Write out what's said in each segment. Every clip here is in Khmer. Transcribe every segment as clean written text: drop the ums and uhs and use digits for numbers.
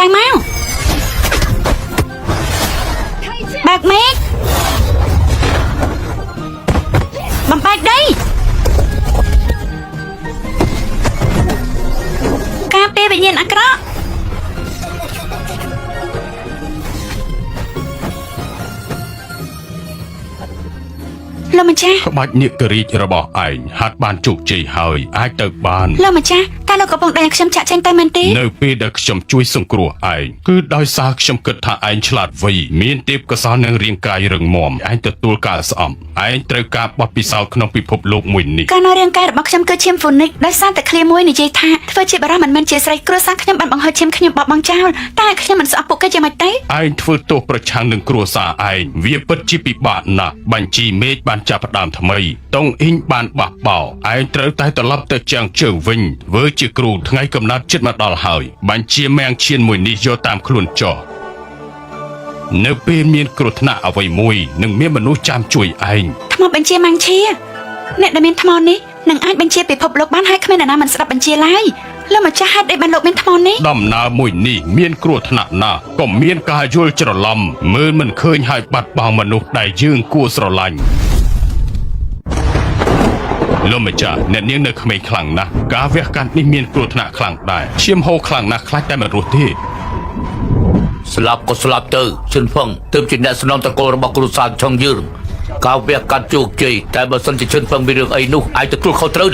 ឡើងមកបើកមេឃបំបែកដីការពារវិញ្ញាណអាក្រក់លោកម្ចាស់ក្បាច់នាគរាជរបស់ឯងហាត់បានជោគជ័យហើយអាចទៅបានលោកម្ចាស់តើលោកកំពុងដែលខ្ញុំចាក់ចេញទៅមែនទេនៅពេលដែលខ្ញុំជួយសង្គ្រោះឯងគឺដោយសារខ្ញុំគិតថាឯងឆ្លាតវៃមានទេពកោសល្យនិងរាងកាយរឹងមាំឯងទទួលការស្អំឯងត្រូវការបទពិសោធន៍ក្នុងពិភពលោកមួយនេះការនៅរាងកាយរបស់ខ្ញុំគឺឈាមហ្វូនិកដោយសារតែឃ្លាមួយនិយាយថាធ្វើជាបារម្ភមិនមែនជាស្រីគ្រួសារខ្ញុំបានបង្ហូរឈាមខ្ញុំបោះបង់ចោលតែខ្ញុំមិនស្អប់ពួកគេយ៉ាងម៉េចទេឯងធ្វើទោសប្រឆាំងនឹងគ្រួសារឯងវាពិតជាពិបាកណាស់បញ្ជីមេឃបានចាប់ផ្ដើមថ្មីតុងអ៊ីងបានបះបោឯងត្រូវតែត្រឡប់ទៅចាងជើងវិញធ្វើជាគ្រូថ្ងៃកំណត់ចិត្តមកដល់ហើយបញ្ជាមាំងឈានមួយនេះយកតាមខ្លួនចោះនៅពេលមានគ្រោះថ្នាក់អ្វីមួយនឹងមានមនុស្សចាំជួយឯងថ្មបញ្ជាមាំងឈាអ្នកដែលមានថ្មនេះនឹងអាចបញ្ជាពិភពលោកបានហើយគ្មាននរណាមិនស្ដាប់បញ្ជាឡើយលោកម្ចាស់ហេតុអីបានលោកមានថ្មនេះដំណើរមួយនេះមានគ្រោះថ្នាក់ណាស់ក៏មានការយល់ច្រឡំមើលមិនឃើញហើយបាត់បង់មនុស្សដែលយើងគួរស្រឡាញ់លោកម្ចាស់អ្នកនាងនៅក្មេងខ្លាំងណាស់ការវះកាត់នេះមានគ្រោះថ្នាក់ខ្លាំងដែរឈាមហូរខ្លាំងណាស់ខ្លាចតែមិនរស់ទេស្លាប់ក៏ស្លាប់ទៅជិនផឹងទើបជាអ្នកស្នំតកូលរបស់គ្រួសារឆុងយឺងការវះកាត់ជោគជ័យតែបើសិនជាជិនផឹងមានរឿងអីនោះអាចទទួលខុសត្រូវ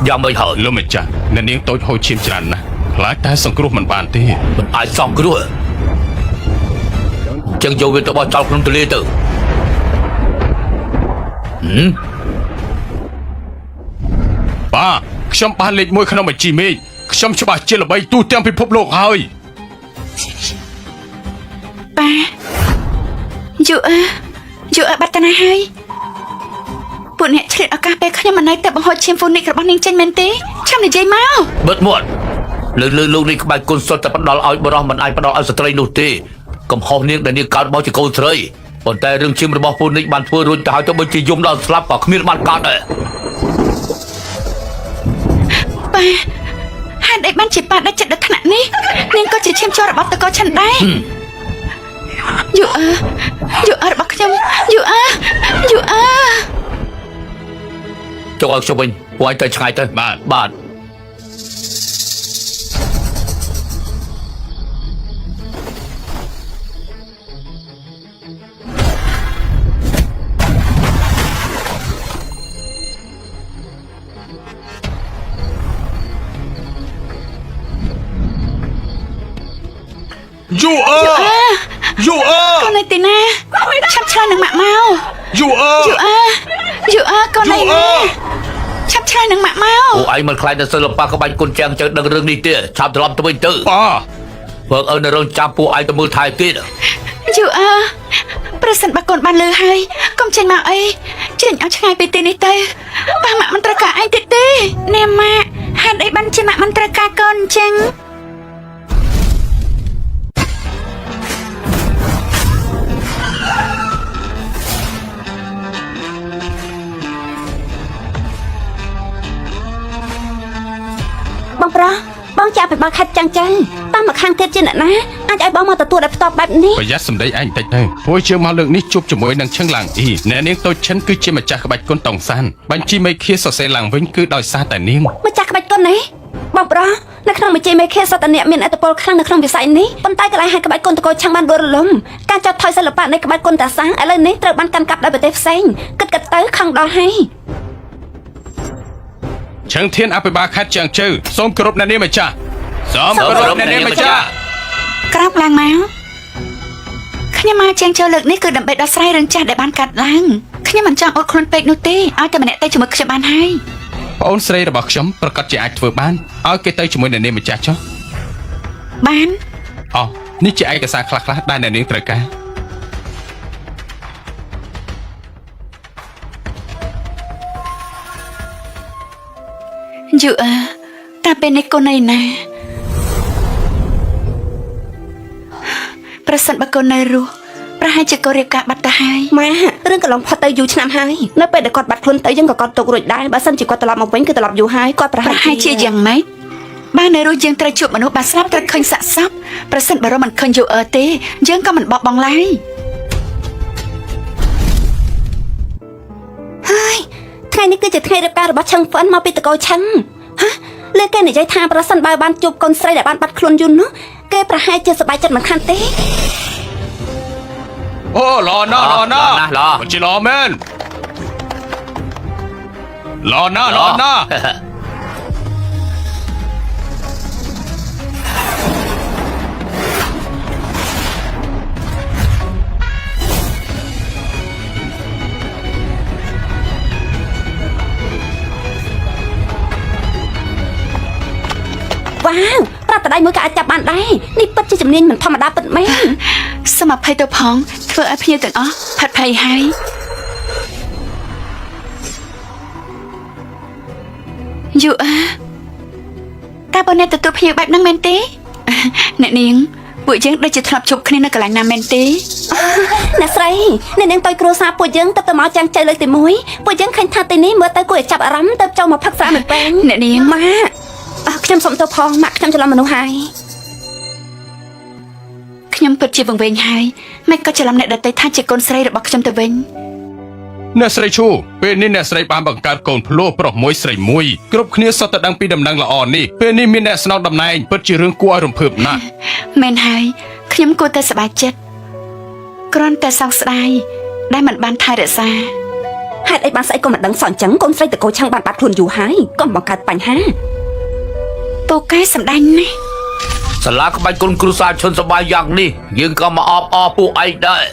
យ៉ាងមិនហើយលោកម្ចាស់អ្នកនាងតូចហូរឈាមច្រើនណាស់ខ្លាចតែសង្គ្រោះមិនបានទេមិនអាចសង្គ្រោះចឹងយកវាទៅបោះចោលក្នុងទន្លេទៅប៉ាខ្ញុំបានលេខ1ក្នុងបញ្ជីមេឃខ្ញុំច្បាស់ជាល្បីទូទាំងពិភពលោកហើយប៉ាយូអើបាត់តាណាហើយពួកអ្នកឆ្លៀតឱកាសពេលខ្ញុំមិននៅតែបង្ហូរឈាមហ្វូនិករបស់នាងចេញមែនទេចាំនិយាយមកបិទមាត់លើលោកនេះក្បាច់គុណសុទ្ធតែផ្ដល់ឲ្យបរិះមិនអាចផ្ដល់ឲ្យស្ត្រីនោះទេកំហុសនាងដែលនាងកើតមកជាកូនស្រីប៉ុន្តែរឿងឈាមរបស់ហ្វូនិកបានធ្វើរួចទៅហើយទៅបើជាយំដល់ស្លាប់ក៏គ្មានបានកើតដែរប៉ាហេតុអីបានជាប៉ាដាច់ចិត្តដល់ថ្នាក់នេះនាងក៏ជាឈាមជ័ររបស់តកោឆាន់ដែរយូអើរបស់ខ្ញុំយូអើចុះឲ្យខ្ញុំវិញពួកឯងទៅឆ្ងាយទៅបាទយូអើកូននៅទីណាឆាប់ឆ្លើយនឹងម៉ាក់មកយូអើកូននៅណាឆាប់ឆ្លើយនឹងម៉ាក់មកពួកឯងមិនខ្លាចដល់សិល្បៈក្បាច់គុណចាំងចៅដឹងរឿងនេះទេឆាប់ត្រឡប់ទៅវិញទៅប៉ាបើឲ្យនៅរងចាំពួកឯងទៅមើលថែទៀតយូប្រសិនបើកូនបានលឺហើយកុំចេញមកអីចេញឲ្យឆ្ងាយពីទីនេះទៅប៉ាម៉ាក់មិនត្រូវការឯងទៀតទេណែម៉ាក់ហេតុអីបានជាម៉ាក់មិនត្រូវការកូនអញ្ចឹងបងប្រុសបងចាក់ไปបើខាត់ចាំងតាមមកខាងទៀតជាអ្នកណាអាចឲ្យបងមកទទួលឲ្យផ្ទាល់បែបនេះប្រយ័ត្នសម្ដីឯងតិចទៅព្រោះជើងមកលើកនេះជួបជាមួយនឹងឈឹងឡាងអ៊ីអ្នកនាងតូចឈិនគឺជាម្ចាស់ក្បាច់គុណតង់សានបញ្ជីមេឃាសរសេរឡើងវិញគឺដោយសារតែនាងម្ចាស់ក្បាច់គុណនេះបងប្រុសនៅក្នុងបញ្ជីមេឃាសតនៈមានអត្តពលខ្លាំងនៅក្នុងវិស័យនេះប៉ុន្តែកន្លែងហេតុក្បាច់គុណតកោឆាំងបានដួលរលំការចោទថយសិល្បៈនៃក្បាច់គុណតាសាំងឥឡូវនេះត្រូវបានកាន់កាប់ដោយប្រទេសផ្សេងគិតទៅខឹងដល់ហើយឈឹងធានអភិបាលខេត្តជើងជើសូមគោរពអ្នកនាងម្ចាស់ក្រោកឡើងមកខ្ញុំមកជើងជើលើកនេះគឺដើម្បីដោះស្រាយរឿងចាស់ដែលបានកាត់ឡើងខ្ញុំមិនចង់អត់ខ្លួនពេកនោះទេឲ្យតែម្នាក់ទៅជាមួយខ្ញុំបានហើយប្អូនស្រីរបស់ខ្ញុំប្រកាសជាអាចធ្វើបានឲ្យគេទៅជាមួយអ្នកនាងម្ចាស់ចុះបាននេះជាឯកសារខ្លះៗដែលអ្នកនាងត្រូវការយូតែពេលនេះកូននៅណាប្រសិនបើកូននៅរស់ប្រហែលជាកូនរៀបការបាត់ទៅហើយម៉ារឿងកន្លងផុតទៅយូរឆ្នាំហើយនៅពេលដែលគាត់បាត់ខ្លួនទៅយើងក៏គាត់ទុករួចដែរបើសិនជាគាត់ត្រឡប់មកវិញគឺត្រឡប់យូរហើយគាត់ប្រហែលជាយ៉ាងម៉េច បាននៅរស់យើងត្រូវជួបមនុស្សបានស្លាប់ត្រូវឃើញសាក់សពប្រសិនបើរកមិនឃើញយូអឺទេយើងក៏មិនបោះបង់ឡើយ ហើយថ្ងៃនេះគឺជាថ្ងៃរៀបការរបស់ឆឹងហ្វិនមកពីតកោឆឹងហ៎លើគេនិយាយថាប្រសិនបើបានជួបកូនស្រីដែលបានបាត់ខ្លួនយូរនោះគេប្រហែលជាសប្បាយចិត្តមិនខានទេ អូឡណា ឡឡ មិនជាឡមែនឡណា វ៉ាវប្រាប់តដៃមួយក៏អាចចាប់បានដែរនេះពិតជាជំនាញមិនធម្មតាពិតមែន សូមអភ័យទៅផងធ្វើឲ្យភ្ញៀវទាំងអស់ផាត់ភ័យហើយយូអឺតើបងអ្នកទទួលភ្ញៀវបែបហ្នឹងមែនទេ អ្នកនាងពួកយើងដូចជាធ្លាប់ជួបគ្នានៅកន្លែងណាមែនទេ អ្នកស្រីអ្នកនាងទៅគ្រួសារពួកយើងទៅមកចាំងចៃលើកទី1ពួកយើងឃើញថាទីនេះមើលទៅគួរឲ្យចាប់អារម្មណ៍ទៅចូលមកផឹកស្រាមួយពេង អ្នកនាង ម៉ាក់ខ្ញុំសុំទោសផងម៉ាក់ខ្ញុំច្រឡំមនុស្សហើយ ខ្ញុំពិតជាវង្វេងហើយមិនក៏ច្រឡំអ្នកដទៃថាជាកូនស្រីរបស់ខ្ញុំទៅវិញ អ្នកស្រីឈូពេលនេះអ្នកស្រីបានបង្កើតកូនភ្លោះប្រុសមួយស្រីមួយគ្រប់គ្នាសុទ្ធតែដឹងពីដំណឹងល្អនេះពេលនេះមានអ្នកស្នងតំណែងពិតជារឿងគួរឲ្យរំភើបណាស់ មែនហើយខ្ញុំគួរតែសប្បាយចិត្តគ្រាន់តែសោកស្ដាយដែលមិនបានថែរក្សា ហេតុអីបានស្អីក៏មិនដឹងសោះអញ្ចឹងកូនស្រីតកោឆឹងបានបាត់ខ្លួនយូរហើយកុំបង្កើតបញ្ហា ពូកែសម្ដែងណាស់ សាលាក្បាច់គុណគ្រូសាឈុនសបាយយ៉ាងនេះយើងក៏មកអបអរពួកឯងដែរ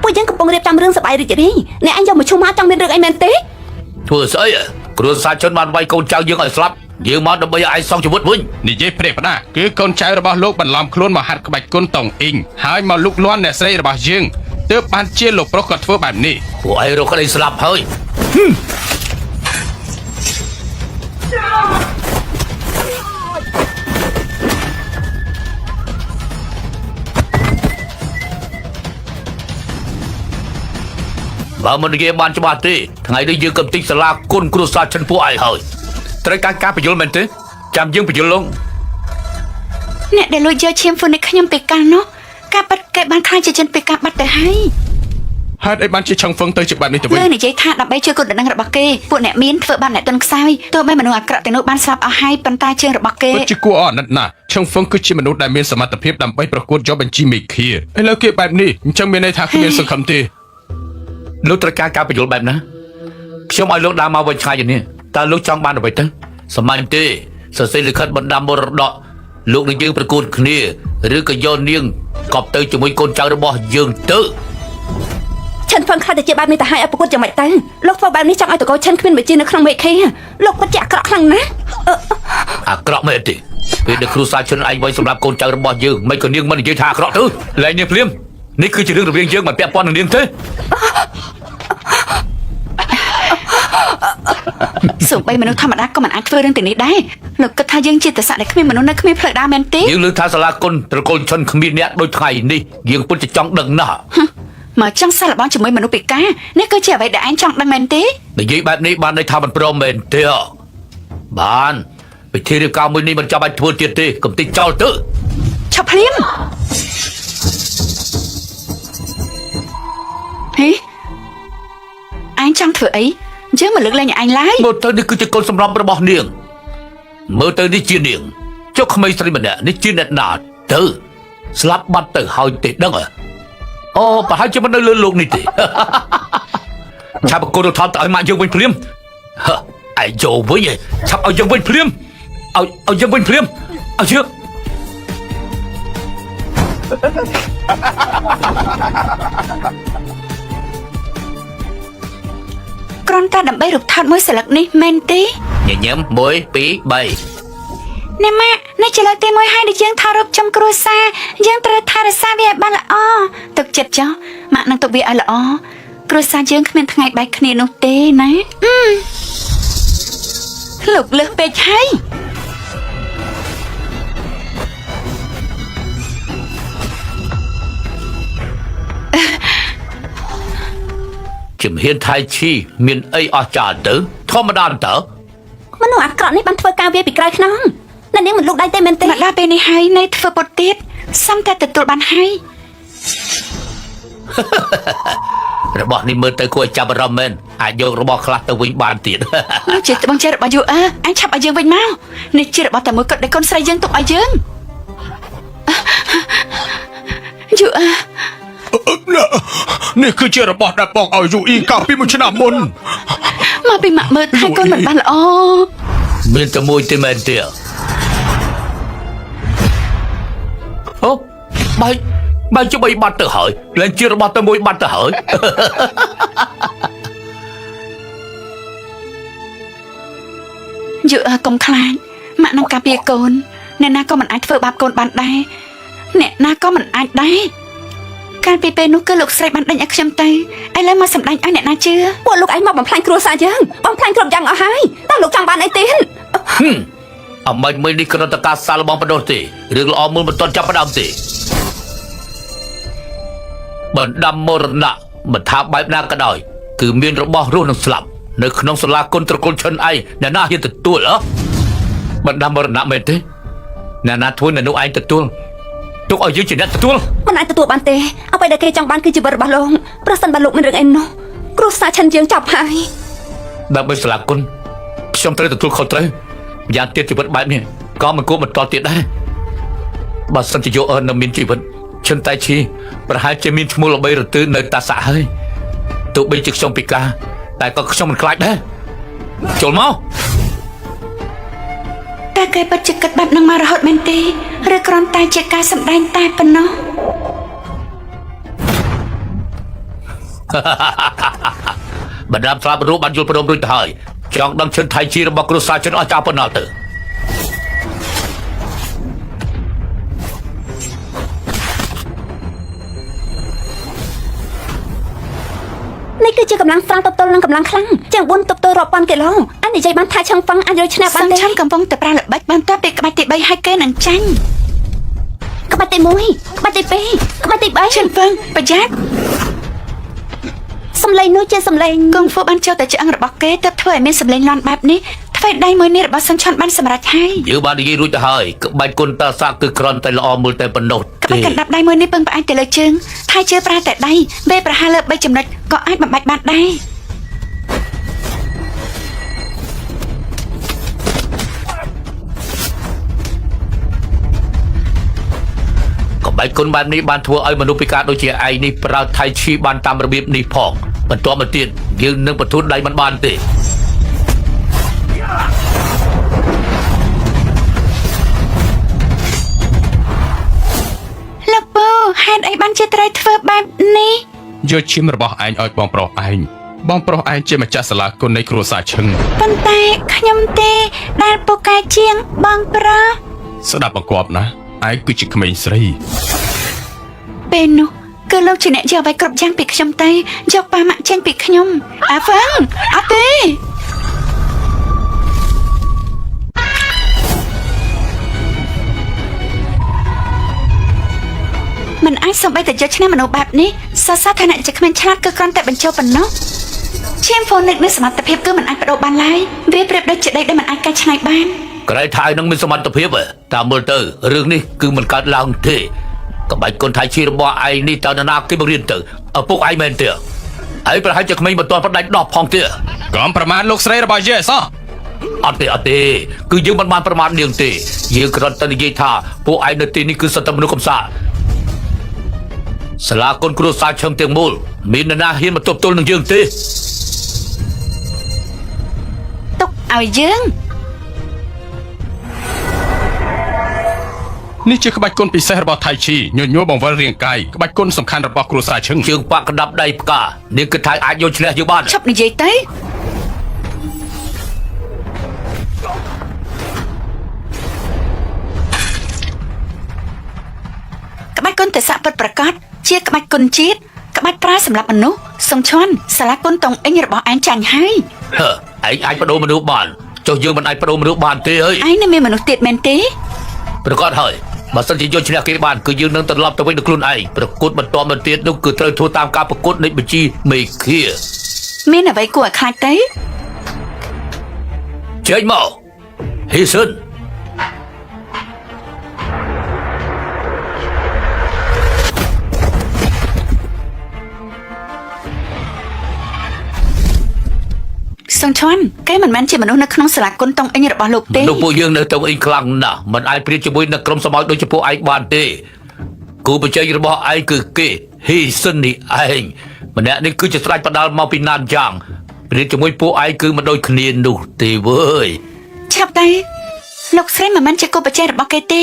ពួកយើងកំពុងរៀបចំរឿងសប្បាយរីករាយអ្នកអញយកមកឈុំមកចង់មានរឿងអីមែនទេ ធ្វើស្អីគ្រូសាឈុនបានវាយកូនចៅយើងឲ្យស្លាប់យើងមកដើម្បីឲ្យឯងសងជីវិតវិញ និយាយព្រេះផ្ដាគឺកូនចៅរបស់លោកបន្លំខ្លួនមកហាត់ក្បាច់គុណតងអ៊ីងហើយមកលុកលាន់អ្នកស្រីរបស់យើងទើបបានជាលោកប្រុសក៏ធ្វើបែបនេះ ពួកឯងរកក្តីស្លាប់ហើយ បើមិននិយាយបានច្បាស់ទេថ្ងៃនេះយើងកំតិចសាលាគុណគ្រួសារឈិនពួកឯងហើយត្រូវការបញ្យល់មែនទេចាំយើងបញ្យល់លោក អ្នកដែលលួចយកឈាមហ្វូនិកខ្ញុំពីកាលនោះការបាត់គេបានខ្លាចជាជនពីការបាត់ទៅហើយ ហេតុអីបានជាឆឹងហ្វឹងទៅជាបែបនេះទៅវិញ លើនិយាយថាដើម្បីជួយគុណដំណឹងរបស់គេពួកអ្នកមានធ្វើបានអ្នកទន់ខ្សោយទោះបីមនុស្សអាក្រក់ទាំងនោះបានស្លាប់អស់ហើយប៉ុន្តែជើងរបស់គេ ពិតជាគួរអរណាស់ណាស់ឆឹងហ្វឹងគឺជាមនុស្សដែលមានសមត្ថភាពដើម្បីប្រកួតយកបញ្ជីមេឃាឥឡូវគេបែបនេះអញ្ចឹងមានន័យថាគ្មានសង្ឃឹមទេ លោកត្រូវការបញ្យល់បែបណាខ្ញុំឲ្យលោកដើរមកវិញឆ្ងាយនេះតើលោកចង់បានអ្វីទៅសម្មាញ់ទេសរសេរលិខិតបណ្ដាំមរតកលោកនឹងយើងប្រកួតគ្នាឬក៏យកនាងកប់ទៅជាមួយកូនចៅរបស់យើងទៅ ឆិនហ្វឹងខ្លាចតែជាបែបនេះទៅហើយឲ្យប្រកួតយ៉ាងម៉េចទៅលោកធ្វើបែបនេះចង់ឲ្យតកោឆិនគ្មានវិជានៅក្នុងមេឃាលោកពិតជាអាក្រក់ខ្លាំងណាស់ អាក្រក់មែនទេពេលដែលគ្រូសាឈិនឯងវាយសម្រាប់កូនចៅរបស់យើងមិនក៏នាងមិននិយាយថាអាក្រក់ទៅលែងនាងភ្លាមនេះគឺជារឿងរវាងយើងមិនពាក់ព័ន្ធនឹងនាងទេ សូម្បីមនុស្សធម្មតាក៏មិនអាចធ្វើរឿងទាំងនេះដែរលោកគិតថាយើងជាតសៈដែលគ្មានមនុស្សនៅគ្មានផ្លូវដើរមែនទេ យើងលើថាសាលាគុណត្រកូលឈិនគ្មានអ្នកដូចថ្ងៃនេះយើងពិតជាចង់ដឹងណាស់ មកចង់សាឡបងជាមួយមនុស្សពិការនេះគឺជាអ្វីដែលឯងចង់ដឹងមែនទេ និយាយបែបនេះបានន័យថាមិនព្រមមែនទេបានពិធីរៀបការមួយនេះមិនចាំបាច់ធ្វើទៀតទេកុំតិចចោលទៅ ឆាប់ភ្លាមហេឯងចង់ធ្វើអីយើងមកលើកលែងឯងឡើយ មើលទៅនេះគឺជាកូនសម្រាប់របស់នាងមើលទៅនេះជានាងចុះក្មេងស្រីម្នាក់នេះជាអ្នកណាទៅស្លាប់បាត់ទៅហើយទេដឹងអូប្រហែលជាមិននៅលើលោកនេះទេ ឆាប់កូនទៅថតទៅឲ្យម៉ាក់យើងវិញភ្លាមឯងចូលវិញឆាប់ឲ្យយើងវិញភ្លាមឲ្យយើងវិញភ្លាមឲ្យយើង គ្រាន់តែដើម្បីរូបថតមួយស្លឹកនេះមែនទេ ញញឹម1 2 3 អ្នកម៉ាក់នេះជាលើកទី1ហើយដែលយើងថតរូបចំគ្រួសារយើងត្រូវថែរក្សាវាឲ្យបានល្អទុកចិត្តចុះម៉ាក់នឹងទុកវាឲ្យល្អគ្រួសារយើងគ្មានថ្ងៃបែកគ្នានោះទេណាលោកលើសពេកហើយ ជំហានថៃឈីមានអីអស្ចារ្យទៅធម្មតាតើ មនុស្សអាក្រក់នេះបានធ្វើការវាពីក្រោយខ្នងអ្នកនាងមិនលូកដៃទេមែនទេ មកដល់ពេលនេះហើយនៅធ្វើពុតទៀតសំតែទទួលបានហើយ របស់នេះមើលទៅគួរឲ្យចាប់អារម្មណ៍មែនអាចយករបស់ខ្លះទៅវិញបានទៀត នោះជាត្បូងចេះរបស់យូអើអញឆាប់ឲ្យយើងវិញមកនេះជារបស់តែមួយគត់ដែលកូនស្រីយើងទុកឲ្យយើងយូអើ នេះគឺជារបស់ដែលបងឲ្យយូអ៊ីកាលពី1ឆ្នាំមុន មកពីម៉ាក់មើលថៃកូនមិនបានល្អ មានតែមួយទេមែនទេអូបែកជា3បាត់ទៅហើយលែងជារបស់តែមួយបាត់ទៅហើយ យូអើកុំខ្លាចម៉ាក់នឹងការពារកូនអ្នកណាក៏មិនអាចធ្វើបាបកូនបានដែរអ្នកណាក៏មិនអាចដែរកាលពីពេលនោះគឺលោកស្រីបានដេញឲ្យខ្ញុំទៅឥឡូវមកសម្ដែងឲ្យអ្នកណាជឿ ពួកលោកឯងមកបំផ្លាញគ្រួសារយើងបំផ្លាញគ្រប់យ៉ាងអស់ហើយតើលោកចង់បានអីទៀត អមិនមួយនេះគ្រាន់តែការសាឡបងបដោះទេរឿងល្អមួយមិនទាន់ចាប់ផ្ដើមទេបណ្ដាំមរណៈមិនថាបែបណាក៏ដោយគឺមានរបស់រស់នឹងស្លាប់នៅក្នុងសាលាគុនត្រកូលឈិនឯងអ្នកណាហ៊ានទទួលអបណ្ដាំមរណៈមែនទេអ្នកណាធ្វើនៅនោះឯងទទួលទុកឲ្យយើងជាអ្នកទទួល មិនអាចទទួលបានទេអ្វីដែលគេចង់បានគឺជីវិតរបស់លោកប្រសិនបើលោកមានរឿងអីនោះគ្រួសារឈិនយើងចាប់ហើយ ដើម្បីសាលាគុនខ្ញុំត្រូវទទួលខុសត្រូវយ៉ាងទៀតជីវិតបែបនេះក៏មិនគួរបន្តទៀតដែរបើសិនជាយកនៅមានជីវិតឈិនតៃឈីប្រហែលជាមានឈ្មោះល្បីរទើនៅតាសាក់ហើយទោះបីជាខ្ញុំពិការតែក៏ខ្ញុំមិនខ្លាចដែរចូលមក តើគេពិតជាគិតបែបនឹងមករហូតមែនទេឬគ្រាន់តែជាការសម្ដែងតែប៉ុណ្ណោះ បណ្ដាំស្លាប់រូបបានយល់ព្រមរួចទៅហើយចង់ដឹងឈិនថៃឈីរបស់គ្រួសារឈិនអស់ចាប៉ុណ្ណោះទៅ នេះគឺជាកម្លាំងស្រាលទប់ទល់នឹងកម្លាំងខ្លាំងជាង4ទប់ទល់រាប់ពាន់គីឡូអញនិយាយបានថាឆឹងហ្វឹងអាចយកឈ្នះបាន សំ ទេ ឆាន់កំពុងតែប្រាល្បិចបន្ទាប់ពីក្បាច់ទី3ហើយគេនឹងចាញ់ ក្បាច់ទី1ក្បាច់ទី2ក្បាច់ទី ឈិនហ្វឹងប្រយ័ត្ន 3សំឡេងនោះជាសំឡេង កុងហ្វូបានចូលតែឆ្អឹងរបស់គេទើបធ្វើឲ្យមានសម្លេងលាន់បែបនេះធ្វើឲ្យដៃមួយនេះរបស់សំឆាន់បានសម្រេចហើយ យើងបាននិយាយរួចទៅហើយក្បាច់គុនតាសាក់គឺគ្រាន់តែល្អមើលតែប៉ុណ្ណោះ ក្បាច់កណ្ដាប់ដៃមួយនេះពឹងផ្អែកទៅលើជើងថៃជើប្រើតែដៃពេលប្រហែលលើ3ចំណុចក៏អាចបំបាច់បានដែរ ក្បាច់គុនបែបនេះបានធ្វើឲ្យមនុស្សពិការដូចជាឯងនេះប្រើថៃឈីបានតាមរបៀបនេះផងបន្ទាប់មកទៀតយើងនឹងបន្ទូលដៃមិនបានទេ លោកពូហេតុអីបានជាត្រូវធ្វើបែបនេះ យកឈាមរបស់ឯងឲ្យបងប្រុសឯងបងប្រុសឯងជាម្ចាស់សាលាគុននៃគ្រួសារឈឹង ប៉ុន្តែខ្ញុំទេដែលពូកែជាងបងប្រុស ស្ដាប់បង្គាប់ណាឯងគឺជាក្មេងស្រី ពេលនោះគឺលោកជាអ្នកយកអ្វីគ្រប់យ៉ាងពីខ្ញុំទៅយកប៉ាម៉ាក់ចេញពីខ្ញុំអាហ្វឹងអត់ទេមិនអាចសំបីតែយកឈ្នះមនុស្សបែបនេះសរសើរថាអ្នកជាក្មេងឆ្លាតគឺគ្រាន់តែបញ្ចូលប៉ុណ្ណោះឈាមហ្វូនិកនៃសមត្ថភាពគឺមិនអាចបដូរបានឡើយវាប្រៀបដូចជាដីដែលមិនអាចកែច្នៃបាន ក្រែថៃនឹងមានសមត្ថភាពតាមមើលទៅរឿងនេះគឺមិនកើតឡើងទេក្បាច់គុនថៃឈីរបស់ឯងនេះតើនរណាគេបង្រៀនទៅឪពុកឯងមែនទេហើយប្រហែលជាក្មេងមិនទាន់ផ្ដាច់ដោះផងទេ កុំប្រមាថលោកស្រីរបស់យេសោះ អត់ទេគឺយើងមិនបានប្រមាថនាងទេយើងគ្រាន់តែនិយាយថាពួកឯងនៅទីនេះគឺសត្វមនុស្សកំសាន្តសាលាគុនគ្រួសារឈឹងទាំងមូលមាននរណាហ៊ានមកទប់ទល់នឹងយើងទេ ទុកឲ្យយើង នេះជាក្បាច់គុនពិសេសរបស់ថៃឈីញញួរបង្វិលរាងកាយក្បាច់គុនសំខាន់របស់គ្រួសារឈឹង ជើងប៉ាក់ក្តាប់ដៃផ្កានាងគិតថាអាចយកឈ្នះយើងបាន ឈប់និយាយទៅក្បាច់គុនតស័កពិតប្រាកដជាក្បាច់គុនជាតិក្បាច់ប្រើសម្រាប់មនុស្សសំឈន់សាលាគុនតងអ៊ីងរបស់ឯងចាញ់ហើយ ហឺឯងអាចបដូរមនុស្សបានចុះយើងមិនអាចបដូរមនុស្សបានទេអើយ ឯងនៅមានមនុស្សទៀតមែនទេ ប្រកាសហើយបើសិនជាយកឈ្នះគេបានគឺយើងនឹងត្រឡប់ទៅវិញនឹងខ្លួនឯងប្រកួតបន្តមកទៀតនោះគឺត្រូវធ្វើតាមការប្រកួតនៃបញ្ជីមេឃា មានអ្វីគួរឲ្យខ្លាចទេ ចេញមកហ៊ីស៊ុន សង្ឈន់គេមិនមែនជាមនុស្សនៅក្នុងសាលាគុណតង់អ៊ីងរបស់លោកទេ លោកពួកយើងនៅទៅអ៊ីខ្លាំងណាស់មិនអាចព្រៀបជាមួយនឹងក្រុមសម្បោចដូចជាពួកឯងបានទេគូប្រជែងរបស់ឯងគឺគេហ៊ីស៊ុននេះឯងម្នាក់នេះគឺជាស្ដេចបដាល់មកពីណានយ៉ាងព្រៀបជាមួយពួកឯងគឺមិនដូចគ្នានោះទេវើយ ឆាប់ទៅលោកស្រីមិនមែនជាគូប្រជែងរបស់គេទេ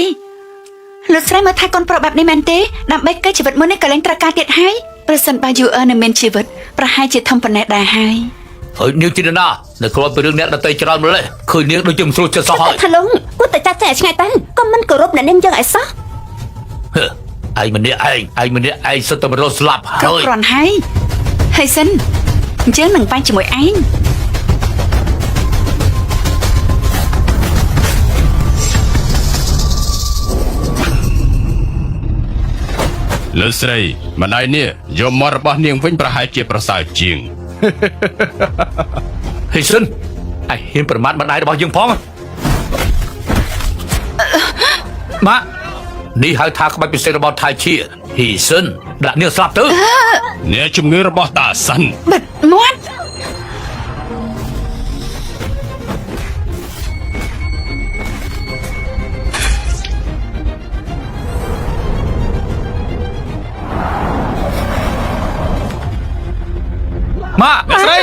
លោកស្រីមើលថាកូនប្រុសបែបនេះមែនទេដើម្បីគេជីវិតមួយនេះក៏លែងត្រូវការទៀតហើយប្រសិនបើយូអឺនៅមានជីវិតប្រហែលជាធំប៉ុណ្ណេះដែរហើយ ហើយនាងទីណានៅគ្រាន់ពីរឿងអ្នកដតីច្រើនម្លេះឃើញនាងដូចជាមិនស្រួលចិត្តសោះហើយ ថាលងគួរតែចាត់ចែងឆ្ងាយទៅក៏មិនគោរពអ្នកនាងយើងឲ្យសោះ ឯងម្នាក់ឯងសិតតែមករត់ស្លាប់ គ្រប់ ហើយ គ្រាន់ហើយហើយសិនយើងនឹងបាញ់ជាមួយឯង លើស្រីម្ដាយនេះយកមករបស់នាងវិញប្រហែលជាប្រសើរជាង ហ៊ីស៊ុនឯងហ៊ានប្រមាថម្ដាយរបស់យើងផងម៉ាក់នេះហៅថាក្បាច់ពិសេសរបស់ថៃឈៀហ៊ីស៊ុនដាក់នាងស្លាប់ទៅ អ្នកជំងឺរបស់តាសិន បិទមាត់ ម៉ាក់អ្នកស្រី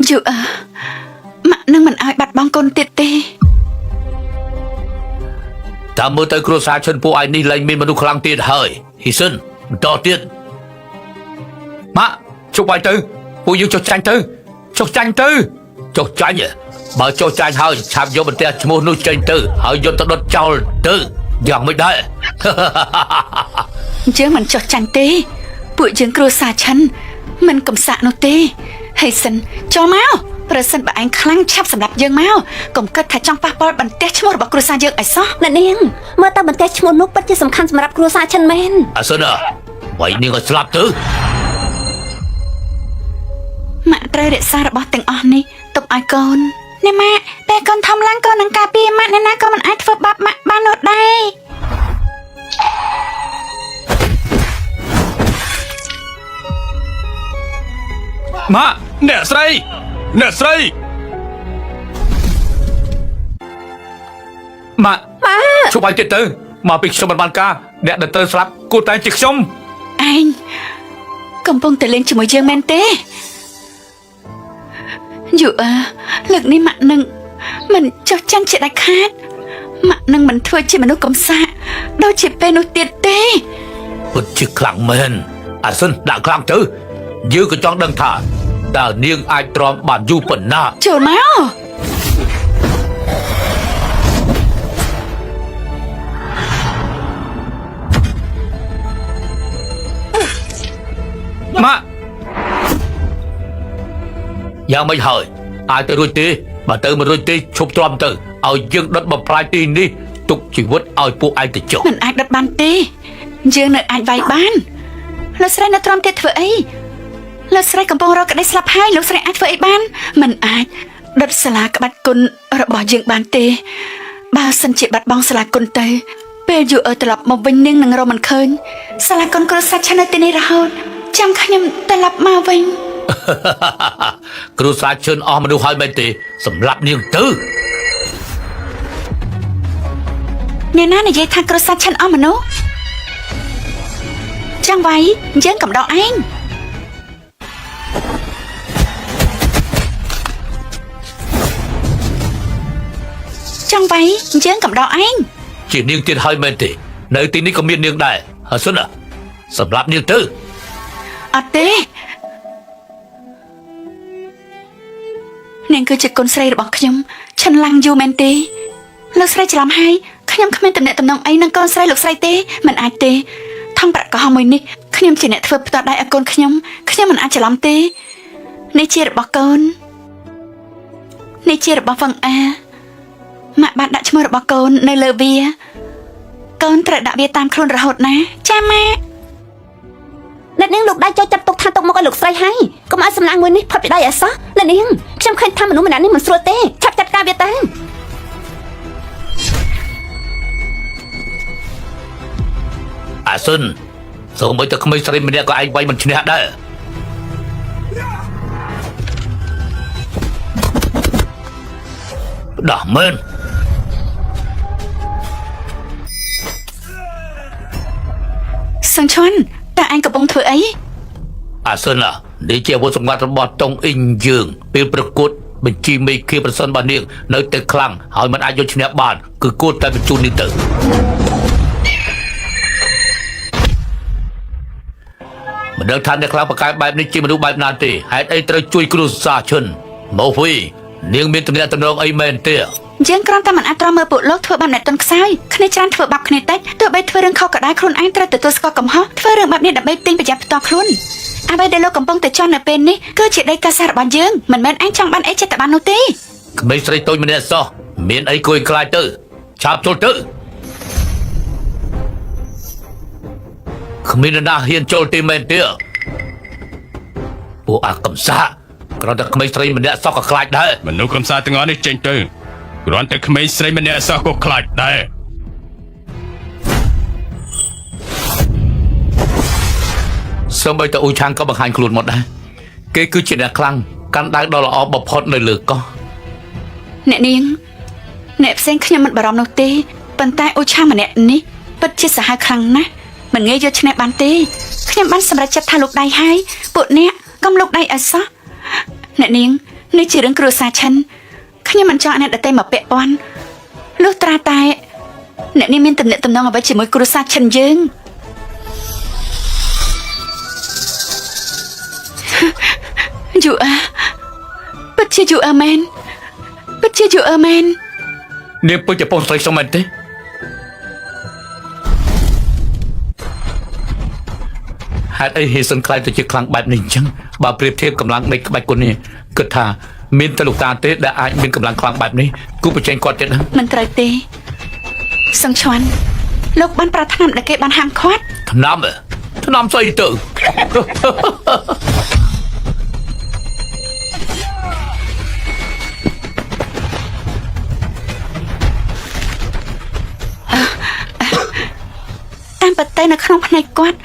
យូអឺម៉ាក់នឹងមិនឲ្យបាត់បង់កូនទៀតទេ តាមមើលទៅគ្រួសារឈិនពួកឯងនេះលែងមានមនុស្សខ្លាំងទៀតហើយហ៊ីស៊ុនបន្តទៀតម៉ាក់ជប់ឲ្យទៅពួកយើងចុះចាញ់ទៅចុះចាញ់បើចុះចាញ់ហើយឆាប់យកបន្ទះឈ្មោះនោះចេញទៅហើយយកទៅដុតចោលទៅយ៉ាងមិនដែរ យើងមិនចោះចាញ់ទេពួកយើងគ្រួសារឆិនមិនកំសាកនោះទេហើយសិនចូលមកប្រសិនបើឯងខ្លាំងឆាប់សម្រាប់យើងមកកុំគិតថាចង់ប៉ះពាល់បន្ទះឈ្មោះរបស់គ្រួសារយើងឲ្យសោះ អ្នកនាងមើលតើបន្ទះឈ្មោះនោះពិតជាសំខាន់សម្រាប់គ្រួសារចិនមែន អាសិនវាយនាងឲ្យស្លាប់ទៅ ម៉ាក់ត្រូវរក្សារបស់ទាំងអស់នេះទុកឲ្យកូននេះម៉ាក់ពេលកូនធំឡើងកូននឹងការពារម៉ាក់អ្នកណាក៏មិនអាចធ្វើបាបម៉ាក់បាននោះដែរ ម៉ាក់ អ្នកស្រីម៉ាក់ជប់ឲ្យទៀតទៅមកពីខ្ញុំមិនបានការអ្នកដែលត្រូវស្លាប់គួរតែជាខ្ញុំ ឯងកំពុងតែលេងជាមួយយើងមែនទេយូអឺលើកនេះម៉ាក់នឹងមិនចោះចាញ់ជាដាច់ខាតម៉ាក់នឹងមិនធ្វើជាមនុស្សកំសាកដូចជាពេលនោះទៀតទេ ពិតជាខ្លាំងមែនអាសិនដាក់ខ្លាំងទៅយើងក៏ចង់ដឹងថាតើនាងអាចទ្រាំបានយូរប៉ុណ្ណា ចូលមក ម៉ាក់យ៉ាងមិនហើយអាចទៅរួចទេបើទៅមិនរួចទេឈប់ទ្រាំទៅឲ្យយើងដុតបំផ្លាញទីនេះទុកជីវិតឲ្យពួកឯងទៅចុះ មិនអាចដុតបានទេយើងនៅអាចវាយបានលោកស្រីនៅទ្រាំទៀតធ្វើអីលោកស្រីកំពុងរកក្តីស្លាប់ហើយលោកស្រីអាចធ្វើអីបានមិនអាចដុតសាលាក្បាច់គុណរបស់យើងបានទេបើសិនជាបាត់បង់សាលាគុណទៅពេលយូអឺត្រឡប់មកវិញនាងនឹងរកមិនឃើញសាលាគុណគ្រួសារឆាននៅទីនេះរហូតចាំខ្ញុំត្រឡប់មកវិញ គ្រូសាជឿនអស់មនុស្សហើយមែនទេសម្រាប់នាងទៅ អ្នកណានិយាយថាគ្រួសារឆានអស់មនុស្សចាំវាយយើងកំដរឯងចង់វាយយើងកំដរឯង ជានាងទៀតហើយមែនទេនៅទីនេះក៏មាននាងដែរហើយសិនសម្រាប់នាងទៅ អត់ទេនាងគឺជាកូនស្រីរបស់ខ្ញុំឆិនឡាំងយូមែនទេលោកស្រីច្រឡំហើយខ្ញុំគ្មានតំណែងតំណងអីនឹងកូនស្រីលោកស្រីទេមិនអាចទេថងប្រាក់កោះមួយនេះខ្ញុំជាអ្នកធ្វើផ្ទាល់ដៃឲ្យកូនខ្ញុំមិនអាចច្រឡំទេនេះជារបស់កូននេះជារបស់វឹងអា ម៉ាក់បានដាក់ឈ្មោះរបស់កូននៅលើវាកូនត្រូវដាក់វាតាមខ្លួនរហូតណាចាម៉ាក់ អ្នកនាងលោកដៃចូលចាត់ទុកថាទុកមកឲ្យលោកស្រីហើយកុំឲ្យសម្លាងមួយនេះផុតពីដៃអសោះអ្នកនាងខ្ញុំឃើញថាមនុស្សម្នាក់នេះមិនស្រួលទេឆាប់ចាត់ការវាទៅ អាស៊ុនសូមឲ្យតែក្មេងស្រីម្នាក់ក៏ឯងវាយមិនឈ្នះដែរដោះមែន សង្ឈួនតើអញកំពុងធ្វើអី អាស៊ុននេះជាអាវុធសម្ងាត់របស់តុងអ៊ីងយើងពេលប្រកួតបញ្ជីមេឃាប្រសិនបើនាងនៅតែខ្លាំងហើយមិនអាចយកឈ្នះបានគឺគួរតែបញ្ជូននេះទៅមិនដឹងថាអ្នកខ្លាំងបកកែបែបនេះជាមនុស្សបែបណាទេហេតុអីត្រូវជួយគ្រួសារឈុនមកវិញនាងមានទំនាក់ទំនងអីមែនទេ យើងគ្រាន់តែមិនអាចត្រមើលពួកលោកធ្វើបាបអ្នកទន់ខ្សោយគ្នាច្រើនធ្វើបាបគ្នាតិចទោះបីធ្វើរឿងខុសក៏ដោយខ្លួនឯងត្រូវទទួលស្គាល់កំហុសធ្វើរឿងបែបនេះដើម្បីទិញប្រយោជន៍ផ្ទាល់ខ្លួនអ្វីដែលលោកកំពុងតែចង់នៅពេលនេះគឺជាដីកាសរបស់យើងមិនមែនឯងចង់បានអីចិត្តតែបាននោះទេ ក្មេងស្រីតូចម្នាក់សោះមានអីគួរឲ្យខ្លាចទៅឆាប់ចូលទៅគ្មាននរណាហ៊ានចូលទេមែនទេពួកអាកំសាគ្រាន់តែក្មេងស្រីម្នាក់សោះក៏ខ្លាចដែរ មនុស្សកំសាទាំងអស់នេះចេញទៅគ្រាន់តែក្មេងស្រីម្នាក់សោះក៏ខ្លាចដែរ សូម្បីតែអ៊ូឆាងក៏បង្ហាញខ្លួនមកដែរគេគឺជាអ្នកខ្លាំងកាន់ដៅដ៏ល្អបំផុតនៅលើកោះ អ្នកនាងអ្នកផ្សេងខ្ញុំមិនបារម្ភនោះទេប៉ុន្តែអូឆាម្នាក់នេះពិតជាសាហាវខ្លាំងណាស់មិនងាយយកឈ្នះបានទេខ្ញុំបានសម្រេចចិត្តថាលោកដៃហើយពួកអ្នកកុំលោកដៃឲ្យសោះអ្នកនាងនេះជារឿងគ្រួសារឈិនខ្ញុំមិនចង់ឲ្យអ្នកដទៃមកពាក់ព័ន្ធលុះត្រាតែអ្នកនាងមានទំនាក់ទំនងអ្វីជាមួយគ្រួសារឈិនយើងយូអាពិតជាយូអាមែនពិតជាយូអាមែន នាងពិតជាបងស្រីសុំមែនទេហេតុអីហេសិនខ្លាចទៅជាខ្លាំងបែបនេះអញ្ចឹងបើប្រៀបធៀបកម្លាំងនៃក្បាច់គុណនេះគិតថាមានតែលោកតាទេដែលអាចមានកម្លាំងខ្លាំងបែបនេះគូប្រជែងគាត់ទៀតណា មិនត្រូវទេសង្ឈួនលោកបានប្រាថ្នាដែលគេបានហាមឃាត់ ឆ្នាំស្អីទៅ តាមពិតទៅនៅក្នុងផ្នែកគាត់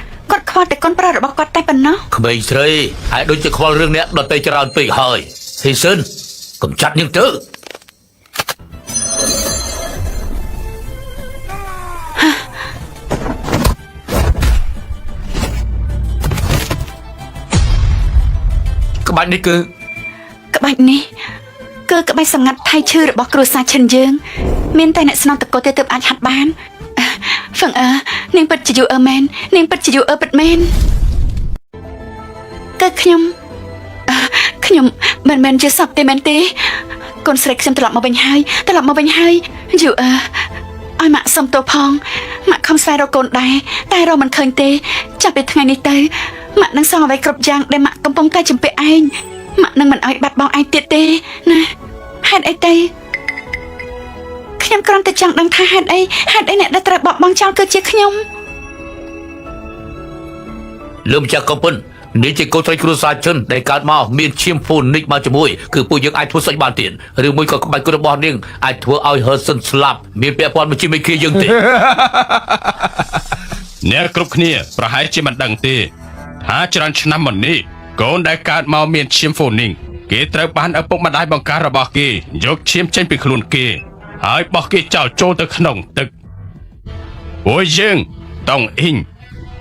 ខ្វល់តែកូនប្រុសរបស់គាត់តែប៉ុណ្ណោះ ក្មេងស្រីហើយដូចជាខ្វល់រឿងអ្នកដតេច្រើនពេកហើយហេសិនកុំចាត់នាងទៅ ក្បាច់នេះគឺក្បាច់សម្ងាត់ថៃឈឺរបស់គ្រួសារឈិនយើងមានតែអ្នកស្នងតកូទេទើបអាចហាត់បានហ្វឹងនាងពិតជាយូអឺមែននាងពិតជាយូអឺពិតមែនគឺខ្ញុំមិនមែនជាសពទេមែនទេកូនស្រីខ្ញុំត្រឡប់មកវិញហើយយូអឺឲ្យម៉ាក់សុំទោសផងម៉ាក់ខំស្វែងរកកូនដែរតែរកមិនឃើញទេចាប់ពីថ្ងៃនេះទៅម៉ាក់នឹងសងអ្វីគ្រប់យ៉ាងដែលម៉ាក់កំពុងតែជំពាក់ឯងម៉ាក់នឹងមិនឲ្យបាត់បង់ឯងទៀតទេណាហេតុអីទៅខ្ញុំគ្រាន់តែចង់ដឹងថាហេតុអីអ្នកដែលត្រូវបោះបង់ចោលគឺជាខ្ញុំលើម្ចាស់កំពុននេះជាកូនស្រីគ្រួសារជនដែលកើតមកមានឈាមហ្វូនិកមកជាមួយគឺពួកយើងអាចធ្វើស្អីបានទៀតឬមួយក៏ក្បាច់គុណរបស់នាងអាចធ្វើឲ្យហឺសិនស្លាប់មានពាក់ព័ន្ធមួយជាមួយគ្នាយើងទេ អ្នកគ្រប់គ្នាប្រហែលជាមិនដឹងទេថាច្រើនឆ្នាំមុននេះកូនដែលកើតមកមានឈាមហ្វូនីងគេត្រូវបានឪពុកម្ដាយបង្ការរបស់គេយកឈាមចេញពីខ្លួនគេហើយបោះគេចោលចូលទៅក្នុងទឹកពួកយើងតង់អ៊ីង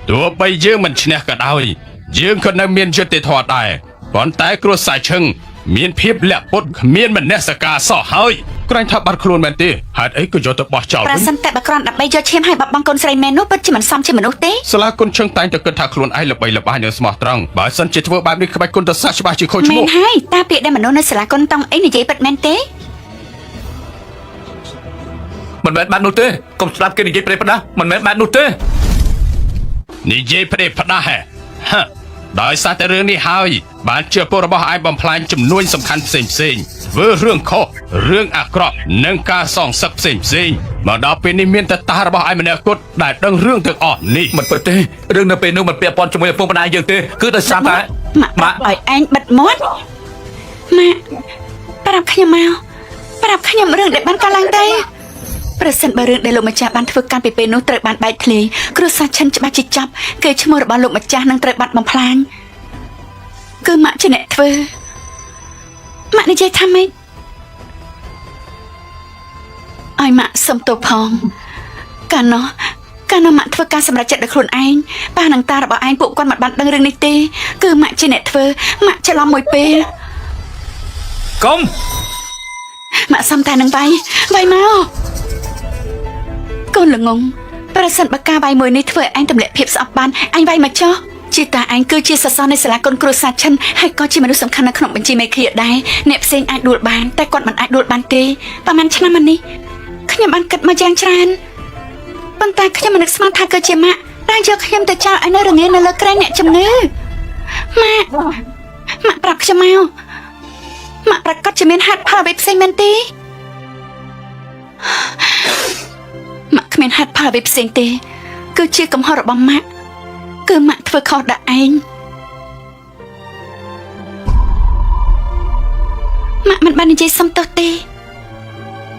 ទោះបីយើងមិនឈ្នះក៏ដោយយើងក៏នៅមានយុត្តិធម៌ដែរប៉ុន្តែគ្រួសារឈឹងមានភាពលាក់ពុតគ្មានមនសិការសោះហើយក្រែងថាបាត់ខ្លួនមែនទេហេតុអីក៏យកទៅបោះចោល ប្រ វិញ សិនតែបើគ្រាន់ដើម្បីយកឈាមឲ្យបាត់បង់កូនស្រីមែននោះពិតជាមិនសមជាមនុស្សទេ សាលាគុណឈឹងតែងតែគិតថាខ្លួនឯងល្បីល្បាញនិងស្មោះត្រង់បើសិនជាធ្វើបែបនេះក្បាច់គុណទៅសាក់ច្បាស់ជាខូចឈ្ មែ មោះ នហើយតាពាក្យដែលមនុស្សនៅសាលាគុណតង់អីនិយាយពិតមែនទេ មិនមែនបែបនោះទេកុំស្ដាប់គេនិយាយប្រេះផ្ដាស់មិនមែនបែបនោះទេ និយាយផ្ដេសផ្ដាស់ហ៎ហ៎ដោយសារតែរឿងនេះហើយបានជាពលរបស់ឯងបំផ្លាញចំនួនសំខាន់ផ្សេង ធ្វើរឿងខុសរឿងអាក្រក់និងការសងសឹកផ្សេងមកដល់ពេលនេះមានតែតារបស់ឯងម្នាក់គត់ដែលដឹងរឿងទាំងអស់នេះ មិនពិតទេរឿងនៅពេលនោះមិនពាក់ព័ន្ធជាមួយឪពុកម្ដាយយើងទេគឺដោយសារតែ ម៉ាក់ឲ្យឯងបិទមាត់ម៉ាក់ប្រាប់ខ្ញុំមកប្រាប់ខ្ញុំរឿងដែលបានកើតឡើងទៅប្រសិនបើរឿងដែលលោកម្ចាស់បានធ្វើកាន់ពីពេលនោះត្រូវបានបែកធ្លាយគ្រួសារឈិនច្បាស់ជាចាប់គេឈ្មោះរបស់លោកម្ចាស់នឹងត្រូវបាត់បំផ្លាញគឺម៉ាក់ជាអ្នកធ្វើម៉ាក់និយាយថាម៉េចឲ្យម៉ាក់សុំទោសផងកាលនោះម៉ាក់ធ្វើការសម្រេចចិត្តដោយខ្លួនឯងប៉ះនឹងតារបស់ឯងពួកគាត់មិនបានដឹងរឿងនេះទេគឺម៉ាក់ជាអ្នកធ្វើម៉ាក់ច្រឡំមួយពេល កុំ ម៉ាក់សុំតែនឹងវាយមកកូនល្ងងប្រសិនបើការវាយមួយនេះធ្វើឲ្យឯងទម្លាក់ភាពស្អប់បានឯងវាយមកចុះជាតាឯងគឺជាសសរនៃសាលាគុនគ្រួសារឈិនហើយក៏ជាមនុស្សសំខាន់នៅក្នុងបញ្ជីមេឃាដែរអ្នកផ្សេងអាចដួលបានតែគាត់មិនអាចដួលបានទេប្រហែលឆ្នាំមកនេះខ្ញុំបានគិតមកយ៉ាងច្រើនប៉ុន្តែខ្ញុំមិននឹកស្មានថាគឺជាម៉ាក់ដែលយកខ្ញុំទៅចោលឲ្យនៅរងានៅលើក្រែងអ្នកជំងឺម៉ាក់ប្រាប់ខ្ញុំមកម៉ាក់ប្រកាសជាមានហេតុផលអ្វីផ្សេងមែនទេម៉ាក់គ្មានហេតុផលអ្វីផ្សេងទេគឺជាកំហុសរបស់ម៉ាក់គឺម៉ាក់ធ្វើខុសដាក់ឯងម៉ាក់មិនបាននិយាយសុំទោសទេ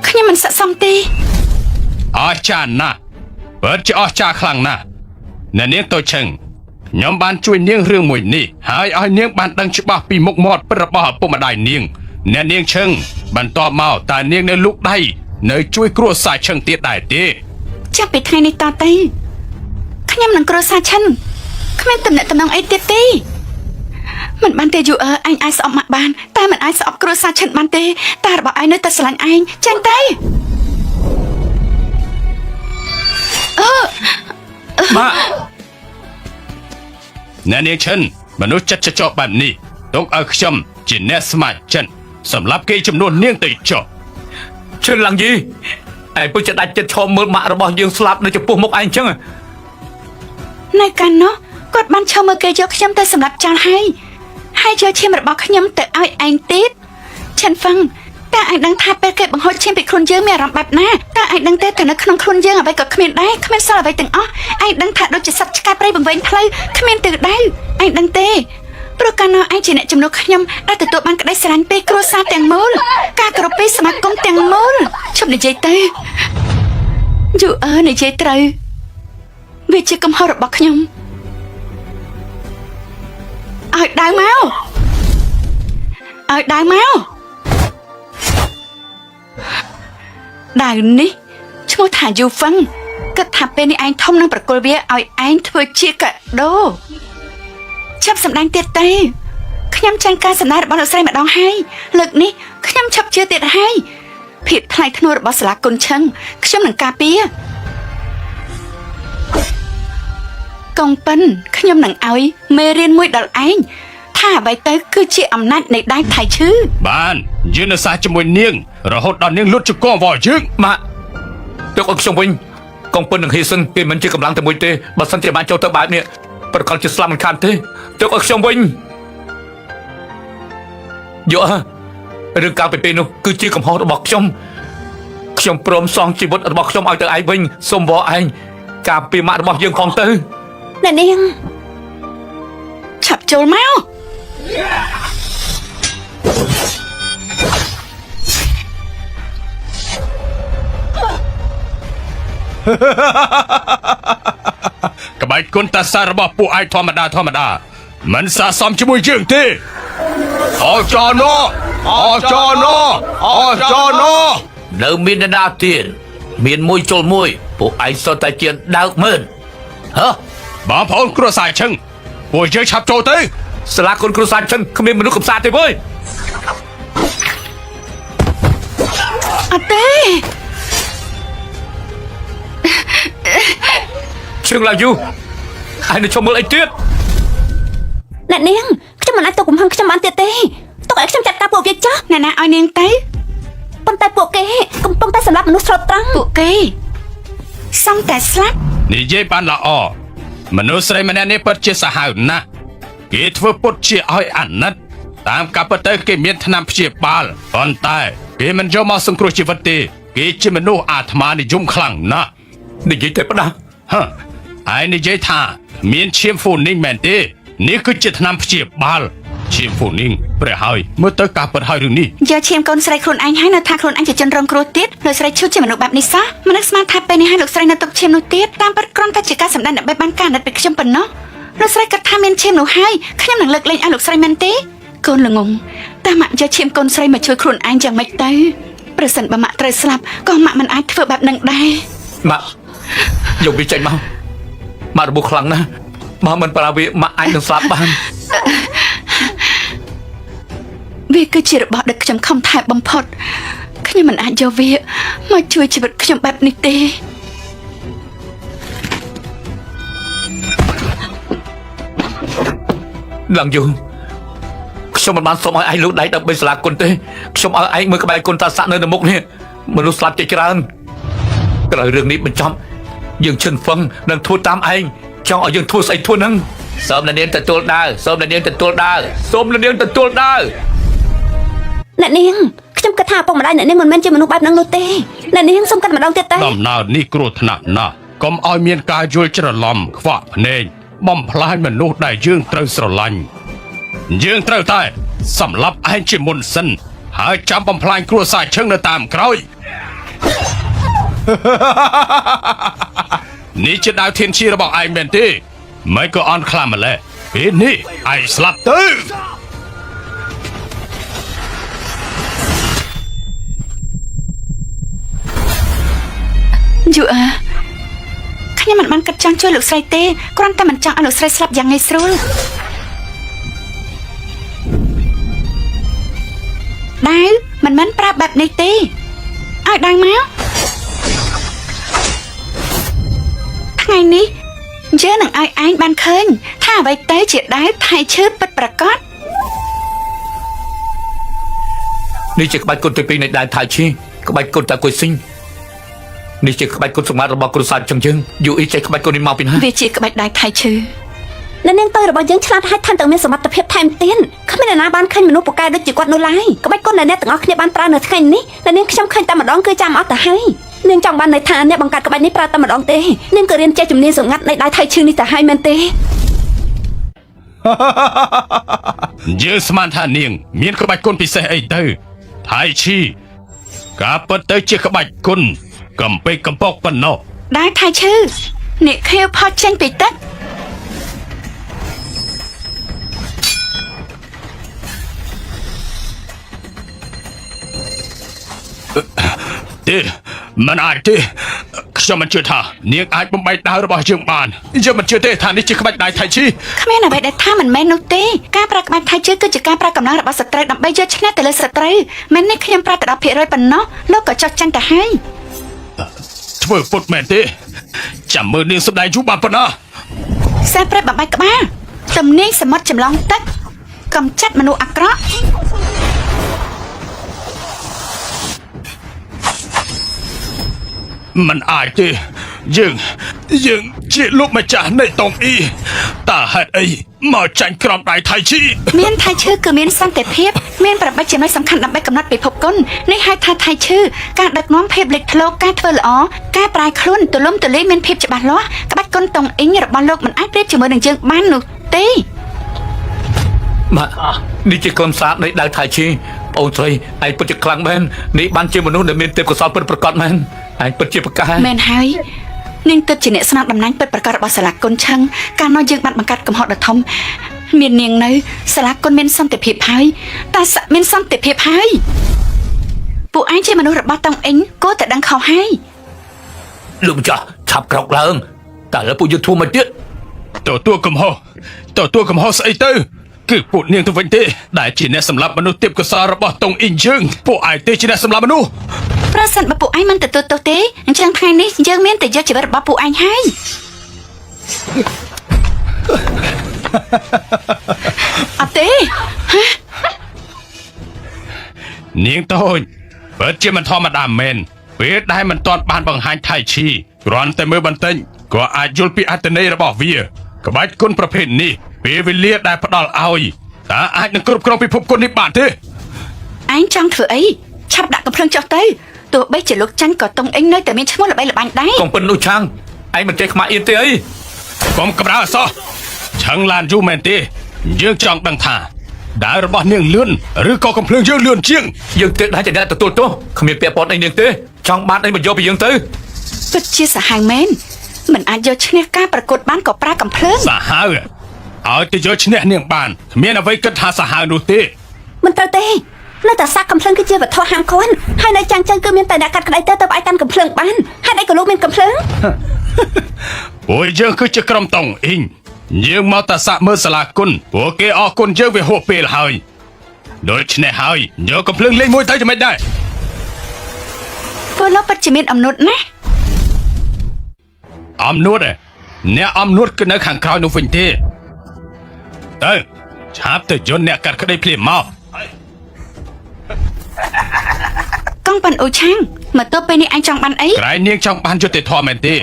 ខ្ញុំមិនស័ក្តិសមទេ អស្ចារ្យណាស់ពិតជាអស្ចារ្យខ្លាំងណាស់អ្នកនាងតូចឈឹងខ្ញុំបានជួយនាងរឿងមួយនេះហើយឲ្យនាងបានដឹងច្បាស់ពីមុខមាត់ពិតរបស់ឪពុកម្ដាយនាងអ្នកនាងឈឹងបន្ទាប់មកតើនាងនៅលូកដៃនៅជួយគ្រួសារឈឹងទៀតដែរទេ ចាប់ពីថ្ងៃនេះតទៅខ្ញុំនឹងគ្រួសារឈិនគ្មានទំនាក់ទំនងអីទៀតទេមិនបានទេយូអឺអញអាចស្អប់ម៉ាក់បានតែមិនអាចស្អប់គ្រួសារឈិនបានទេតារបស់ឯងនៅតែស្រឡាញ់ឯងចាញ់ទេម៉ាក់ អ្នកនាងឈិនមនុស្សចិត្តចចកបែបនេះទុកឲ្យខ្ញុំជាអ្នកស្ម័គ្រចិត្តសម្រាប់គេចំនួននាងទៅចុះ ឈិនឡើងយីឯងពុជដាច់ចិត្តឈមមើលម៉ាក់របស់យើងស្លាប់នៅចំពោះមុខឯងចឹង នៅកាលនោះគាត់បានឈរមើលគេយកខ្ញុំទៅសម្រាប់ចោលហើយយកឈាមរបស់ខ្ញុំទៅឲ្យឯងទៀតឈិនហ្វឹងតើឯងដឹងថាពេលគេបង្ហូរឈាមពីខ្លួនយើងមានអារម្មណ៍បែបណាតើឯងដឹងទេតែនៅក្នុងខ្លួនយើងអ្វីក៏គ្មានដែរគ្មានសល់អ្វីទាំងអស់ឯងដឹងថាដូចជាសត្វឆ្កែព្រៃបង្វែងផ្លូវគ្មានទិសដៅឯងដឹងទេព្រោះកាលនោះឯងជាអ្នកជំនួសខ្ញុំដែលទទួលបានក្តីស្រឡាញ់ពីគ្រួសារទាំងមូលការគោរពពីសមាគមទាំងមូលជប់និយាយទៅយូអឺនិយាយត្រូវវាជាកំហុសរបស់ខ្ញុំឲ្យដើរមកដើរនេះឈ្មោះថាយូហ្វឹងគិតថាពេលនេះឯងធំនឹងប្រគល់វាឲ្យឯងធ្វើជាកាដូចាប់សម្ដែងទៀតទេខ្ញុំចាញ់ការសម្ដែងរបស់លោកស្រីម្ដងហើយលើកនេះខ្ញុំឈប់ជឿទៀតហើយភាពថ្លៃថ្នូររបស់សាលាគុនឈឹងខ្ញុំនឹងការពារកងប៉ិនខ្ញុំនឹងឲ្យមេរៀនមួយដល់ឯងថាអ្វីទៅគឺជាអំណាចនៃដៃថៃឈឺ បានយើងនៅសះជាមួយនាងរហូតដល់នាងលុតជង្គង់វល់យើង ម៉ាក់ទុកឲ្យខ្ញុំវិញកងពន្ធនឹងហ៊ីសិនគេមិនជាកម្លាំងតែមួយទេបើសិនជាបានចូលទៅបែបនេះប្រកាសជាស្លាប់មិនខានទេទុកឲ្យខ្ញុំវិញយោរឿងកាលពីពេលនោះគឺជាកំហុសរបស់ខ្ញុំព្រមសងជីវិតរបស់ខ្ញុំឲ្យទៅឯងវិញសូមវល់ឯងការពីម៉ាក់របស់យើងផងទៅ អ្នកនាង ឆាប់ចូលមក ក្បាច់គុណតាសារបស់ពួកឯងធម្មតាមិនស័ក្តិសមជាមួយយើងទេអរចរណនៅមានអ្នកណាទៀតមានមួយជុលមួយពួកឯងសុទ្ធតែជាដើកមើលហ៎ បងប្អូនគ្រួសារឈឹងពួកយើងឆាប់ចូលទៅ សាលាគុនគ្រួសារឈិនគ្មានមនុស្សកំសាន្តទេវើយ អត់ទេ ឈឹងឡាយូឯងនៅឈប់មើលអីទៀត អ្នកនាងខ្ញុំមិនអាចទុកកំហឹងខ្ញុំបានទៀតទេទុកឲ្យខ្ញុំចាត់ការពួកវាចោះ អ្នកណាឲ្យនាងទៅ ប៉ុន្តែពួកគេកំពុងតែសម្លាប់មនុស្សស្លូតត្រង់ ពួកគេសំតែស្លាប់ និយាយបានល្អមនុស្សស្រីម្នាក់នេះពិតជាសាហាវណាស់គេធ្វើពុតជាឲ្យអាណិត តាមកាប់ទៅគេមានថ្នាំព្យាបាលប៉ុន្តែគេមិនយកមកសង្គ្រោះជីវិតទេគេជាមនុស្សអាត្មានិយមខ្លាំងណាស់ និយាយតែផ្ដាស់ ហ៎ឯនិយាយថាមានឈាមហ្វូនីងមែនទេនេះគឺជាថ្នាំព្យាបាលឈាមហ្វូនីងព្រះហើយមើលទៅការពិតហើយរឿងនេះ យកឈាមកូនស្រីខ្លួនឯងហើយនៅថាខ្លួនឯងជាជនរងគ្រោះទៀតលោកស្រីឈូជាមនុស្សបែបនេះសោះមិននឹកស្មានថាពេលនេះហើយលោកស្រីនៅទុកឈាមនោះទៀតតាមពិតគ្រាន់តែជាការសម្ដែងដើម្បីបានការណិតពីខ្ញុំប៉ុណ្ណោះលោកស្រីគិតថាមានឈាមនោះហើយខ្ញុំនឹងលើកលែងឲ្យលោកស្រីមែនទេកូនល្ងងតែម៉ាក់យកឈាមកូនស្រីមកជួយខ្លួនឯងយ៉ាងម៉េចទៅប្រសិនបើម៉ាក់ត្រូវស្លាប់ក៏ម៉ាក់មិនអាចធ្វើបែបនឹងដែរ ម៉ាក់យកវាចេញមកម៉ាក់របួសខ្លាំងណាស់បើមិនប្រាវាម៉ាក់អាចនឹងស្លាប់បាន វាគឺជារបស់ដែលខ្ញុំខំថែបំផុតខ្ញុំមិនអាចយកវាមកជួយជីវិតខ្ញុំបែបនេះទេ ឡើងយូខ្ញុំមិនបានសុំឲ្យឯងលូកដៃដើម្បីស្លាប់គុណទេខ្ញុំឲ្យឯងមើលក្បែរគុណតាស័កនៅមុខនេះមនុស្សស្លាប់ជាច្រើនក្រោយរឿងនេះបញ្ចប់យើងឈិនហ្វឹងនឹងធ្វើតាមឯងចង់ឲ្យយើងធ្វើស្អីធ្វើហ្នឹងសូមលានាងទទួលដើរសូមលានាងទទួលដើរសូមលានាងទទួលដើរ អ្នកនាងខ្ញុំគិតថាឪពុកម្ដាយអ្នកនាងមិនមែនជាមនុស្សបែបហ្នឹងនោះទេអ្នកនាងសូមកាត់ម្ដងទៀតទេ ដំណើរនេះគ្រោះថ្នាក់ណាស់កុំឲ្យមានការយល់ច្រឡំខ្វាក់ភ្នែកបំផ្លាញមនុស្សដែលយើងត្រូវស្រឡាញ់យើងត្រូវតែសម្លាប់ឯងជាមុនសិនហើយចាំបំផ្លាញគ្រួសារឈឹងនៅតាមក្រោយ នេះជាដាវធានជារបស់ឯងមែនទេមិនក៏អន់ខ្លាំងម្ល៉េះពេលនេះឯងស្លាប់ទៅ យូខ្ញុំមិនបានគិតចង់ជួយលោកស្រីទេគ្រាន់តែមិនចង់ឲ្យលោកស្រីស្លាប់យ៉ាងងាយស្រួលដាវមិនមែនប្រាប់បែបនេះទេឲ្យដាវមកថ្ងៃនេះយើងនឹងឲ្យឯងបានឃើញថាអ្វីទៅជាដាវថៃឈើពិតប្រាកដ នេះជាក្បាច់គុណទី2នៃដៃថៃឈីក្បាច់គុណតាគុយស៊ីងនេះជាក្បាច់គុណសម្ងាត់របស់គ្រួសារចឹងយើងយូអ៊ីចេះក្បាច់គុណនេះមកពីណា វាជាក្បាច់ដាវថៃឈើ អ្នកនាងទៅរបស់យើងឆ្លាតហើយថែមទាំងមានសមត្ថភាពថែមទៀតគ្មានអ្នកណាបានឃើញមនុស្សពូកែដូចជាគាត់នោះឡើយក្បាច់គុណដែលអ្នកទាំងអស់គ្នាបានប្រើនៅថ្ងៃនេះអ្នកនាងខ្ញុំឃើញតែម្ដងគឺចាំអត់ទៅហើយនាងចង់បានន័យថាអ្នកបង្កើតក្បាច់នេះប្រើតែម្ដងទេនាងក៏រៀនចេះជំនាញសម្ងាត់នៃដៃថៃឈើនេះទៅហើយមែនទេ យើងស្មានថានាងមានក្បាច់គុណពិសេសអីទៅថៃឈីការពិតទៅជាក្បាច់គុណកំពេចកំពកប៉ុណ្ណោះ ដាវថៃឈើអ្នកខៀវផុតចេញពីទឹក ទេមិនអាចទេខ្ញុំមិនជឿថានាងអាចបំបែកដាវរបស់យើងបានយើងមិនជឿទេថានេះជាក្បាច់ដៃថៃឈី គ្មានអ្វីដែលថាមិនមែននោះទេការប្រើក្បាច់ថៃឈើគឺជាការប្រើកម្លាំងរបស់សត្រូវដើម្បីយកឈ្នះទៅលើសត្រូវមែននេះខ្ញុំប្រើតែ 10% ប៉ុណ្ណោះលោកក៏ចោះចាញ់ទៅហើយ ធ្វើពុតមែនទេចាំមើលនាងសម្ដែងយូរបានប៉ុណ្ណា ខ្សែព្រៃបំបែកក្បាលទំនាញសមុទ្រចម្លងទឹកកំចាត់មនុស្សអាក្រក់ មិនអាចទេយើងជាលោកម្ចាស់នៃតងអ៊ីតើហេតុអីមកចាញ់ក្រំដៃថៃឈី មានថៃឈើគឺមានសន្តិភាពមាន8ចំណុចសំខាន់ដើម្បីកំណត់ពិភពគុណនេះហៅថាថៃឈើការដឹកនាំភាពលេចធ្លោការធ្វើល្អការប្រែខ្លួនទូលំទូលាយមានភាពច្បាស់លាស់ក្បាច់គុណតុងអ៊ីងរបស់លោកមិនអាចប្រៀបជាមួយនឹងយើងបាននោះទេ ម៉ាក់នេះជាក្រុមសារនៃដៅថៃឈីបងអូនស្រីឯងពិតជាខ្លាំងមែននេះបានជាមនុស្សដែលមានទេពកោសល្យពិតប្រាកដមែនឯងពិតជាប្រកាស មែនហើយនាងទើបជាអ្នកស្នាតំណែងពិតប្រាកដរបស់សាលាគុណឆឹងកាលនោះយើងបានបង្កើតកំហុសដ៏ធំមាននាងនៅសាលាគុណមានសន្តិភាពហើយតាស័កមានសន្តិភាពហើយពួកឯងជាមនុស្សរបស់តុងអ៊ីងគួរតែដឹងខុសហើយ លោកម្ចាស់ឆាប់ក្រោកឡើងតែឥឡូវពួកយើងធ្វើមកទៀត ទទួលកំហុសស្អីទៅគឺពួកនាងទៅវិញទេដែលជាអ្នកសម្លាប់មនុស្សទេពកោសល្យរបស់តុងអ៊ីងយើងពួកឯងទេជាអ្នកសម្លាប់មនុស្ស ប្រសិនបើពួកឯងមិនទទួលទោសទេអញ្ចឹងថ្ងៃនេះយើងមានតែយកជីវិតរបស់ពួកឯងហើយអត់ទេ នាងតូចពិតជាមិនធម្មតាមែនពេលដែលមិនទាន់បានបង្ហាញថៃឈីគ្រាន់តែមើលបន្តិចក៏អាចយល់ពីអត្ថន័យរបស់វាក្បាច់គុណប្រភេទនេះពេលវេលាដែលផ្ដល់ឲ្យ តើអាចនឹងគ្រប់គ្រងពិភពគុណនេះបានទេ ឯងចង់ធ្វើអីឆាប់ដាក់កំភ្លើងចុះទៅទោះបីជាលោកចាញ់ក៏តុងអ៊ីងនៅតែមានឈ្មោះល្បីល្បាញដែរ កុំពិននោះឆាំងឯងមិនចេះខ្មាស់អៀនទេអី កុំកម្រើអសោះឆឹងឡានយូរមែនទេយើងចង់ដឹងថាដើររបស់នាងលឿនឬក៏កំភ្លើងយើងលឿនជាង យើងទេដែរតែអ្នកទទួលទោសគ្មានពាក់ព័ន្ធអីនាងទេចង់បានអីមកយកពីយើងទៅ ពិតជាសាហាវមែនមិនអាចយកឈ្នះការប្រកួតបានក៏ប្រើកំភ្លើង សាហាវឲ្យទៅយកឈ្នះនាងបានគ្មានអ្វីគិតថាសាហាវនោះទេ មិនត្រូវទេនៅតែសាកកំភ្លើងគឺជាវត្ថុហាមឃាត់ហើយនៅចាំងចឹងគឺមានតែអ្នកកាត់ក្តីទៅអាចកាន់កំភ្លើងបានហេតុអីក៏លោកមានកំភ្លើង ពួកយើងគឺជាក្រុមតង់អ៊ីងយើងមកតែសាកមើលសាលាគុណពួកគេអរគុណយើងវាហួសពេលហើយដូច្នេះហើយយកកំភ្លើងលេងមួយទៅយ៉ាងម៉េចដែរ ពួកលោកពិតជាមានអំណត់ណាស់ អំនួតអ្នកអំនួតគឺនៅខាងក្រោយនោះវិញទេទៅឆាប់ទៅយន្តអ្នកកាត់ក្តីភ្លាមមក កងប៉ាន់អូឆាំងមកទៅពេលនេះអញចង់បានអី ក្រែងនាងចង់បានយុត្តិធម៌មែនទេ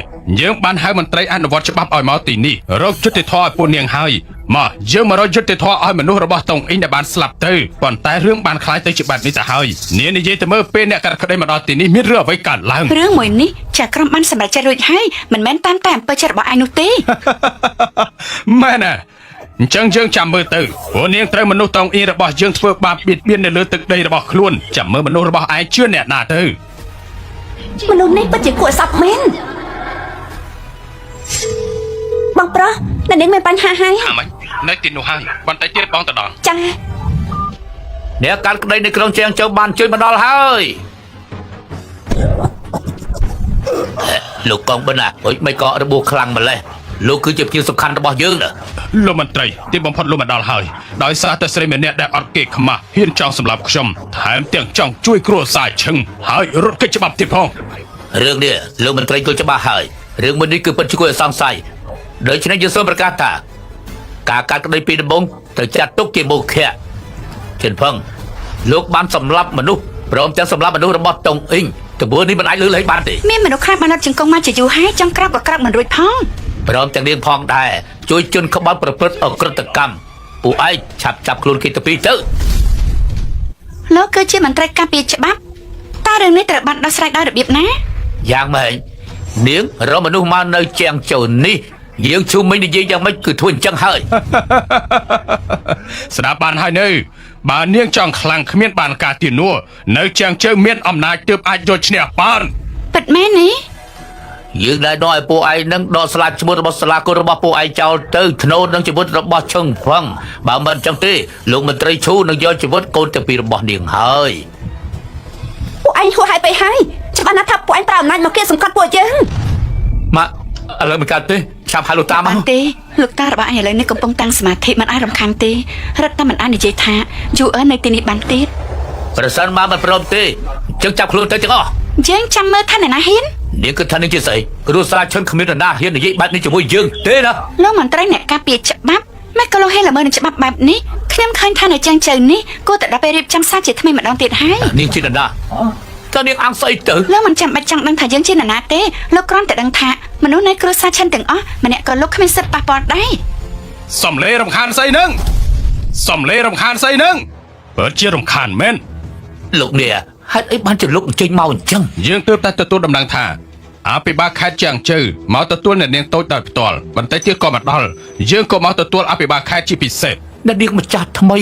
យើងបានហៅមន្ត្រីអនុវត្តច្បាប់ឲ្យមកទីនេះរកយុត្តិធម៌ឲ្យពួកនាងហើយមកយើងមករកយុត្តិធម៌ឲ្យមនុស្សរបស់តុងអ៊ីងដែលបានស្លាប់ទៅប៉ុន្តែរឿងបានคล้ายទៅជាបែបនេះទៅហើយនាងនិយាយទៅមើលពេលអ្នកកាត់ក្តីមកដល់ទីនេះមានរឿងអ្វីកើតឡើង រឿងមួយនេះចាក្រុមបានសម្រេចចិត្តរួចហើយមិនមែនតាមតែអំពើចិត្តរបស់ឯងនោះទេ មែនណាអញ្ចឹងយើងចាំមើលទៅព្រោះនាងត្រូវមនុស្សតង់អ៊ីរបស់យើងធ្វើបាបបៀតបៀននៅលើទឹកដីរបស់ខ្លួនចាំមើលមនុស្សរបស់ឯងជឿអ្នកណាទៅ មនុស្សនេះពិតជាគួរឲ្យសប្តិមែនបងប្រុសអ្នកនាងមានបញ្ហាហើយ អាម៉េចនៅទីនោះហើយបន្តិចទៀតបងទៅដល់ ចា អ្នកកាត់ក្តីនៅក្រុងជាងchâuបានជួយមកដល់ហើយលោកកងបិនណាអុយមិនក៏របួសខ្លាំងម្លេះលោកគឺជាភ្ញៀវសំខាន់របស់យើងណា លោកមន្ត្រីទីបំផុតលោកមកដល់ហើយដោយសារតែស្រីម្នាក់ដែលអត់គេខ្មាស់ហ៊ានចង់សម្លាប់ខ្ញុំថែមទាំងចង់ជួយគ្រួសារឈឹងហើយរត់គេចច្បាប់ទៀតផង រឿងនេះលោកមន្ត្រីគល់ច្បាស់ហើយរឿងមួយនេះគឺពិតជាគួរឲ្យសង្ស័យដូច្នេះយើងសូមប្រកាសថាការកាត់ក្តីពីដំបូងត្រូវចាត់ទុកជាមុខៈចិនផឹងលោកបានសម្លាប់មនុស្សព្រមទាំងសម្លាប់មនុស្សរបស់តុងអ៊ីងទង្វើនេះមិនអាចលើលែងបានទេ មានមនុស្សខ្លះបានអត់ជង្គង់មកជាយូរហើយចង់ក្រាបក៏ក្រាបមិនរួចផង ព្រមទាំងនាងផងដែរជួយជន់ក្បត់ប្រព្រឹត្តអក្រិតកម្មពួកឯងឆាប់ចាប់ខ្លួនគេទៅពីទៅ លោកគឺជាមន្ត្រីការពារច្បាប់តើរឿងនេះត្រូវបានដោះស្រាយដោយរបៀបណា យ៉ាងម៉េចនាងរកមនុស្សមកនៅជាងចូលនេះយើងជុំមិញនិយាយយ៉ាងម៉េចគឺធ្វើអញ្ចឹងហើយ ស្ដាប់បានហើយនៅបើនាងចង់ខ្លាំងគ្មានបានការទានួនៅជាងជើងមានអំណាចទើបអាចយកឈ្នះបាន ពិតមែននេះ យើងដែលដកឲ្យពួកឯងនឹងដកស្លាប់ឈ្មោះរបស់សាលាគុណរបស់ពួកឯងចោលទៅធ្នូនឹងជីវិតរបស់ឈឹងផឹងបើមិនអញ្ចឹងទេលោកមន្ត្រីឈូនឹងយកជីវិតកូនទាំងពីររបស់នាងហើយ ពួកឯងហួសហេតុពេកហើយច្បាស់ណាស់ថាពួកឯងប្រើអំណាចមកគៀកសង្កត់ពួកយើង ម៉ាក់ឥឡូវមិនកើតទេឆាប់ហៅលោកតាមក បានទេលោកតារបស់អញឥឡូវនេះកំពុងតាំងសមាធិមិនអាចរំខានទេរត់តែមិនអាចនិយាយថាយូអឺនៅទីនេះបានទៀត ប្រសិនបើមិនព្រមទេចឹងចាប់ខ្លួនទៅទាំងអស់ យើងចាំមើលថាអ្នកណាហ៊ាន នាងគិតថានាងជាស្អីគ្រួសារឈិនគ្មាននរណាហ៊ាននិយាយបែបនេះជាមួយយើងទេណា លោកមន្ត្រីអ្នកការពារច្បាប់មិនក៏លោកហ៊ានល្មើសនឹងច្បាប់បែបនេះខ្ញុំឃើញថានៅចាងជើនេះគួរតែដល់ពេលរៀបចំសារជាថ្មីម្ដងទៀតហើយ នាងជានរណាតើនាងអង្គស្អីទៅ លោកមិនចាំបាច់ចង់ដឹងថាយើងជានរណាទេលោកគ្រាន់តែដឹងថាមនុស្សនៅគ្រួសារឈិនទាំងអស់ម្នាក់ក៏លោកគ្មានសិទ្ធិប៉ះពាល់ដែរ សំលេរំខានស្អីនឹងសំលេរំខានស្អីនឹងបើជារំខានមែន លោកនេះហេតុអីបានជាលោកចេញមកអញ្ចឹង យើងទើបតែទទួលដំណឹងថាអភិបាលខេត្តជាងជើមកទទួលអ្នកនាងតូចដោយផ្ទាល់បន្តិចទៀតក៏មកដល់យើងក៏មកទទួលអភិបាលខេត្តជាពិសេស អ្នកនាងម្ចាស់ថ្មី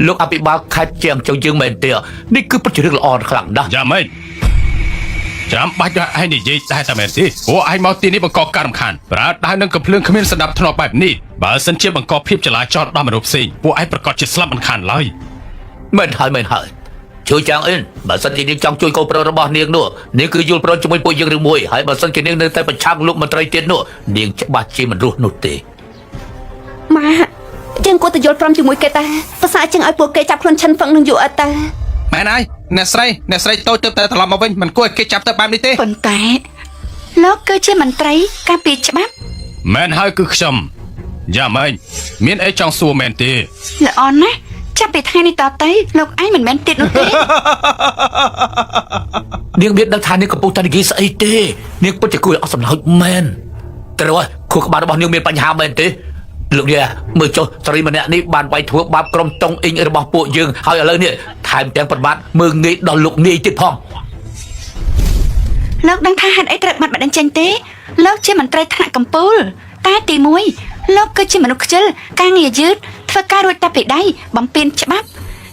លោកអភិបាលខេត្តជាងចុងយើងមែនទេនេះគឺពិតជារឿងល្អខ្លាំងណាស់ យ៉ាងម៉េចចាំបាច់ឲ្យឯងនិយាយតែមែនទេពួកឯងមកទីនេះបង្កការរំខានប្រើដៅនឹងកំភ្លើងគ្មានសណ្ដាប់ធ្នាប់បែបនេះបើសិនជាបង្កភាពចលាចលដល់មនុស្សផ្សេងពួកឯងប្រកាសជាស្លាប់មិនខានឡើយ មែនហើយជួយចាំងអ៊ីនបើសិនជានាងចង់ជួយកូនប្រុសរបស់នាងនោះនាងគឺយល់ព្រមជាមួយពួកយើងឬមួយហើយបើសិនជានាងនៅតែប្រឆាំងលោកមន្ត្រីទៀតនោះនាងច្បាស់ជាមិនរស់នោះទេ ម៉ាយើងគួរតែយល់ព្រមជាមួយគេតាភាសាជាងឲ្យពួកគេចាប់ខ្លួនឈិនហ្វឹងនឹងយូអត់តា មែនហើយអ្នកស្រីតូចទៅតែត្រឡប់មកវិញមិនគួរឲ្យគេចាប់ទៅបែបនេះទេ ប៉ុន្តែលោកគឺជាមន្ត្រីការពារច្បាប់ មែនហើយគឺខ្ញុំយ៉ាងម៉េចមានអីចង់សួរមែនទេ ល្អណាស់ចាប់ពីថ្ងៃនេះតទៅលោកឯងមិនមែនទៀតនោះទេ នាងមានដឹងថានាងកំពុងតែនិយាយស្អីទេនាងពិតជាគួរឲ្យអស់សំណើចមែនត្រូវហើយខួរក្បាលរបស់នាងមានបញ្ហាមែនទេ លោកនេះមើលចុះស្រីម្នាក់នេះបានវាយធ្វើបាបក្រុមតុងអ៊ីងរបស់ពួកយើងហើយឥឡូវនេះថែមទាំងប្រមាថមើងងាយដល់លោកនាយទៀតផងលោកដឹងថាហេតុអីត្រូវបាត់បដិញ្ញចេញទេលោកជាមន្ត្រីថ្នាក់កំពូលតែទី1លោកគឺជាមនុស្សខ្ជិលការងារយឺតធ្វើការរួចតែពីដៃបំពេញច្បាប់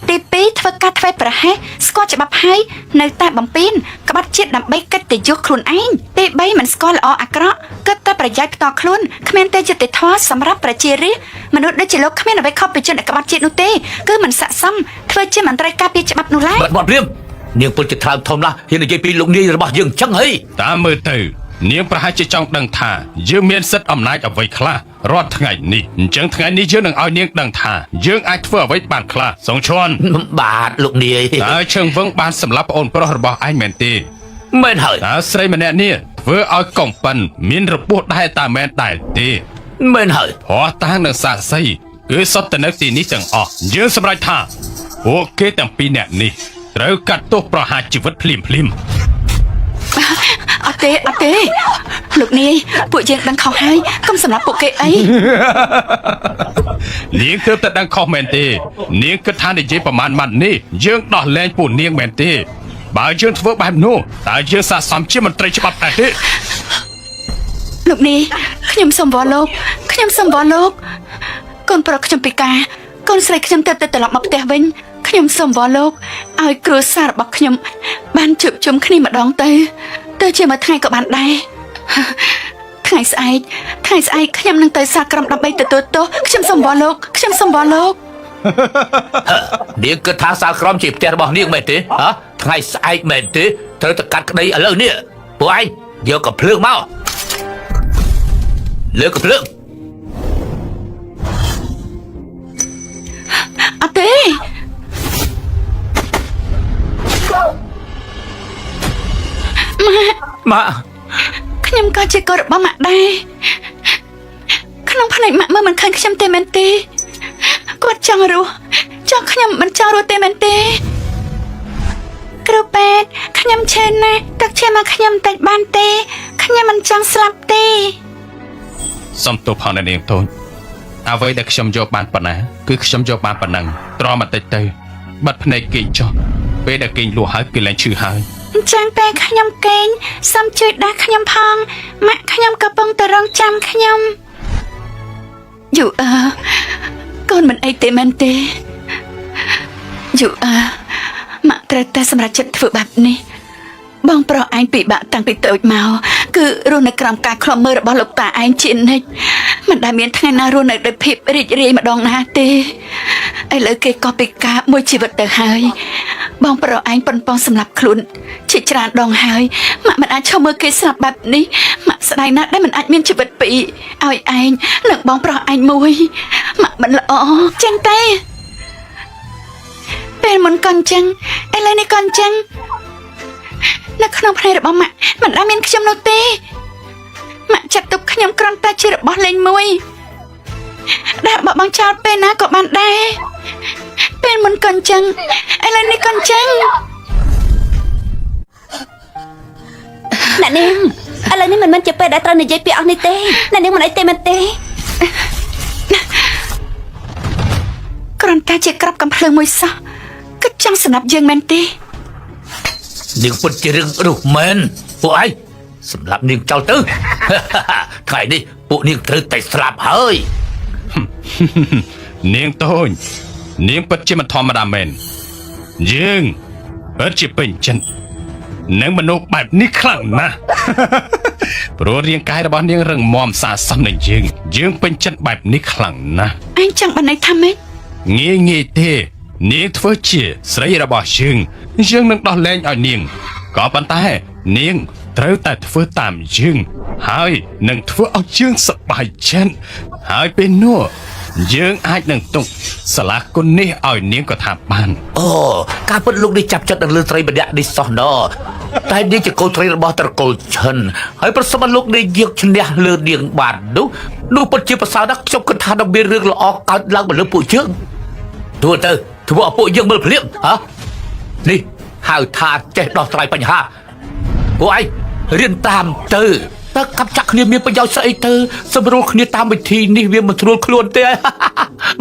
ទី2ធ្វើការធ្វើប្រហែសស្គាល់ច្បាប់ហើយនៅតែបំពេញក្បត់ជាតិដើម្បីកិត្តិយសខ្លួនឯងទី3មិនស្គាល់ល្អអាក្រក់គិតតែប្រយោជន៍ផ្ទាល់ខ្លួនគ្មានទេយុត្តិធម៌សម្រាប់ប្រជារាស្ត្រមនុស្សដូចជាលោកគ្មានអ្វីខុសពីជនដែលក្បត់ជាតិនោះទេគឺមិនស័ក្តិសមធ្វើជាមន្ត្រីការពារច្បាប់នោះឡើយបាត់ព្រាមនាងពិតជាថ្លើមធំណាស់ហ៊ាននិយាយពីលោកនាយរបស់យើងចឹងហីតាមមើលទៅនាងប្រហែលជាចង់ដឹងថាយើងមានសិទ្ធិអំណាចអ្វីខ្លះរាល់ថ្ងៃនេះអញ្ចឹងថ្ងៃនេះយើងនឹងឲ្យនាងដឹងថាយើងអាចធ្វើអ្វីបានខ្លះសងឈុនបាទលោកនាយតើឈឹងវឹងបានសម្លាប់ប្អូនប្រុសរបស់ឯងមែនទេមែនហើយតើស្រីម្នាក់នេះធ្វើឲ្យកុំប៉ិនមានរបួសដែរតើមែនដែរទេមែនហើយព្រោះតាំងនឹងសាក្សីគឺសុទ្ធតែនៅទីនេះទាំងអស់យើងសម្រេចថាពួកគេទាំងពីរនាក់នេះត្រូវកាត់ទោសប្រហារជីវិតភ្លាមអត់ទេលោកនាយពួកយើងដឹងខុសហើយកុំសម្រាប់ពួកគេអីនាងទើបតែដឹងខុសមែនទេនាងគិតថានិយាយប្រមាណម៉ាត់នេះយើងដោះលែងពួកនាងមែនទេបើយើងធ្វើបែបនោះតើយើងស័ក្តិសមជាមន្ត្រីច្បាប់ដែរទេលោកនាយខ្ញុំសូមវល់លោកកូនប្រុសខ្ញុំពិការកូនស្រីខ្ញុំទៅត្រឡប់មកផ្ទះវិញខ្ញុំសូមវល់លោកឲ្យគ្រួសាររបស់ខ្ញុំបានជួបជុំគ្នាម្ដងទៅជាមួយថ្ងៃក៏បានដែរថ្ងៃស្អែកខ្ញុំនឹងទៅសាលក្រមដើម្បីទទួលទោសខ្ញុំសូមវល់លោកនាងគិតថាសាលក្រមជាផ្ទះរបស់នាងមែនទេថ្ងៃស្អែកមែនទេត្រូវតែកាត់ក្តីឥឡូវនេះពួកឯងយកកំភ្លើងមកលើកកំភ្លើងអត់ទេម៉ាក់ខ្ញុំក៏ជាកូនរបស់ម៉ាក់ដែរក្នុងផ្នែកម៉ាក់មើលមិនឃើញខ្ញុំទេមែនទេគាត់ចង់រស់ចង់ខ្ញុំមិនចង់រស់ទេមែនទេគ្រូពេទ្យខ្ញុំឈឺណាស់ទឹកឈាមមកខ្ញុំតិចបានទេខ្ញុំមិនចង់ស្លាប់ទេសំទោសផងនាងតូចអ្វីដែលខ្ញុំយកបានប៉ុណ្ណាគឺខ្ញុំយកបានប៉ុណ្ណឹងទ្រាំបន្តិចទៅបាត់ភ្នែកគេចុះពេលដែលគេលួសហើយគឺឡើងឈឺហើយអញ្ចឹងតែខ្ញុំកេងសូមជួយដាស់ខ្ញុំផងម៉ាក់ខ្ញុំកំពុងតែរងចាំខ្ញុំយូកូនមិនអីទេមែនទេយូម៉ាក់ត្រូវតែសម្រេចចិត្តធ្វើបែបនេះបងប្រុសឯងពិបាកតាំងពីតូចមកគឺរស់នៅក្រោមការឃ្លាំមើលរបស់លោកតាឯងជានិច្ចមិនដែលមានថ្ងៃណារស់នៅដោយភាពរីករាយម្ដងណាទេឥឡូវគេក៏ពិការមួយជីវិតទៅហើយបងប្រុសឯងប៉ុនប៉ងសម្រាប់ខ្លួនជាច្រើនដងហើយម៉ាក់មិនអាចឈប់មើលគេស្លាប់បែបនេះម៉ាក់ស្ដាយណាស់ដែលមិនអាចមានជីវិតពីរឲ្យឯងនិងបងប្រុសឯងមួយម៉ាក់មិនល្អចឹងទេពេលមុនក៏អញ្ចឹងឥឡូវនេះក៏អញ្ចឹងនៅក្នុងផ្នែករបស់ម៉ាក់មិនដែលមានខ្ញុំនោះទេម៉ាក់ចាត់ទុកខ្ញុំគ្រាន់តែជារបស់លេងមួយដែលបបងចោលពេលណាក៏បានដែរពេលមុនក៏អញ្ចឹងឥឡូវនេះក៏អញ្ចឹងអ្នកនាងឥឡូវនេះមិនមែនជាពេលដែលត្រូវនិយាយពាក្យអស់នេះទេអ្នកនាងមិនអីទេមែនទេគ្រាន់តែជាក្របកំភ្លើងមួយសោះគិតចង់សម្រាប់យើងមែនទេនាងពិតជារឿងរស់មែនពួកឯងសម្រាប់នាងចោលទៅថ្ងៃនេះពួកនាងត្រូវតែស្លាប់ហើយនាងតូចនាងពិតជាមិនធម្មតាមែនយើងពិតជាពេញចិត្តនឹងមនុស្សបែបនេះខ្លាំងណាស់ព្រោះរាងកាយរបស់នាងរឹងមាំស័ក្តិសមនឹងយើងពេញចិត្តបែបនេះខ្លាំងណាស់អញចង់បានន័យថាម៉េចងាយទេនាងធ្វើជាស្រីរបស់យើងនឹងដោះលែងឲ្យនាងក៏ប៉ុន្តែនាងត្រូវតែធ្វើតាមយើងហើយនឹងធ្វើឲ្យយើងសប្បាយចិត្តហើយពេលនោះយើងអាចនឹងទុកសាលាគុណនេះឲ្យនាងក៏ថាបានអូការពិតលោកនេះចាប់ចិត្តនឹងលើស្រីម្នាក់នេះសោះណតែនាងជាកូនស្រីរបស់ត្រកូលឈិនហើយប្រសិនបើលោកនេះយកឈ្នះលើនាងបាននោះពិតជាប្រសើរណាស់ខ្ញុំគិតថានឹងមានរឿងល្អកើតឡើងមកលើពួកយើងធ្វើទៅធ្វើឲ្យពួកយើងមើលភ្លាមនេះហៅថាចេះដោះស្រាយបញ្ហាពួកឯងរៀនតាមទៅ តើកាប់ចាក់គ្នាមានប្រយោជន៍ស្អីទៅសម្រួលគ្នាតាមវិធីនេះវាមិនស្រួលខ្លួនទេ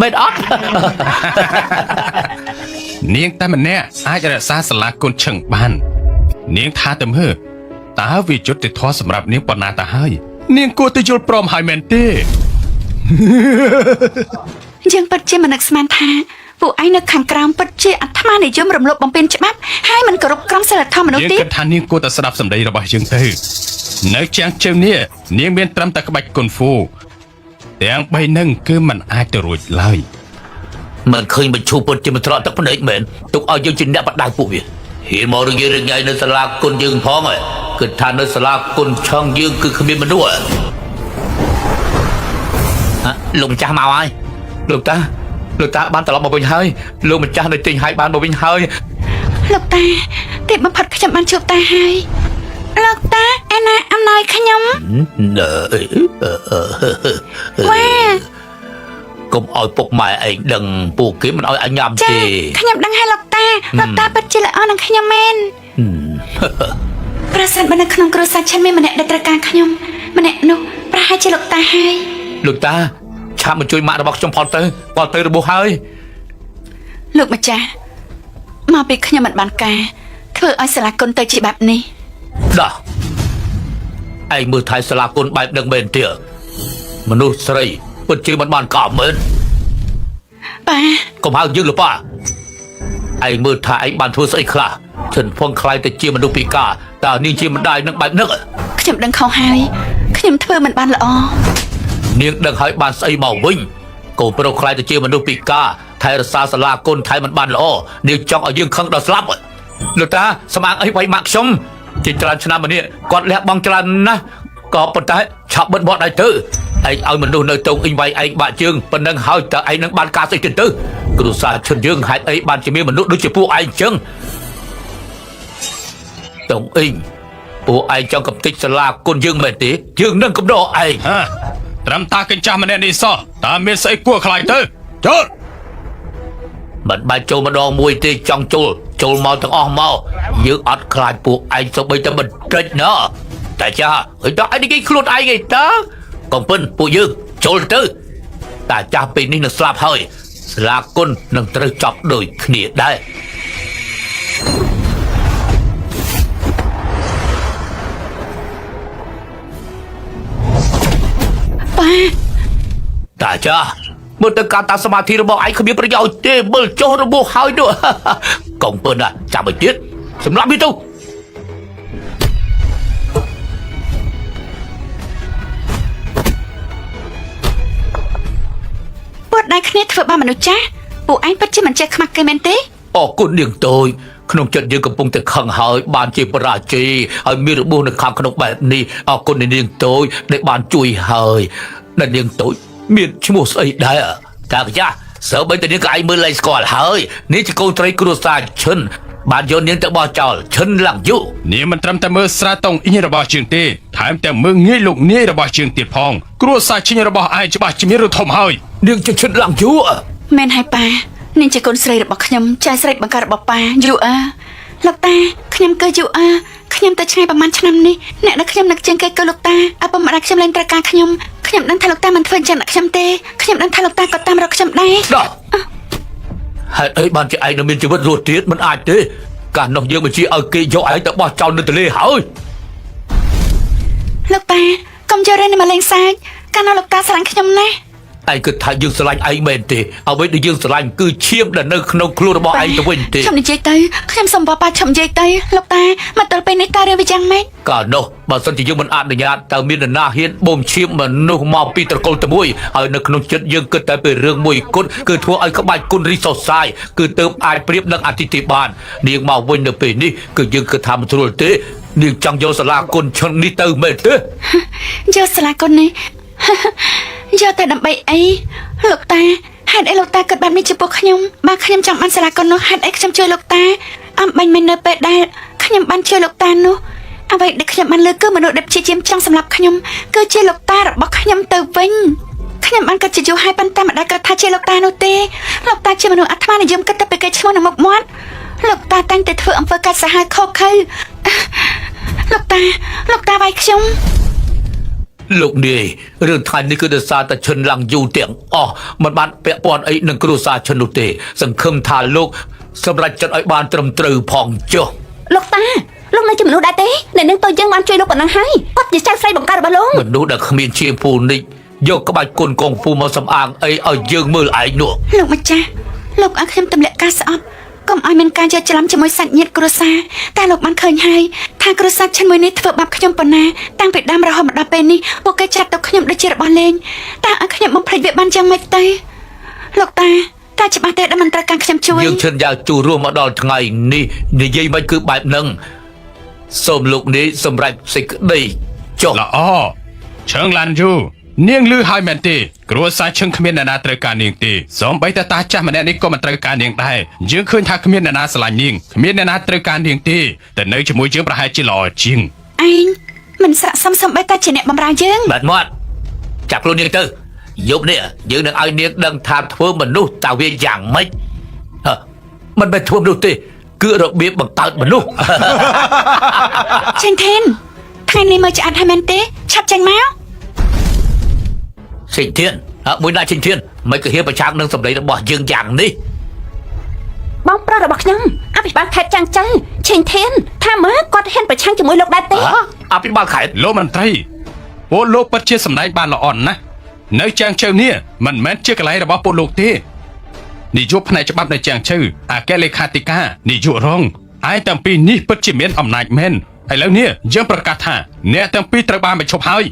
មែនអត់ នាងតែម្នាក់អាចរក្សាសាលាគុណឈឹងបាននាងថាទៅមើលតើវាយុត្តិធម៌សម្រាប់នាងប៉ុណ្ណាទៅហើយនាងគួរតែយល់ព្រមហើយមែនទេ យើងពិតជាមិននឹកស្មានថាពួកឯងនៅខាងក្រោមពិតជាអាត្មានិយមរំលោភបំពានច្បាប់ហើយមិនគោរពក្រមសីលធម៌មនុស្ស យើង ទេ គិតថានាងគួរតែស្ដាប់សម្ដីរបស់យើងទៅនៅជាងជើងនេះនាងមានត្រឹមតែក្បាច់គុនហ្វូទាំង3នឹងគឺมันអាចទៅរួចឡើយ មិនឃើញបញ្ឈូពិតជាមិនត្រកទឹកភ្នែកមែនទុកឲ្យយើងជាអ្នកបដៅពួកវាហ៊ានមករឿងយើងនៅសាលាគុណយើងផងហើយគិតថានៅសាលាគុណឆងយើងគឺគ្មានមនុស្សលោកម្ចាស់មកហើយលោកតាបានត្រឡប់មកវិញហើយលោកម្ចាស់នៅទិញហើយបានមកវិញហើយ លោកតាទេបំផុតខ្ញុំបានជួបតាហើយលោកតាឯណាអំណោយខ្ញុំវ៉ា កុំឲ្យពុកម៉ែឯងដឹងពួកគេមិនឲ្យអញញ៉ាំទេ ខ្ញុំដឹងហើយលោកតាពិតជាល្អនឹងខ្ញុំមែនប្រសិនបើនៅក្នុងគ្រួសារฉันមានម្នាក់ដែលត្រូវការខ្ញុំម្នាក់នោះប្រហែលជាលោកតាហើយ លោកតាឆាប់មកជួយម៉ាក់របស់ខ្ញុំផងទៅគាត់ទៅរបួសហើយ លោកម្ចាស់មកពីខ្ញុំមិនបានការធ្វើឲ្យសាលាគុណទៅជាបែបនេះ ដោះឯងមើលថៃសាលាគុណបែបនឹងមែនទេមនុស្សស្រីពិតជាមិនបានក៏មែន ប៉ា កុំហៅយើងលប៉ាឯងមើលថាឯងបានធ្វើស្អីខ្លះឈិនផងខ្លាយទៅជាមនុស្សពិការតើនាងជាម្ដាយនឹងបែបហ្នឹង ខ្ញុំដឹងខុសហើយខ្ញុំធ្វើមិនបានល្អ នាងដឹងហើយបានស្អីមកវិញកូនប្រុសខ្លាយទៅជាមនុស្សពិការថែរក្សាសាលាគុណថែមិនបានល្អនាងចង់ឲ្យយើងខឹងដល់ស្លាប់លោកតាស្មានអីវាយម៉ាក់ខ្ញុំជាច្រើនឆ្នាំមកនេះគាត់លះបង់ច្រើនណាស់ក៏ប៉ុន្តែឆាប់បិទមាត់ឲ្យទៅឯងឲ្យមនុស្សនៅតោងអ៊ីងវាយឯងបាក់ជើងប៉ុណ្ណឹងហើយតើឯងនឹងបានការស្អីទៀតទៅគ្រួសារឈិនយើងហេតុអីបានជាមានមនុស្សដូចជាពួកឯងចឹងតោងអ៊ីងពួកឯងចង់កំទេចសាលាគុណយើងមែនទេយើងនឹងកំដរឯង ហាត្រឹមតាកញ្ចាស់ម្នាក់នេះសោះតើមានស្អីគួរខ្លាចទៅចូល មិនបាច់ចូលម្ដងមួយទេចង់ចូលមកទាំងអស់មកយើងអត់ខ្លាចពួកឯងសូម្បីតែបន្តិចណាតែចាហើយដល់ឯងនិយាយខ្លួនឯងឯតើកំពិនពួកយើងចូលទៅតែចាស់ពេលនេះនឹងស្លាប់ហើយសាលាគុណនឹងត្រូវចាប់ដូចគ្នាដែរ ប៉ា តាចាមើលទៅការតាសមាធិរបស់ឯងគ្មានប្រយោជន៍ទេមើលចុះរបួសហើយនោះ កុំពើណាចាំឲ្យទៀតសម្រាប់វាទៅ ពួកដៃគ្នាធ្វើបាបមនុស្សចាស់ពួកឯងពិតជាមិនចេះខ្មាស់គេមែនទេ អរគុណនាងតូចក្នុងចិត្តយើងកំពុងតែខឹងហើយបានជាបរាជ័យហើយមានរបួសនៅខាងក្នុងបែបនេះអរគុណនាងតូចដែលបានជួយហើយដែលនាងតូចមានឈ្មោះស្អីដែរតាកាចាសើបីតែនាងក៏ឯងមើលលែងស្គាល់ហើយនេះជាកូនត្រីគ្រួសារឈិនបានយកនាងទៅបោះចោលឈិនឡើងយូ នាងមិនត្រឹមតែមើលស្រាតងអ៊ីងរបស់ជើងទេថែមទាំងមើលងាយលោកនាយរបស់ជើងទៀតផងគ្រួសារឈិញរបស់ឯងច្បាស់ជាមានឬធំហើយ នាងជាឈិនឡើងយូ មែនហើយប៉ានាងជាកូនស្រីរបស់ខ្ញុំចៅស្រីបង្ការរបស់ប៉ាយូអើលោកតាខ្ញុំគឺយូអើខ្ញុំទៅឆ្ងាយប្រហែលឆ្នាំនេះអ្នកដែលខ្ញុំនឹកជាងគេគឺលោកតាអពុកម្ដាយខ្ញុំលែងត្រូវការខ្ញុំដឹងថាលោកតាមិនធ្វើចឹងដាក់ខ្ញុំទេខ្ញុំដឹងថាលោកតាក៏តាមរកខ្ញុំដែរ ដោះហេតុអីបានជាឯងនៅមានជីវិតរស់ទៀតមិនអាចទេកាលនោះយើងបញ្ជាឲ្យគេយកឯងទៅបោះចោលនៅទន្លេហើយ លោកតាកុំយករឿងនេះមកលេងសើចកាលនោះលោកតាស្រឡាញ់ខ្ញុំណាស់ ឯងគិតថាយើងស្រឡាញ់ឯងមែនទេអ្វីដែលយើងស្រឡាញ់គឺឈាមដែលនៅក្នុងខ្លួនរបស់ឯងទៅវិញទេ ខ្ញុំនិយាយទៅខ្ញុំសុំប៉ាខ្ញុំនិយាយទៅលោកតាមកទល់ពេលនេះតារឿងវាយ៉ាងម៉េច កាលនោះបើសិនជាយើងមិនអនុញ្ញាតតើមាននរណាហ៊ានបូមឈាមមនុស្សមកពីត្រកូលតែមួយហើយនៅក្នុងចិត្តយើងគិតតែពីរឿងមួយគត់គឺធ្វើឲ្យក្បាច់គុណរីសោសាយគឺទៅអាចប្រៀបនឹងអតិថិបាននាងមកវិញនៅពេលនេះគឺយើងគិតថាមិនស្រួលទេនាងចង់យកសាលាគុណឈឹងនេះទៅមែនទេ យកសាលាគុណនេះ យកទៅដើម្បីអីលោកតាហេតុអីលោកតាគិតបែបនេះចំពោះខ្ញុំបើខ្ញុំចង់បានសាលាគុណនោះហេតុអីខ្ញុំជួយលោកតាអំបាញ់មិននៅពេលដែលខ្ញុំបានជួយលោកតានោះអ្វីដែលខ្ញុំបានលើកគឺមនុស្សដែលព្យាយាមចង់សម្លាប់ខ្ញុំគឺជាលោកតារបស់ខ្ញុំទៅវិញខ្ញុំបានគិតជាយូរហើយប៉ុន្តែមិនដែលគិតថាជាលោកតានោះទេលោកតាជាមនុស្សអាត្មានិយមគិតតែពីគេឈ្មោះនៅមុខមាត់លោកតាតែងតែធ្វើអំពើកាចសាហាវខុសខើលោកតាវាយខ្ញុំ លោកនាយរឿងថ្ងៃនេះគឺដោយសារតែឈិនឡើងយូរទាំងអស់មិនបានពាក់ព័ន្ធអីនឹងគ្រួសារឈិននោះទេសង្ឃឹមថាលោកសម្រេចចិត្តឲ្យបានត្រឹមត្រូវផងចុះ លោកតាលោកនៅជាមនុស្សដែរទេអ្នកនឹងទៅយើងបានជួយលោកប៉ុណ្ណឹងហើយគាត់ជាចៅស្រីបង្កើតរបស់លោក មនុស្សដែលគ្មានជាពូនិចយកក្បាច់គុណកងពូមកសំអាងអីឲ្យយើងមើលឯងនោះ លោកម្ចាស់លោកឲ្យខ្ញុំទម្លាក់ការស្អប់កុំឲ្យមានការយកច្រឡំជាមួយសាច់ញាតិគ្រួសារតែលោកបានឃើញហើយថាគ្រួសារឈិនមួយនេះធ្វើបាបខ្ញុំប៉ុណ្ណាតាំងពីដើមរហូតមកដល់ពេលនេះពួកគេចាត់ទុកខ្ញុំដូចជារបស់លេងតើឲ្យខ្ញុំបំភ្លេចវាបានយ៉ាងម៉េចទៅលោកតាច្បាស់ទេដែលមិនត្រូវការខ្ញុំជួយ យើងឈិនយ៉ាងជួររួមមកដល់ថ្ងៃនេះនិយាយមិនគឺបែបហ្នឹងសូមលោកនេះសម្រេចសេចក្តីចុះ ល្អឈឹងឡានយូនាងលឺហើយមែនទេគ្រួសារឈឹងគ្មានអ្នកណាត្រូវការនាងទេសូម្បីតែតាចាស់ម្នាក់នេះក៏មិនត្រូវការនាងដែរយើងឃើញថាគ្មានអ្នកណាស្រឡាញ់នាងគ្មានអ្នកណាត្រូវការនាងទេតែនៅជាមួយយើងប្រហែលជាល្អជាង ឯងមិនស័ក្តិសមសំបីតែជាអ្នកបម្រើយើង បាត់មាត់ចាប់ខ្លួននាងទៅយប់នេះយើងនឹងឲ្យនាងដឹងថាធ្វើមនុស្សតើវាយ៉ាងម៉េចមិនមែនធ្វើមនុស្សទេគឺរបៀបបង្កើតមនុស្ស ចេញធានថ្ងៃនេះមើលឆ្អែតហើយមែនទេឆាប់ចេញមក សេចធានមួយណាចេញធានមិនក៏ហ៊ានប្រឆាំងនឹងសម្ដីរបស់យើងយ៉ាងនេះ បងប្រុសរបស់ខ្ញុំអភិបាលខេត្តចាំងចៅឆេងធានថាមើលគាត់ហ៊ានប្រឆាំងជាមួយលោកដែរទេ អភិបាលខេត្ត លោកមន្ត្រីពួកលោកពិតជាសម្ដែងបានល្អណាស់នៅចាងជើនេះមិនមែនជាកន្លែងរបស់ពួកលោកទេនាយកផ្នែកច្បាប់នៅចាងជើអគ្គលេខាធិការនាយករងឯទាំងពីរនេះពិតជាមានអំណាចមែនឥឡូវនេះយើងប្រកាសថាអ្នកទាំងពីរត្រូវបានបញ្ឈប់ហើយ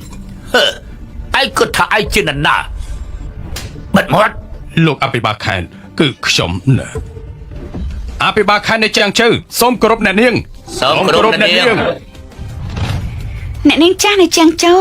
ឯងគិតថាឯងជានរណាបាត់មាត់ លោកអភិបាលខេត្តគឺខ្ញុំណាអភិបាលខេត្តនៅចាងជើសូមគោរពអ្នកនាង សូមគោរពអ្នកនាង អ្នកនាងចាស់នៅជាងជោ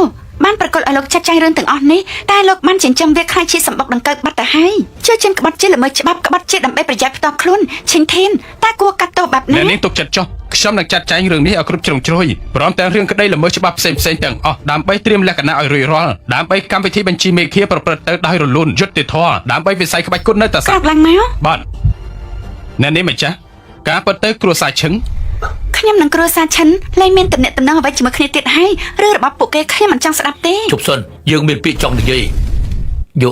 បានប្រកល់ឲ្យលោកចាត់ចែងរឿងទាំងអស់នេះតែលោកបានចិញ្ចឹមវាខ្លាចជាសម្បុកដង្កើបាត់ទៅហើយជួយចិនក្បត់ជាល្មើសច្បាប់ក្បត់ជាដើម្បីប្រយោជន៍ផ្ទាល់ខ្លួនឆេងធានតើគួរកាត់ទោសបែប អ្នក ណា នាងទុកចិត្តចុះខ្ញុំនឹងចាត់ចែងរឿងនេះឲ្យគ្រប់ជ្រុងជ្រោយព្រមទាំងរឿងក្តីល្មើសច្បាប់ផ្សេងៗទាំងអស់ដើម្បីត្រៀមលក្ខណៈឲ្យរួចរាល់ដើម្បីកម្មវិធីបញ្ជីមេឃាប្រព្រឹត្តទៅដោយរលូនយុត្តិធម៌ដើម្បីវិស័យក្បាច់គុណនៅតែសោះ ក្រោកឡើងមក បាទអ្នកនេះម្ចាស់ការពិតទៅគ្រួសារឈឹង ខ្ញុំនឹងគ្រួសារឈិនលែងមានតំណែងអ្វីជាមួយគ្នាទៀតហើយរឿងរបស់ពួកគេខ្ញុំមិនចង់ស្ដាប់ទេ ជប់សិនយើងមានពាក្យចង់និយាយយូ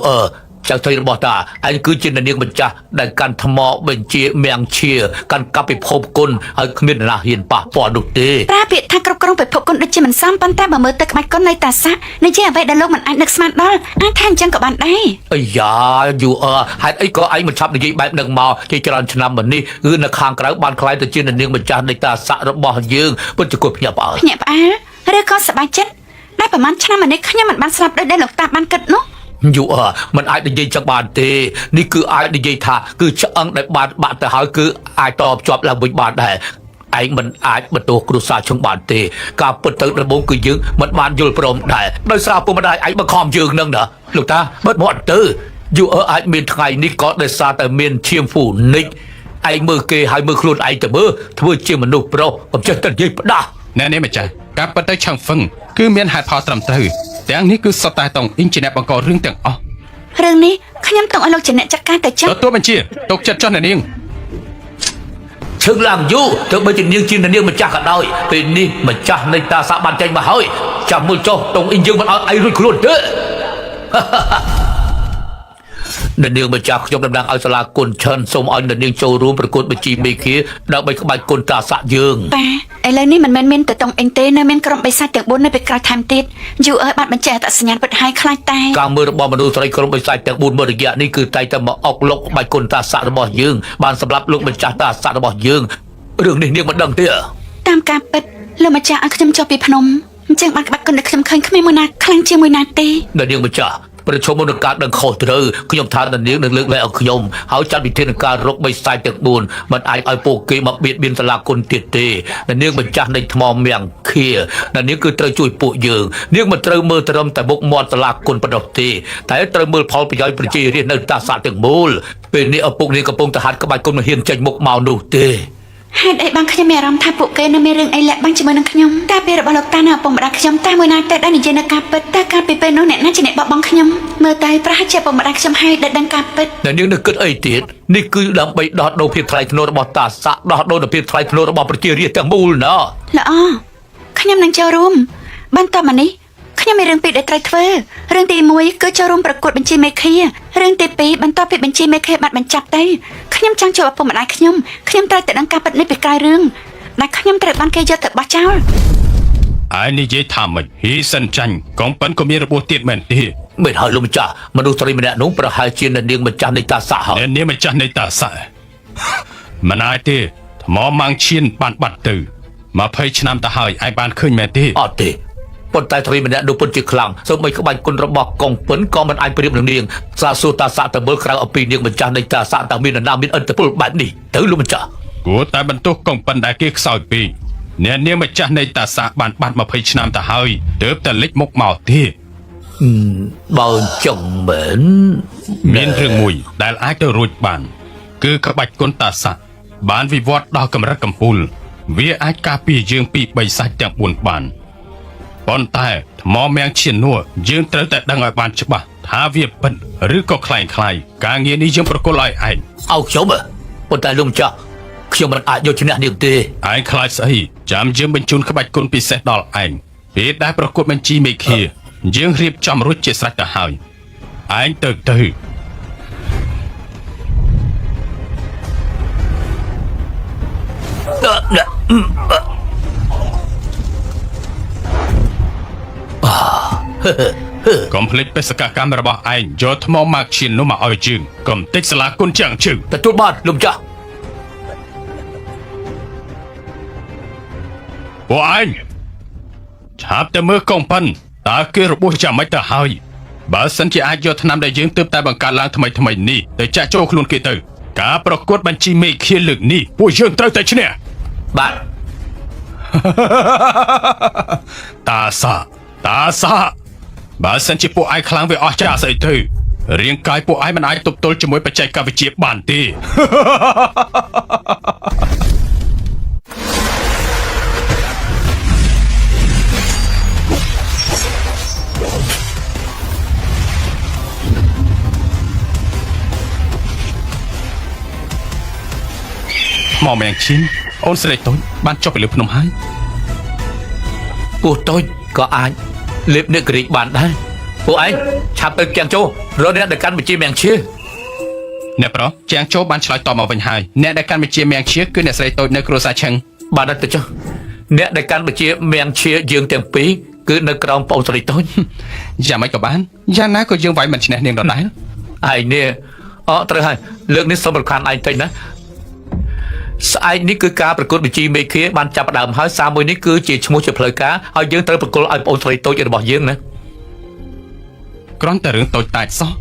ចៅស្រីរបស់តាឯងគឺជានាងម្ចាស់ដែលកាន់ថ្មបញ្ជាមៀងឈៀកាន់កាប់ពិភពគុណហើយគ្មាននរណាហ៊ានប៉ះពាល់នោះទេ ប្រាពាក្យថាគ្រប់គ្រងពិភពគុណដូចជាមិនសមប៉ុន្តែបើមើលទៅក្បាច់គុណនៃតាសាក់និយាយអ្វីដែលលោកមិនអាចនឹកស្មានដល់អាចថាអញ្ចឹងក៏បានដែរ អាយ៉ាយូហេតុអីក៏ឯងមិនឆាប់និយាយបែបហ្នឹងមកជាច្រើនឆ្នាំមកនេះគឺនៅខាងក្រៅបានខ្លាយទៅជានាងម្ចាស់នៃតាសាក់របស់យើងពិតជាគួរភ្ញាក់ផ្អើល ភ្ញាក់ផ្អើលឬក៏សប្បាយចិត្តដែលប្រហែលឆ្នាំមកនេះខ្ញុំមិនបានស្លាប់ដោយដែលលោកតាបានគិតនោះ យូមិនអាចនិយាយចឹងបានទេនេះគឺអាចនិយាយថាគឺឆ្អឹងដែលបានបាក់ទៅហើយគឺអាចតបជាប់ឡើងវិញបានដែរឯងមិនអាចបន្ទោសគ្រួសារឈឹងបានទេការពិតទៅដំបូងគឺយើងមិនបានយល់ព្រមដែរដោយសារពុកម្ដាយឯងបង្ខំយើងនឹងណាលោកតាបិទមាត់ទៅយូអាចមានថ្ងៃនេះក៏ដោយសារតែមានឈាមហ្វូនិចឯងមើលគេហើយមើលខ្លួនឯងទៅមើលធ្វើជាមនុស្សប្រុសកុំចេះតែនិយាយផ្ដាស់ អ្នកនេះម្ចាស់ការពិតទៅឆឹងហ្វឹងគឺមានហេតុផលត្រឹមត្រូវទាំងនេះគឺសុទ្ធតែតង់អ៊ីនជីអ្នកបង្ករឿងទាំងអស់ រឿងនេះខ្ញុំต้องឲ្យលោកជាអ្នកចាត់ការទៅចុះ ទទួលបញ្ជាទុកចិត្តចុះអ្នកនាង ឈឹងឡើងយូទៅបើជានាងជានាងម្ចាស់ក៏ដោយពេលនេះម្ចាស់នៃតាសាក់បានចេញមកហើយចាំមើលចុះតងអ៊ីនយើងមិនឲ្យឯងរួចខ្លួនទេ នាងម្ចាស់ខ្ញុំតំណាងឲ្យសាលាគុណឈិនសូមឲ្យនាងចូលរួមប្រកួតបញ្ជីមេឃាដើម្បីក្បាច់គុណតាសាក់យើង តាឥឡូវនេះមិនមែនមានតែតុងអេងទេនៅមានក្រុមបិសាចទាំង4នៅពេលក្រោយថែមទៀតយូអើយបានបញ្ជាក់អត្តសញ្ញាណពិតហើយខ្លាចតែ ការមើលរបស់មនុស្សស្រីក្រុមបិសាចទាំង4មួយរយៈនេះគឺតែមកអុកលុកក្បាច់គុណតាសាក់របស់យើងបានសម្រាប់លោកម្ចាស់តាសាក់របស់យើងរឿងនេះនាងមិនដឹងទេ តាមការពិតលោកម្ចាស់ឲ្យខ្ញុំចុះពីភ្នំអញ្ចឹងបានក្បាច់គុណដែលខ្ញុំឃើញគ្មានមួយណាខ្លាំងជាងមួយណាទេ នាងម្ចាស់ប្រជុំមុននឹងការដឹងខុសត្រូវខ្ញុំថានាងនឹងលើកលែងឲ្យខ្ញុំហើយចាត់វិធានការរកបិសាចទាំង4មិនអាចឲ្យពួកគេមកបៀតបៀនសាលាគុណទៀតទេនាងម្ចាស់នៃថ្មមៀងខៀនាងគឺត្រូវជួយពួកយើងនាងមិនត្រូវមើលត្រឹមតែមុខមាត់សាលាគុណប៉ុណ្ណោះទេតែត្រូវមើលផលប្រយោជន៍ប្រជារាស្ត្រនៅតាសាក់ទាំងមូលពេលនេះឪពុកនាងកំពុងតែហាត់ក្បាច់គុណមិនហ៊ានចេញមុខមកនោះទេ ហេតុអីបានខ្ញុំមានអារម្មណ៍ថាពួកគេនៅមានរឿងអីលាក់បាំងជាមួយនឹងខ្ញុំតែពេលរបស់លោកតានៅឪពុកម្ដាយខ្ញុំតែមួយណាតែដែលនិយាយនៅការពិតតែការពីពេលនោះអ្នកណាជាអ្នកបោះបង់ខ្ញុំមើលទៅប្រហែលជាឪពុកម្ដាយខ្ញុំហើយដែលដឹងការពិត នាងនឹងគិតអីទៀតនេះគឺដើម្បីដោះដូរភាពថ្លៃថ្នូររបស់តាសាក់ដោះដូរភាពថ្លៃថ្នូររបស់ប្រជារាស្ត្រទាំងមូលណា ល្អខ្ញុំនឹងចូលរួមបន្ទាប់មកនេះ ខ្ញុំមានរឿងពីរដែលត្រូវធ្វើរឿងទី1គឺចូលរួមប្រកួតបញ្ជីមេឃារឿងទី2បន្ទាប់ពីបញ្ជីមេឃាបាត់បញ្ចប់ទៅខ្ញុំចង់ជួបឪពុកម្ដាយខ្ញុំត្រូវតែដឹងការពិតនេះពីក្រោយរឿងដែលខ្ញុំត្រូវបានគេយកទៅបោះចោល ឯនិយាយថាមិនហ៊ីសិនចាញ់កងប៉ិនក៏មានរបួសទៀតមែនទេ មិនហើយលោកម្ចាស់មនុស្សស្រីម្នាក់នោះប្រហែលជាអ្នកនាងម្ចាស់នៃតាសាហើយ អ្នកនាងម្ចាស់នៃតាសាមិនអាចទេថ្មម៉ាំងឈៀនបានបាត់ទៅ20ឆ្នាំទៅហើយឯងបានឃើញមែនទេ អត់ទេប៉ុន្តែស្រីម្នាក់នោះពិតជាខ្លាំងសូម្បីក្បាច់គុណរបស់កងពិនក៏មិនអាចប្រៀបនឹងនាងសាសួរតាសាទៅមើលក្រៅអំពីនាងម្ចាស់នៃតាសាតើមាននរណាមានឥទ្ធិពលបែបនេះទៅលោកម្ចាស់ គួរតែបន្ទោសកងប៉ិនដែលគេខ្សោយពេកអ្នកនាងម្ចាស់នៃតាសាបានបាត់20ឆ្នាំទៅហើយទើបតែលេចមុខមកទេ បើអញ្ចឹងមែន មានរឿងមួយដែលអាចទៅរួចបានគឺក្បាច់គុណតាសាបានវិវត្តដល់កម្រិតកំពូលវាអាចការពារយើងពី3សាច់ទាំង4បានប៉ុន្តែថ្មមាំងឈាននោះយើងត្រូវតែដឹងឲ្យបានច្បាស់ថាវាពិតឬក៏คล้ายៗការងារនេះយើងប្រគល់ឲ្យឯង ឲ្យខ្ញុំប៉ុន្តែលោកម្ចាស់ខ្ញុំមិនអាចយកឈ្នះនាងទេ ឯងខ្លាចស្អីចាំយើងបញ្ជូនក្បាច់គុណពិសេសដល់ឯងពេលដែលប្រកួតបញ្ជីមេឃាយើងរៀបចំរួចជាស្រេចទៅហើយឯងទៅ កុំភ្លេចបេសកកម្មរបស់ឯងយកថ្មម៉ាក់ឈៀននោះមកឲ្យយើងកុំតិចសាលាគុណចាំងជើង ទទួលបានលោកម្ចាស់ ពួកឯងឆាប់ទៅមើលកងប៉ិនតើគេរបួសយ៉ាងម៉េចទៅហើយបើសិនជាអាចយកថ្នាំដែលយើងទើបតែបង្កើតឡើងថ្មីនេះទៅចាក់ចូលខ្លួនគេទៅការប្រកួតបញ្ជីមេឃាលើកនេះពួកយើងត្រូវតែឈ្នះ បាទ តាសាបើសិនជាពួកឯងខ្លាំងវាអស់ចាស្អីទៅរាងកាយពួកឯងមិនអាចទប់ទល់ជាមួយបច្ចេកវិទ្យាបានទេ មកមែងឈីនអូនស្រីតូចបានចុះពីលើភ្នំហើយ ពស់តូចក៏អាចលេបអ្នកក្រីកបានដែរពួកឯងឆាប់ទៅចាំងចូលរកអ្នកដែលកាន់បញ្ជីមាំងឈា អ្នកប្រុសជាងចូលបានឆ្លើយតបមកវិញហើយអ្នកដែលកាន់បញ្ជាមាំងឈៀគឺអ្នកស្រីតូចនៅគ្រួសារឆឹង បាទទៅចុះអ្នកដែលកាន់បញ្ជីមាំងឈាយើងទាំងពីរគឺនៅក្រោមបងស្រីតូច យ៉ាងម៉េចក៏បានយ៉ាងណាក៏យើងវាយមិនឈ្នះនាងដដែល ឯងនេះត្រូវហើយលើកនេះសំខាន់ឯងតិចណាស្អែកនេះគឺការប្រកួតបញ្ជីមេឃាបានចាប់ផ្ដើមហើយសារមួយនេះគឺជាឈ្មោះជាផ្លូវការហើយយើងត្រូវប្រគល់ឲ្យបងស្រីតូចរបស់យើងណា គ្រាន់តែរឿងតូចតាចសោះ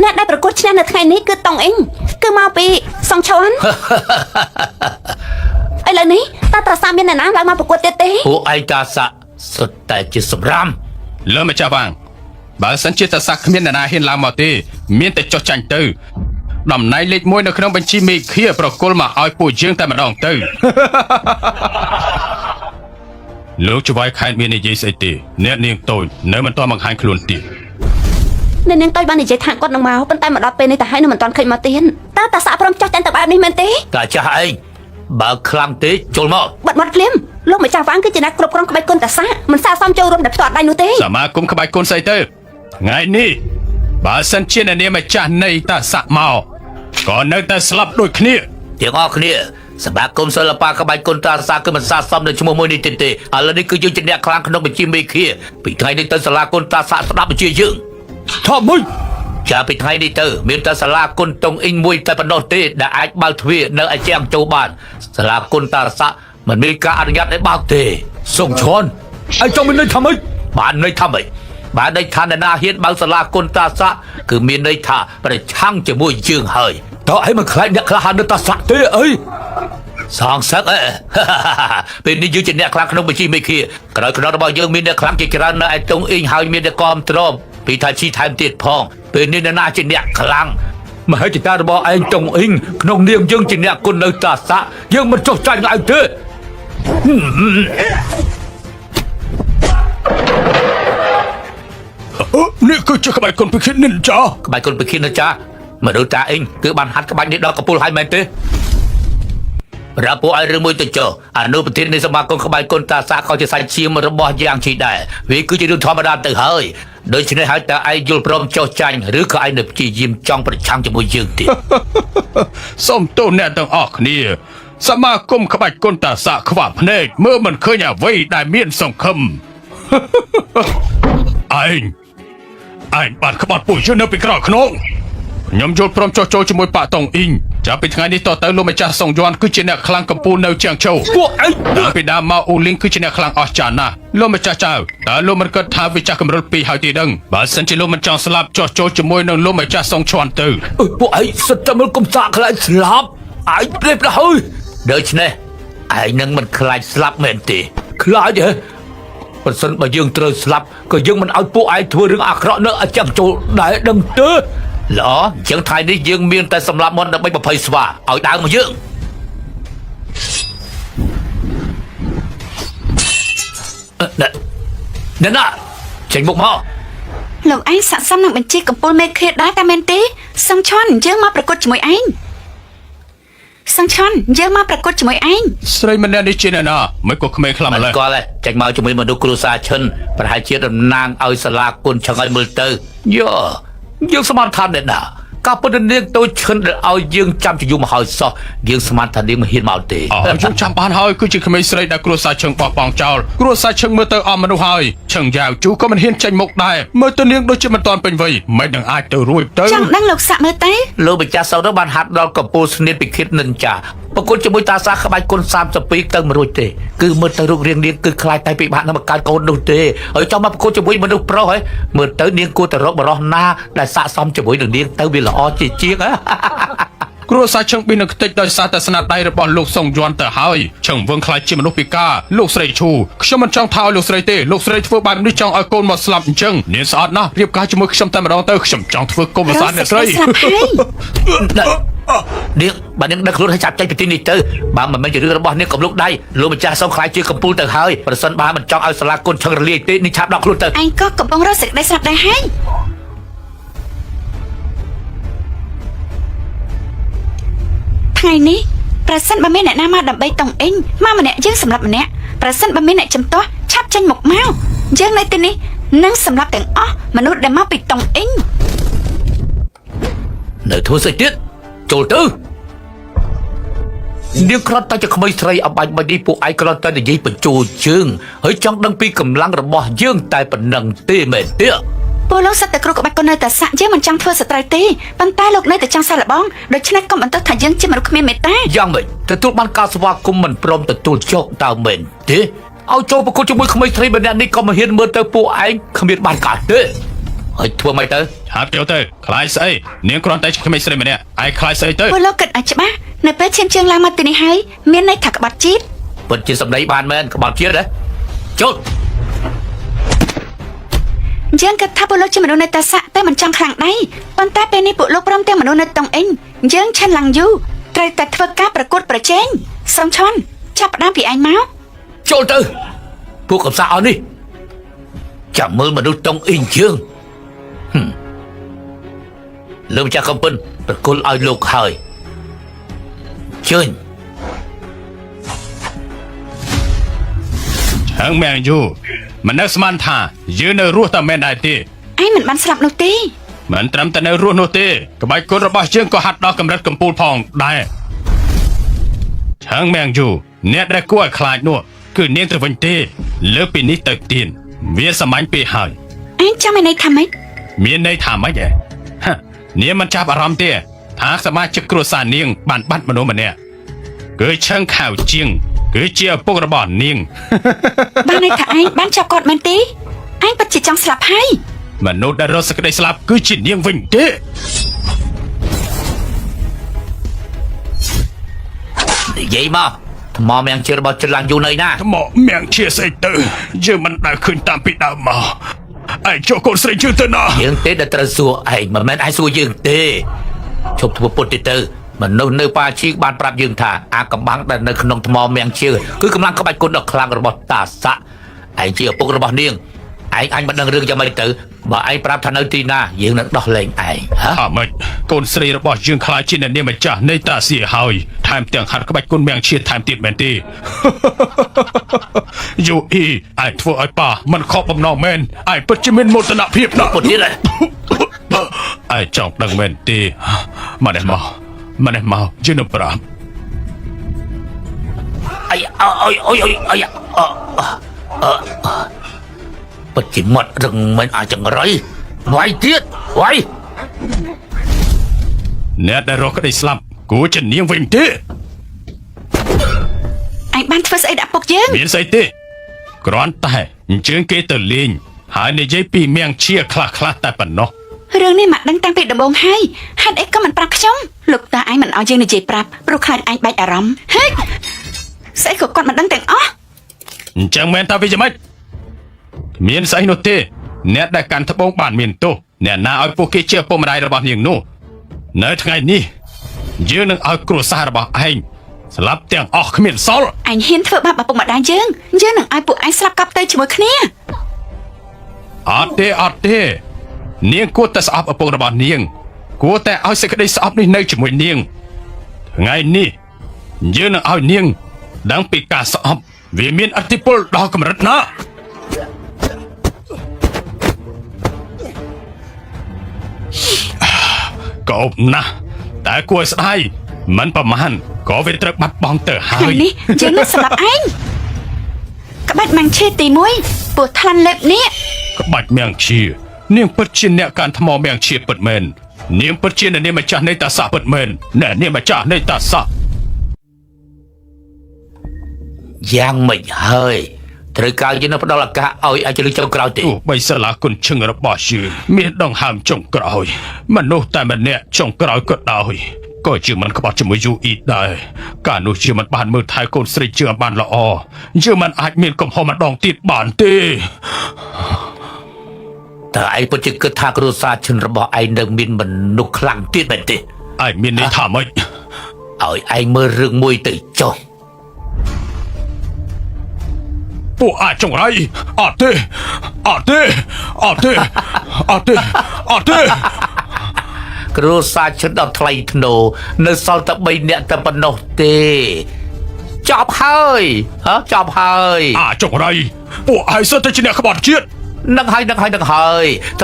អ្នកដែលប្រកួតឈ្នះនៅថ្ងៃនេះគឺតុងអ៊ីងគឺមកពីសងឈុន ឥឡូវនេះតើតាសាមានអ្នកណាឡើងមកប្រកួតទៀតទេ ពួកឯងតាសាសុទ្ធតែជាសម្រាម លើម្ចាស់វាងបើសិនជាតាសាគ្មានអ្នកណាហ៊ានឡើងមកទេមានតែចុះចាញ់ទៅតំណែងលេខ1នៅក្នុងបញ្ជីមេឃាប្រគល់មកឲ្យពួកយើងតែម្ដងទៅ លោកចវាយខេត្តមាននិយាយស្អីទេអ្នកនាងតូចនៅមិនទាន់បង្ហាញខ្លួនទៀត អ្នកនាងតូចបាននិយាយថាគាត់នឹងមកប៉ុន្តែមកដល់ពេលនេះទៅហើយនៅមិនទាន់ឃើញមកទៀតតើតាសាព្រមចាស់ចាញ់ទៅបែបនេះមែនទេ តាចាស់ឯងបើខ្លាំងទេចូលមក បាត់មាត់ភ្លាមលោកម្ចាស់វាងគឺជាអ្នកគ្រប់គ្រងក្បាច់គុណតាសាមិនសាសមចូលរួមដល់ផ្ទាល់ដៃនោះទេស មាគមក្បាច់គុណស្អីទៅថ្ងៃនេះបើសិនជាអ្នកនាងម្ចាស់នៃតាសាមកក៏នៅតែស្លាប់ដូចគ្នា ទាំងអស់គ្នាសមាគមសិល្បៈក្បាច់គុនតាសាគឺមិនសាសមនឹងឈ្មោះមួយនេះទេឥឡូវនេះគឺយើងជាអ្នកខ្លាំងក្នុងបញ្ជីមេឃាពីថ្ងៃនេះទៅសាលាគុនតាសាស្ដាប់បញ្ជាយើងថប់មួយចាពីថ្ងៃនេះទៅមានតែសាលាគុនតុងអ៊ីងមួយតែប៉ុណ្ណោះទេដែលអាចបើកទ្វារនៅឲ្យជាងចូលបានសាលាគុនតាសាមិនមានការអនុញ្ញាតឲ្យបើកទេសុងឈុនឯងចង់មានន័យថាម៉េចបានន័យថាម៉េចបានន័យថាអ្នកណាហ៊ានបើកសាលាគុនតាសាគឺមានន័យថាប្រឆាំងជាមួយយើងហើយតើឯងមិនខ្លាចអ្នកក្លាហាននៅតាសាទេអី សងសឹកពេលនេះយើងជាអ្នកខ្លាំងក្នុងបញ្ជីមេឃាក្រោយៗរបស់យើងមានអ្នកខ្លាំងជាច្រើននៅឯតុងអ៊ីងហើយមានអ្នកគាំទ្រពីថាជីថែមទៀតផងពេលនេះអ្នកណាជាអ្នកខ្លាំងមហិច្ឆតារបស់ឯងតុងអ៊ីងក្នុងនាមយើងជាអ្នកគុណនៅតាសាយើងមិនចុះចាញ់ឡើយទេ នេះគឺជាក្បាច់គុណពិឃាតនិនចាក្បាច់គុណពិឃាតនិនចាមនុស្សតាអ៊ីងគឺបានហាត់ក្បាច់នេះដល់កំពូលហើយមែនទេ รับពួកឲ្យរឿងមួយទៅចុះអនុប្រធាននៃសមាគមក្បាច់គុណតាសាក៏ជាសាច់ឈាមរបស់យ៉ាងជីដែរវាគឺជារឿងធម្មតាទៅហើយដូច្នេះហើយតើឯងយល់ព្រមចុះចាញ់ឬក៏ឯងនៅព្យាយាមចង់ប្រឆាំងជាមួយយើងទៀត សូមទោសអ្នកទាំងអស់គ្នាសមាគមក្បាច់គុណតាសាខ្វាក់ភ្នែកមើលមិនឃើញអ្វីដែលមានសង្ឃឹម ឯងបានក្បត់ពួកយើងនៅពីក្រោយខ្នងខ្ញុំយល់ព្រមចុះចូលជាមួយប៉ាតុងអ៊ីងចាប់ពីថ្ងៃនេះតទៅលោកម្ចាស់សុងយ័នគឺជាអ្នកខ្លាំងកំពូលនៅជាងជោពួកឯងតាំងពីដើមមកអូលីងគឺជាអ្នកខ្លាំងអស្ចារ្យណាស់លោកម្ចាស់ចៅតើលោកមិនគិតថាវាចាស់កម្រិតពីរហើយទេដឹងបើសិនជាលោកមិនចង់ស្លាប់ចុះចូលជាមួយនឹងលោកម្ចាស់សុងឈួនទៅ ពួកឯងសិតតែមើលកំសាកខ្លាចស្លាប់ឯងព្រាបទៅហើយដូច្នេះឯងនឹងមិនខ្លាចស្លាប់មែនទេខ្លាចហ៎បើសិនបើយើងត្រូវស្លាប់ក៏យើងមិនឲ្យពួកឯងធ្វើរឿងអាក្រក់នៅអាចាំងចូលដែរដឹងទេល្អជាងថ្ងៃនេះយើងមានតែសម្រាប់មុនដើម្បីប្រភ័យស្វាឲ្យដើមមកយើងណាចេញមុខមក លោកឯងស័ក្តិសមនឹងបញ្ជាកំពូលមេឃាដែរតែមែនទេសង្ឈន់យើងមកប្រកួតជាមួយឯងសង្ឈន់យើងមកប្រកួតជាមួយឯង ស្រីម្នាក់នេះជាអ្នកណាមិនក៏ក្មេងខ្លាំង មិន ម្ល៉េះ គាត់ទេចេញមកជាមួយមនុស្សគ្រួសារឈិនប្រហែលជាតំណាងឲ្យសាលាគុណឆឹងឲ្យមើលទៅយោយើងស្មានថាអ្នកណាការពុទ្ធនាងតូចឈិនដែលឲ្យយើងចាំជាយូរមកហើយសោះយើងស្មានថានាងមិនហ៊ានមកទេ យើងចាំបានហើយគឺជាក្មេងស្រីដែលគ្រួសារឈឹងបោះបង់ចោលគ្រួសារឈឹងមើលទៅអស់មនុស្សហើយឈឹងយ៉ាវជូក៏មិនហ៊ានចេញមុខដែរមើលទៅនាងដូចជាមិនតាន់ពេញវ័យមិននឹងអាចទៅរួចទៅ ចង់ដឹងលោកសាក់មើលទៅ លោកម្ចាស់សោទៅបានហាត់ដល់កំពូលស្នៀតពីខិតនិនចាប្រគល់ជាមួយតាសាក្បាច់គុណ32ទៅមិនរួចទេគឺមើលទៅរូបរាងនាងគឺខ្លាចតែពិបាកនឹងបង្កើតកូននោះទេហើយចង់មកប្រគល់ជាមួយមនុស្សប្រុសហើយមើលទៅនាងគួរតែរកបរិះណាដែលស័ក្តិសមជាមួយនឹងនាងទៅវាល្អជាជាង គ្រួសារឈឹងពីនឹងខ្ទេចដោយសារតែស្នាដៃរបស់លោកសុងយ័នទៅហើយឈឹងវឹងខ្លាចជាមនុស្សពិការលោកស្រីឈូខ្ញុំមិនចង់ថាឲ្យលោកស្រីទេលោកស្រីធ្វើបែបនេះចង់ឲ្យកូនមកស្លាប់អញ្ចឹងនាងស្អាតណាស់រៀបការជាមួយខ្ញុំតែម្ដងទៅខ្ញុំចង់ធ្វើកុំប្រសាទអ្នកស្រី នាងបើនាងដឹកខ្លួនឲ្យចាប់ចេញពីទីនេះទៅបើមិនមែនជារឿងរបស់នាងកំលុកដៃលោកម្ចាស់សូមខ្លាចជាកំពូលទៅហើយប្រសិនបើមិនចង់ឲ្យសាលាគុណឆឹងរលាយទេនេះឆាប់ដល់ខ្លួនទៅ ឯងក៏កំពុងរកសេចក្តីស្លាប់ដែរហើយថ្ងៃនេះប្រសិនបើមានអ្នកណាមកដើម្បីតុងអ៊ីងមកម្នាក់យើងសម្រាប់ម្នាក់ប្រសិនបើមានអ្នកចំទាស់ឆាប់ចេញមកមកយើងនៅទីនេះនឹងសម្រាប់ទាំងអស់មនុស្សដែលមកពីតុងអ៊ីង នៅធ្វើស្អីទៀតចូលទៅនាងគ្រាន់តែជាក្មេងស្រីអបាញ់បាញ់នេះពួកឯងគ្រាន់តែនិយាយបញ្ចូលជើងហើយចង់ដឹងពីកម្លាំងរបស់យើងតែប៉ុណ្ណឹងទេមែនទេ ពលលោកសិតតែគ្រូក្បាច់ក៏នៅតែសាក់យើងមិនចង់ធ្វើសត្រូវទេប៉ុន្តែលោកនៅតែចង់សាឡបងដូច្នេះកុំបន្តថាយើងជាមនុស្សគ្មានមេត្តា យ៉ាងម៉េចទទួលបានការស្វាគមន៍មិនព្រមទទួលចុះតើមែនទេឲ្យចូលប្រកួតជាមួយក្មេងស្រីម្នាក់នេះក៏មិនហ៊ានមើលទៅពួកឯងគ្មានបានកើតទេហើយធ្វើម៉េចទៅ ហាប់ចូលទៅខ្លាចស្អីនាងគ្រាន់តែជាក្មេងស្រីម្នាក់ឯងខ្លាចស្អីទៅ ពលលោកគិតឲ្យច្បាស់នៅពេលឈាមជើងឡើងមកទីនេះហើយមានន័យថាក្បាត់ជាតិ ពិតជាសម្ដីបានមែនក្បត់ជាតិហ៎ចូល យើងគិតថាពលលោកជាមនុស្សនៅតែសាក់តែមិនចង់ខ្លាំងដៃប៉ុន្តែពេលនេះពួកលោកព្រមទាំងមនុស្សនៅតុងអ៊ីងយើងឆិនឡើងយូរត្រូវតែធ្វើការប្រកួតប្រជែងសំឆនចាប់ផ្ដើមពីឯងមក ចូលទៅពួកកំសាអស់នេះចាំមើលមនុស្សតុងអ៊ីងយើងលើម្ចាស់កំពិនប្រគល់ឲ្យលោកហើយជើញ ឆឹងមែងយូមិននៅស្មានថាយើងនៅរស់តែមែនដែរទេ ឯងមិនបានស្លាប់នោះទេ មិនត្រឹមតែនៅរស់នោះទេក្បាច់គុណរបស់យើងក៏ហាត់ដល់កម្រិតកំពូលផងដែរឆឹងមែងយូអ្នកដែលគួរឲ្យខ្លាចនោះគឺនាងទៅវិញទេលើពីនេះទៅទៀតវាសាមញ្ញពេកហើយ ឯងចាំឲ្យន័យថាម៉េច មានន័យថាម៉េចហ៎នាងមិនចាប់អារម្មណ៍ទេថាសមាជិកគ្រួសារនាងបានបាត់មនុស្សម្នាក់គឺឆឹងខាវជាងគឺជាឪពុករបស់នាង បានន័យថាឯងបានចាប់គាត់មែនទេឯងពិតជាចង់ស្លាប់ហើយ មនុស្សដែលរត់សេចក្តីស្លាប់គឺជានាងវិញទេ និយាយមកថ្មមយ៉ាងជារបស់ចិនឡើងយូរនៅណា មកមៀងជាស្អីទៅយើងមិនដែលឃើញតាមពីដើមមកឯងចូលកូនស្រីជឿទៅណា យើងទេដែលត្រូវសួរឯងមិនមែនឯងសួរយើងទេជប់ធ្វើពុតទេទៅមនុស្សនៅប៉ាឈីកបានប្រាប់យើងថាអាកំបាំងដែលនៅក្នុងថ្មមៀងជាគឺកម្លាំងក្បាច់គុណដ៏ខ្លាំងរបស់តាសាក់ឯងជាឪពុករបស់នាង អញមិនដឹងរឿងយ៉ាងម៉េចទៅបើឯងប្រាប់ថានៅទីណាយើងនឹងដោះលែងឯងហ៎ អាមិនកូនស្រីរបស់យើងខ្លាចជាអ្នកនាមម្ចាស់នៃតាសៀហើយថែមទាំងហាត់ក្បាច់គុណមាំងឈៀតថែមទៀតមែនទេ យូអ៊ីឯងធ្វើឲ្យប៉ាមិនខកបំណងមែនឯងពិតជាមានមោទនភាពណាស់ ពុតទៀតហ៎ ឯងចង់ដឹងមែនទេមកនេះមកយើងនឹងប្រាប់ អាយពិតជាមាត់រឹងមិនអាចចង្រៃវាយទៀតវាយ អ្នកដែលរកក្តីស្លាប់គួរជានាងវិញទេ ឯងបានធ្វើស្អីដាក់ពុកយើង មានស្អីទេគ្រាន់តែអញ្ជើញគេទៅលេងហើយនិយាយពីមាំងឈៀខ្លះតែប៉ុណ្ណោះ រឿងនេះមកដឹងតាំងពីដំបូងហើយហេតុអីក៏មិនប្រាប់ខ្ញុំលោកតាឯងមិនឲ្យយើងនិយាយប្រាប់ព្រោះខ្លាចឯងបែកអារម្មណ៍ហេស្អីក៏គាត់មិនដឹងទាំងអស់ អញ្ចឹងមែនថាវាយ៉ាងម៉េចមានស្អីនោះទេអ្នកដែលកាន់ត្បូងបានមានទោសអ្នកណាឲ្យពួកគេជាឪពុកម្ដាយរបស់នាងនោះនៅថ្ងៃនេះយើងនឹងឲ្យគ្រួសាររបស់ឯងស្លាប់ទាំងអស់គ្មានសល់ ឯងហ៊ានធ្វើបាបឪពុកម្ដាយយើងនឹងឲ្យពួកឯងស្លាប់កាប់ទៅជាមួយគ្នា អត់ទេនាងគួរតែស្អប់ឪពុករបស់នាងគួរតែឲ្យសេចក្តីស្អប់នេះនៅជាមួយនាងថ្ងៃនេះយើងនឹងឲ្យនាងដឹងពីការស្អប់វាមានឥទ្ធិពលដល់កម្រិតណាកោបណាស់តែគួរស្ដាយមិនប្រមាណក៏វាត្រូវបាត់បង់ទៅហើ ថ្ងៃ យ នេះយើងនឹងសម្រាប់ឯងក្បាច់ម៉ាំងឈេទី1ពោះថ្លាន់លេបនេះ ក្បាច់មាំងឈៀនាងពិតជាអ្នកកាន់ថ្មមាំងឈៀពិតមែននាងពិតជាអ្នកនាងម្ចាស់នៃតាស័កពិតមែនអ្នកនាងម្ចាស់នៃតាស័ក យ៉ាងម៉េចហើយត្រូវការយើងនឹងផ្ដល់ឱកាសឲ្យអាចលើកចុងក្រោយទេ ទោះបីសាលាគុណឈឹងរបស់យើងមានដងហើមចុងក្រោយមនុស្សតែម្នាក់ចុងក្រោយក៏ដោយក៏ជាមិនក្បត់ជាមួយយូអ៊ីដែរការនោះជាមិនបានមើលថែកូនស្រីជឿបានល្អយើងមិនអាចមានកំហុសម្ដងទៀតបានទេ តើឯងពិតជាគិតថាគ្រួសារឈិនរបស់ឯងនៅមានមនុស្សខ្លាំងទៀតមែនទេ ឯងមានន័យថាម៉េច ឲ្យឯងមើលរឿងមួយទៅចុះ ពួកអាចចង្រៃអត់ទេ គ្រួសារឈិនដល់ថ្លៃធ្នូនៅសល់តែ3នាក់តែប៉ុណ្ណោះទេចប់ហើយចប់ហើយ អាចចង្រៃពួកឯងសិតតែជាអ្នកក្បត់ជាតិ នឹងហើយត្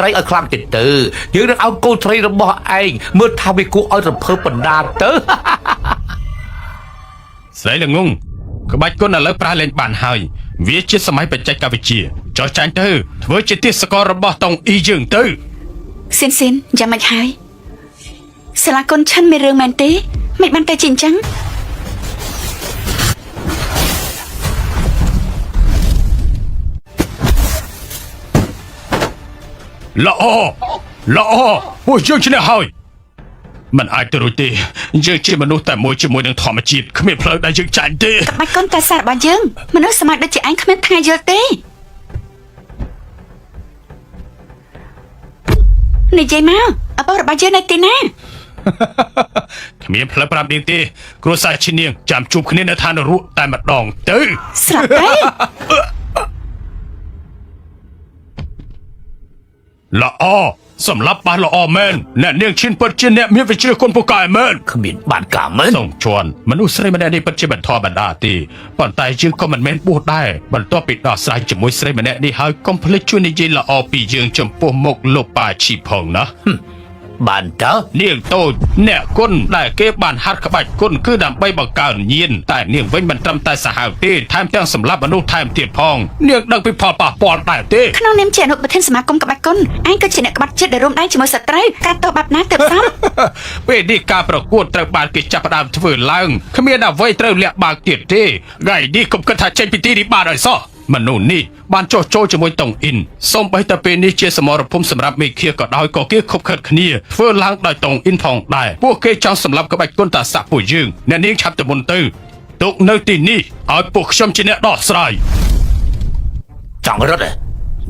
រីឲ្យខ្លាំងទៀតទៅយើងនឹងឲ្យកូនត្រីរបស់ឯងមើលថាវាគួរឲ្យរំភើបបណ្ដាទៅ ស្រីល្ងងក្បាច់គុណឥឡូវប្រើលេងបានហើយវាជាសម័យបច្ចេកវិទ្យាចោះចាញ់ទៅធ្វើជាទាសកររបស់តង់អ៊ីយើងទៅ ស៊ីនយ៉ាងម៉េចហើយសាលាគុណឈិនមានរឿងមែនទេមិនបានតែជាអញ្ចឹង ល្អពួកយើងឈ្នះហើយមិនអាចទៅរួចទេយើងជាមនុស្សតែមួយជាមួយនឹងធម្មជាតិគ្មានផ្លូវដែលយើងចាញ់ទេ ក្បាច់គុណតែសាររបស់យើងមនុស្សសម័យដូចជាឯងគ្មានថ្ងៃយល់ទេនិយាយមកឪពុករបស់យើងនៅទីណា គ្មានផ្លូវប្រាប់នាងទេគ្រួសារឈិននាងចាំជួបគ្នានៅឋាននរកតែម្ដងទៅ ស្រាប់ទេ ល្អសម្រាប់បានល្អមែនអ្នកនាងឈិនពិតជាអ្នកមានវិជ្ជាគុណពូកែមែន គ្មានបានការមែន សូមជន់មនុស្សស្រីម្នាក់នេះពិតជាមិនធម្មតាទេប៉ុន្តែយើងក៏មិនមែនបួសដែរបន្ទាប់ពីដោះស្រាយជាមួយស្រីម្នាក់នេះហើយកុំភ្លេចជួយនិយាយល្អពីយើងចំពោះមុខលោកប៉ាឈីផងណា បានតើ នាងតូចអ្នកគុណដែលគេបានហាត់ក្បាច់គុណគឺដើម្បីបង្កើនញាណតែនាងវិញមិនត្រឹមតែសាហាវទេថែមទាំងសម្រាប់មនុស្សថែមទៀតផងនាងដឹងពីផលប៉ះពាល់ដែរទេ ក្នុងនាមជាអនុប្រធានសមាគមក្បាច់គុណឯងគឺជាអ្នកក្បាច់ជាតិដែលរួមដៃជាមួយសត្រូវការតបបាត់ណាទើបសម ពេលនេះការប្រកួតត្រូវបានគេចាប់ផ្ដើមធ្វើឡើងគ្មានអ្វីត្រូវលាក់បាំងទៀតទេថ្ងៃនេះកុំគិតថាចេញពីទីនេះបានហើយសោះមនុស្សនេះបានចោះចូលជាមួយតុងអ៊ីនសូម្បីតែពេលនេះជាសមរភូមិសម្រាប់មេឃាក៏ដោយក៏គេខົບខិតគ្នាធ្វើឡើងដោយតុងអ៊ីនផងដែរពួកគេចង់សម្លាប់ក្បាច់គុណតាសាក់ពួកយើងអ្នកនាងឆាប់ទៅមុនទៅទុកនៅទីនេះឲ្យពួកខ្ញុំជាអ្នកដោះស្រាយ ចង់រត់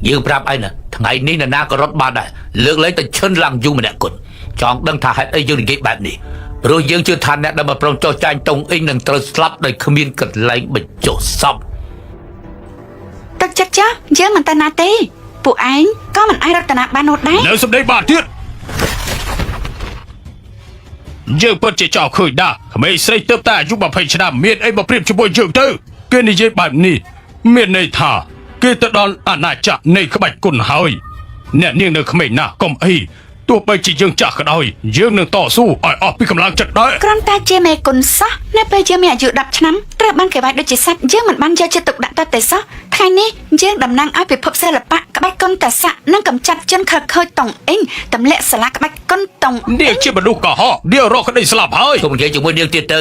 យើងប្រាប់ឯណាថ្ងៃនេះនរណាក៏រត់បានដែរលើកលែងតែឈិនឡើងយូរម្នាក់គុណចង់ដឹងថាហេតុអីយើងនិយាយបែបនេះព្រោះយើងជឿថាអ្នកដែលមកប្រងចោះចាញ់តុងអ៊ីននឹងត្រូវស្លាប់ដោយគ្មានកន្លែងបញ្ចុះសព ទឹកចិត្តចាស់យើងមិនតាណាទេ ពួកឯងក៏មិនអាចរត់តាបាននោះដែរ នៅសម្ដីបាទទៀតយើងពិតជាចោលឃើញដែរក្មេងស្រីទៅតែអាយុ20ឆ្នាំមានអីមកប្រៀបជាមួយយើងទៅគេនិយាយបែបនេះមានន័យថាគេទៅដល់អាណាចក្រនៃក្បាច់គុណហើយអ្នកនាងនៅក្មេងណាស់កុំអីទោះបីជាយើងចាស់ក៏ដោយយើងនឹងតស៊ូឲ្យអស់ពីកម្លាំងចិត្តដែរ គ្រាន់តែជាមេគុណសោះនៅពេលយើងមានអាយុ10ឆ្នាំត្រូវបានគេវាយដូចជាសត្វយើងមិនបានយកចិត្តទុកដាក់តតែសោះថ្ងៃនេះយើងតំណាងឲ្យពិភពសិល្បៈក្បាច់គុណតាស័កនិងកំចាត់ជនខិលខូចតុងអ៊ីងទម្លាក់សាលាក្បាច់គុណតុង នាងជាមនុស្សកុហកនាងរកក្តីស្លាប់ហើយ គុំនិយាយជាមួយនាងទៀតទៅ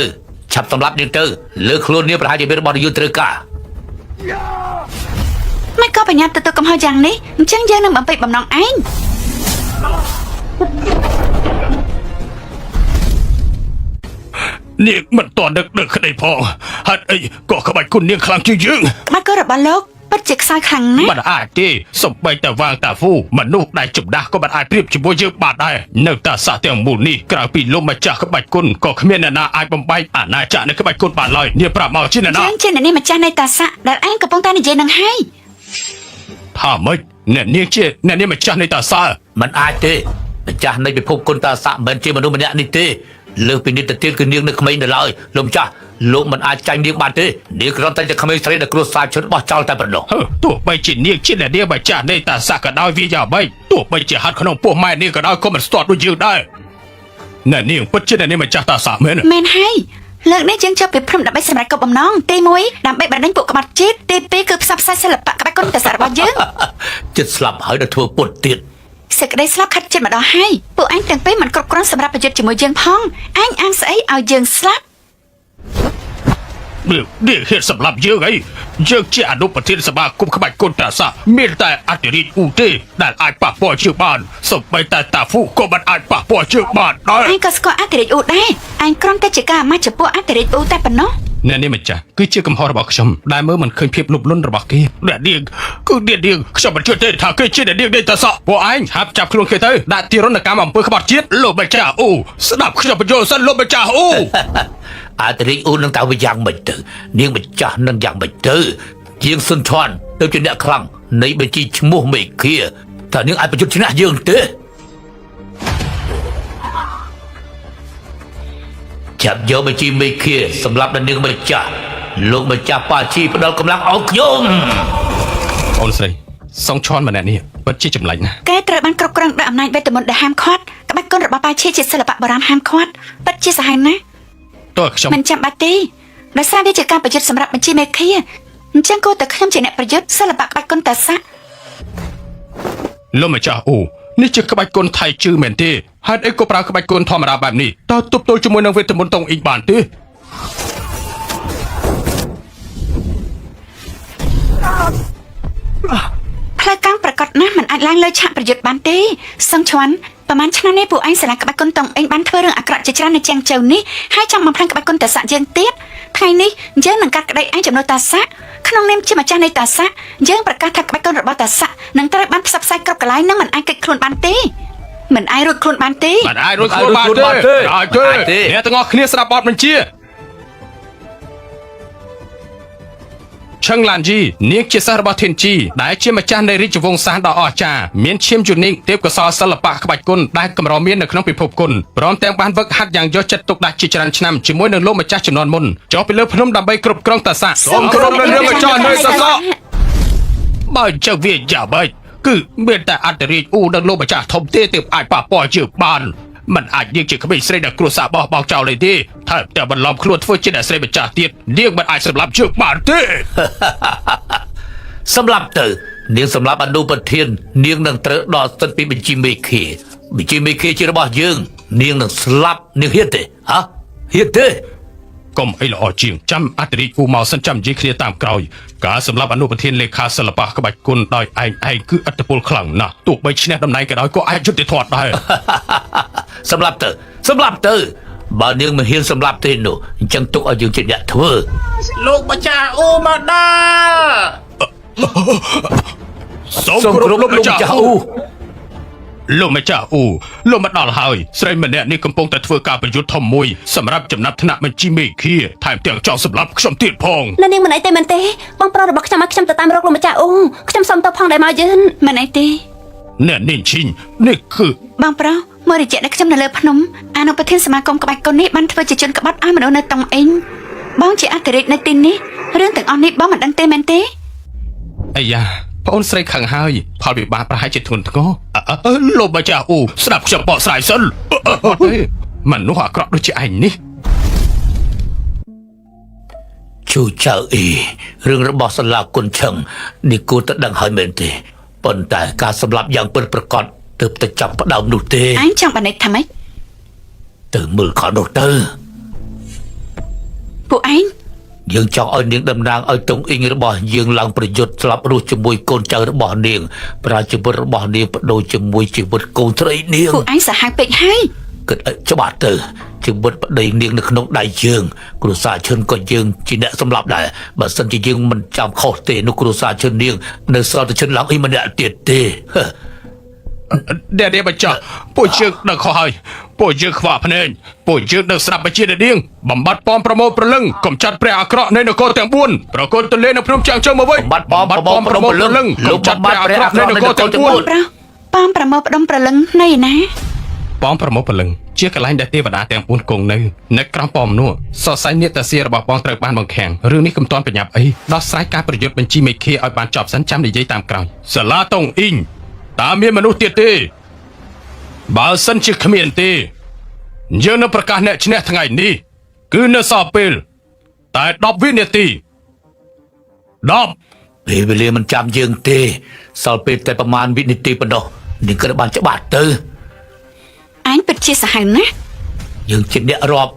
ឆាប់សម្លាប់នាងទៅលើខ្លួននាងប្រហែលជាមានរបស់យើងត្រូវការ មិនក៏បញ្ញាទៅកំហុសយ៉ាងនេះអញ្ចឹងយើងនឹងបំពេញបំណងឯង នាងមិនតន់ដឹកក្តីផងហេតុអីក៏ក្បាច់គុណនាងខ្លាំងជាងយើង ក្បាច់គុណរបស់លោកពិតជាខ្សោយខ្លាំងណាស់ មិនអាចទេសំបីតែវ៉ាងតាហ្វូមនុស្សដែលចំដាស់ក៏មិនអាចប្រៀបជាមួយយើងបានដែរនៅតាសាសទាំងមូលនេះក្រៅពីលោកម្ចាស់ក្បាច់គុណក៏គ្មានអ្នកណាអាចបំបែកអាណាចក្រនៃក្បាច់គុណបានឡើយនាងប្រាប់មកជាអ្នកណា យើងជាអ្នកនេះម្ចាស់នៃតាស័កដែលឯងកំពុងតែនិយាយនឹងហើយ ថាម៉េចអ្នកនាងជាអ្នកនាងម្ចាស់នៃតាសា មិនអាចទេម្ចាស់នៃពិភពគុណតាស័កមិនជាមនុស្សម្នាក់នេះទេលើសពីនេះទៅទៀតគឺនាងនៅក្មេងនៅឡើយលោកម្ចាស់លោកមិនអាចចាញ់នាងបានទេនាងគ្រាន់តែជាក្មេងស្រីដែលគ្រួសារឈុតបោះចោលតែប៉ុណ្ណោះ ទោះបីជានាងជាអ្នកនាងម្ចាស់នៃតាសាក៏ដោយវាយ៉ាងម៉េចទោះបីជាហាត់ក្នុងពោះម៉ែនាងក៏ដោយក៏មិនស្ទាត់ដូចយើងដែរអ្នកនាងពិតជាអ្នកនាងម្ចាស់តាសាមែន មែនហើយលើកនេះយើងចូលពីព្រំដើម្បីសម្រេចគោលបំណងទី1ដើម្បីបណ្ដេញពួកក្បត់ជាតិទី2គឺផ្សព្វផ្សាយសិល្បៈក្បាច់គុណតាស័ករបស់យើង ចិត្តស្លាប់ហើយដល់ធ្វើពុតទៀត សេចក្តីស្លាប់ខាត់ចិត្តម្ដងហើយពួកឯងទាំងពីរមិនគ្រប់គ្រាន់សម្រាប់ប្រយុទ្ធជាមួយយើងផងឯងអាងស្អីឲ្យយើងស្លាប់ នេះហេតុសម្រាប់យើងអីយើងជាអនុប្រធានសមាគមក្បាច់គុណតាសាមានតែអធិរាជឧទេដែលអាចប៉ះពាល់ជើងបានសូម្បីតែតាហ្វូក៏មិនអាចប៉ះពាល់ជើងបានដែរ ឯងក៏ស្គាល់អធិរាជឧដែរឯងគ្រាន់តែជាការអាម៉ាស់ចំពោះអធិរាជឧតែប៉ុណ្ណោះ អ្នកនាងម្ចាស់គឺជាកំហុសរបស់ខ្ញុំដែលមើលមិនឃើញភាពលុបលន់របស់គេអ្នកនាងគឺអ្នកនាងខ្ញុំមិនជឿទេថាគេជាអ្នកនាងនៃតាសាពួកឯងហាប់ចាប់ខ្លួនគេទៅដាក់ទារុណកម្មអំពើក្បត់ជាតិលោកម្ចាស់អូស្ដាប់ខ្ញុំបញ្យល់សិនលោកម្ចាស់អូ អធិរាជអូននឹងតើវាយ៉ាងម៉េចទៅនាងម្ចាស់នឹងយ៉ាងម៉េចទៅជាងសុនឆាន់ទៅជាអ្នកខ្លាំងនៃបញ្ជីឈ្មោះមេឃាតើនាងអាចប្រយុទ្ធឈ្នះយើងទេចាប់យកបញ្ជីមេឃាសម្រាប់នាងម្ចាស់លោកម្ចាស់ប៉ាជីផ្ដល់កម្លាំងឲ្យខ្ញុំ អូនស្រីសងឈន់ម្នាក់នេះពិតជាចម្លែកណាស់ គេត្រូវបានគ្រប់គ្រងដោយអំណាចវេទមន្តដែលហាមឃាត់ក្បាច់គុណរបស់ប៉ាឈីជាសិល្បៈបុរាណហាមឃាត់ពិតជាសាហាវណាស់ តើខ្ញុំ មិនចាំបាច់ទេដោយសារវាជាការប្រយុទ្ធសម្រាប់បញ្ជីមេឃាអញ្ចឹងគួរតែខ្ញុំជាអ្នកប្រយុទ្ធសិល្បៈក្បាច់គុណតាស័ក លោកម្ចាស់អូនេះជាក្បាច់គុណថៃជឿមែនទេហេតុអីក៏ប្រើក្បាច់គុណធម្មតាបែបនេះតើទប់ទល់ជាមួយនឹងវេទមន្តតុងអ៊ីងបានទេ ផ្លូវកាំងប្រកាសណាស់មិនអាចឡើងលើឆាកប្រយុទ្ធបានទេសឹងឈួនប្រហែលឆ្នាំនេះពួកឯងសាលាក្បាច់គុណតុងអ៊ីងបានធ្វើរឿងអាក្រក់ជាច្រើននៅជាងជើនេះហើយចង់បំផ្លាញក្បាច់គុណតាស័កយើងទៀតថ្ងៃនេះយើងនឹងកាត់ក្តីឯងចំនួនតាស័កក្នុងនាមជាម្ចាស់នៃតាស័កយើងប្រកាសថាក្បាច់គុណរបស់តាស័កនឹងត្រូវបានផ្សព្វផ្សាយគ្រប់កន្លែងនិងមិនអាចកិច្ចខ្លួនបានទេមិនអាចរួចខ្លួនបានទេ មិនអាចរួចខ្លួនបានទេអាចទេអ្នកទាំងអស់គ្នាស្ដាប់បទបញ្ជាឆឹងឡានជីនាងជាសិស្សរបស់ធានជីដែលជាម្ចាស់នៃរាជវង្សសាស្ត្រដ៏អស្ចារ្យមានឈាមយូនីកទេពកោសល្យសិល្បៈក្បាច់គុណដែលកម្រមាននៅក្នុងពិភពគុណព្រមទាំងបានវឹកហាត់យ៉ាងយកចិត្តទុកដាក់ជាច្រើនឆ្នាំជាមួយនឹងលោកម្ចាស់ជំនាន់មុនចុះពីលើភ្នំដើម្បីគ្រប់គ្រងតាសាសូមគោរពនឹងម្ចាស់នៃតាសាបើអញ្ចឹងវាយ៉ាងម៉េចគឺមានតែអធិរាជឧនិងលោកម្ចាស់ធំទេទើបអាចប៉ះពាល់ជើងបានមិនអាចនាងជាក្មេងស្រីដែលគ្រួសារបោះបោកចោលเลยទេថាតែបន្លំខ្លួនធ្វើជាអ្នកស្រីម្ចាស់ទៀតនាងមិនអាចសម្លាប់ជើងបានទេ សម្រាប់ទៅនាងសម្រាប់អនុប្រធាននាងនឹងត្រូវដកសិទ្ធិពីបញ្ជីមេឃាជារបស់យើងនាងនឹងស្លាប់នាងហ៊ានទេហ៎ហ៊ានទេ កុំអីល្អជាងចាំអធិរាជឧមកសិនចាំនិយាយគ្នាតាមក្រោយការសម្រាប់អនុប្រធានលេខាសិល្បៈក្បាច់គុណដោយឯងគឺឥទ្ធិពលខ្លាំងណាស់ទោះបីឈ្នះតំណែងក៏ដោយក៏អាចយុត្តិធម៌ដែរ សម្រាប់ទៅបើនាងមិនហ៊ានសម្រាប់ទេនោះអញ្ចឹងទុកឲ្យយើងជាអ្នកធ្វើ លោកម្ចាស់អូមកដល់សូមគោរពលោកម្ចាស់អូ លោកម្ចាស់អូលោកមកដល់ហើយស្រីម្នាក់នេះកំពុងតែធ្វើការប្រយុទ្ធធំមួយសម្រាប់ចំណាត់ថ្នាក់បញ្ជីមេឃាថែមទាំងចង់សម្លាប់ខ្ញុំទៀតផង នៅនាងមិនអីទេមែនទេបងប្រុសរបស់ខ្ញុំឲ្យខ្ញុំទៅតាមរកលោកម្ចាស់អូខ្ញុំសុំទៅផងដែរមកយើង មិនអីទេ អ្នកនាងឈីងនេះគឺ បងប្រុសមករយៈដែលខ្ញុំនៅលើភ្នំអនុប្រធានសមាគមក្បាច់គុននេះបានធ្វើជាជនក្បត់ឲ្យមនុស្សនៅតុងអ៊ីងបងជាអធិរាជនៅទីនេះរឿងទាំងអស់នេះបងមិនដឹងទេមែនទេ អាយ៉ាប្អូនស្រីខឹងហើយផលវិបាកប្រហែលជាធ្ងន់ធ្ងរលោកម្ចាស់អូស្ដាប់ខ្ញុំបកស្រាយសិនមនុស្សអាក្រក់ដូចជាឯងនេះ ជូចៅអ៊ីរឿងរបស់សាឡាគុនឈឹងនេះគួរតែដឹងហើយមែនទេប៉ុន្តែការសម្លាប់យ៉ាងពិតប្រាកដទើបតែចាប់ផ្ដើមនោះទេ អញចង់បានន័យថាម៉េច ទៅមើលខោនោះទៅ ពួកឯង យើងចង់ឲ្យនាងតំណាងឲ្យតុងអ៊ីងរបស់យើងឡើងប្រយុទ្ធស្លាប់រស់ជាមួយកូនចៅរបស់នាងប្រាជីវិតរបស់នាងបដូរជាមួយជីវិតកូនស្រីនាង ពួកឯងសាហាវពេកហើយ គិតឲ្យច្បាស់ទៅជីវិតប្តីនាងនៅក្នុងដៃយើងគ្រួសារឈិនក៏យើងជាអ្នកសម្លាប់ដែរបើសិនជាយើងមិនចាំខុសទេនោះគ្រួសារឈិននាងនៅសល់តែឈិនឡើងអ៊ីម្នាក់ទៀតទេ ដែលម្ចាស់ពួកយើងដឹងខុសហើយពួកយើងខ្វក់ភ្នែកពួកយើងដឹងស្រាប់បញ្ជាអ្នកនាងបំបត្តិប៉មប្រមូលព្រលឹងកំចាត់ព្រះអាក្រក់នៃនគរទាំង4ប្រកូលទលេនៅភ្នំចាងជើងមកវិញ បំបត្តិប៉មប្រមូលព្រលឹង កំចាត់ព្រះអាក្រក់នៃនគរទាំង4 ប្រុសប៉មប្រមោផ្ដុំប្រលឹងនៃណា ប៉មប្រមូលព្រលឹងជាកន្លែងដែលទេវតាទាំង4គង់នៅក្រោមប៉មនោះសរសៃនេតាសៀរបស់បងត្រូវបានបង្ខាំងរឿងនេះកុំតាន់ប្រញាប់អីដោះស្រាយការប្រយុទ្ធបញ្ជីមេឃាឲ្យបានចប់សិនចាំនិយាយតាមក្រោយសាឡាតុងអ៊ីងតើមានមនុស្សទៀតទេបើសិនជាគ្មានទេយើងនឹងប្រកាសអ្នកឈ្នះថ្ងៃនេះគឺនៅសល់ពេលតែ10វិនាទី10 ពេលវេលាមិនចាំយើងទេសល់ពេលតែប្រមាណវិនាទីប៉ុណ្ណោះនាងក៏បានច្បាស់ទៅ អញពិតជាសាហាវណាស់ យើងជាអ្នករាប់